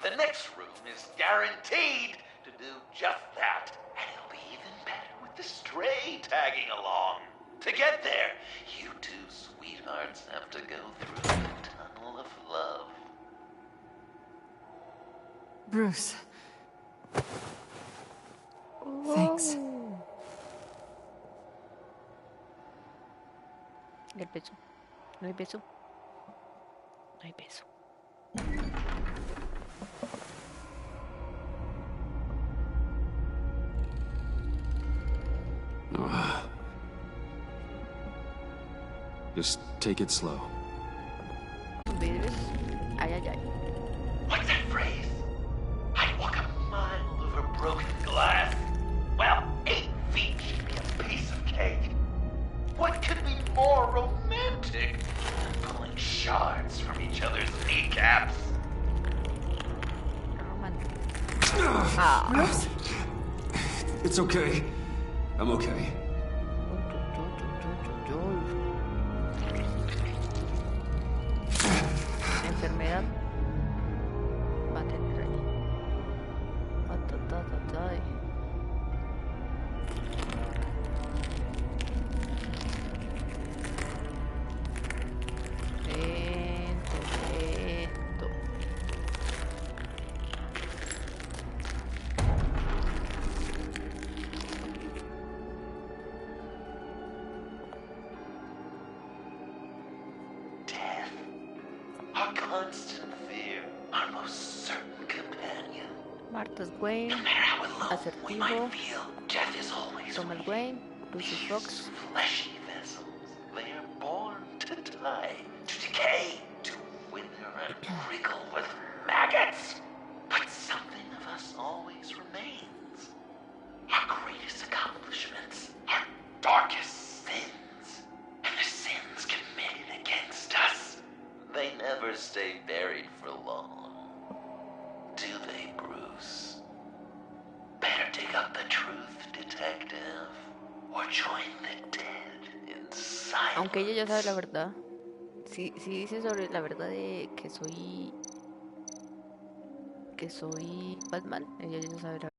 the next room is guaranteed to do just that, and it'll be even better with the stray tagging along. To get there, you two sweethearts have to go through the tunnel of love. Bruce. Thanks. El beso. No hay beso. No hay beso. Just take it slow. ¿Ves? Ay, ay, ay. What's that phrase? I'd walk a mile over broken glass. Well, 8 feet should be a piece of cake. What could be more romantic than pulling shards from each other's kneecaps? Ah. It's okay. I'm okay. Enfermedad va a tener ahí. Ay. Lento. Death. Our constant fear. Our most certain companion. Martha's Wayne. Asertivo. Death is always Thomas Wayne. Lucy Fox. Fleshy vessels. They are born to die, to decay, to wither and wriggle with maggots. But something of us always remains. Our greatest accomplishments, our darkest sins, and the sins committed against us. They never stay buried for long. Do they, Bruce? Better dig up the truth, detective, or join the dead in silence. Aunque ella ya sabe la verdad. Si dice sobre la verdad de que soy Batman, ella ya sabe la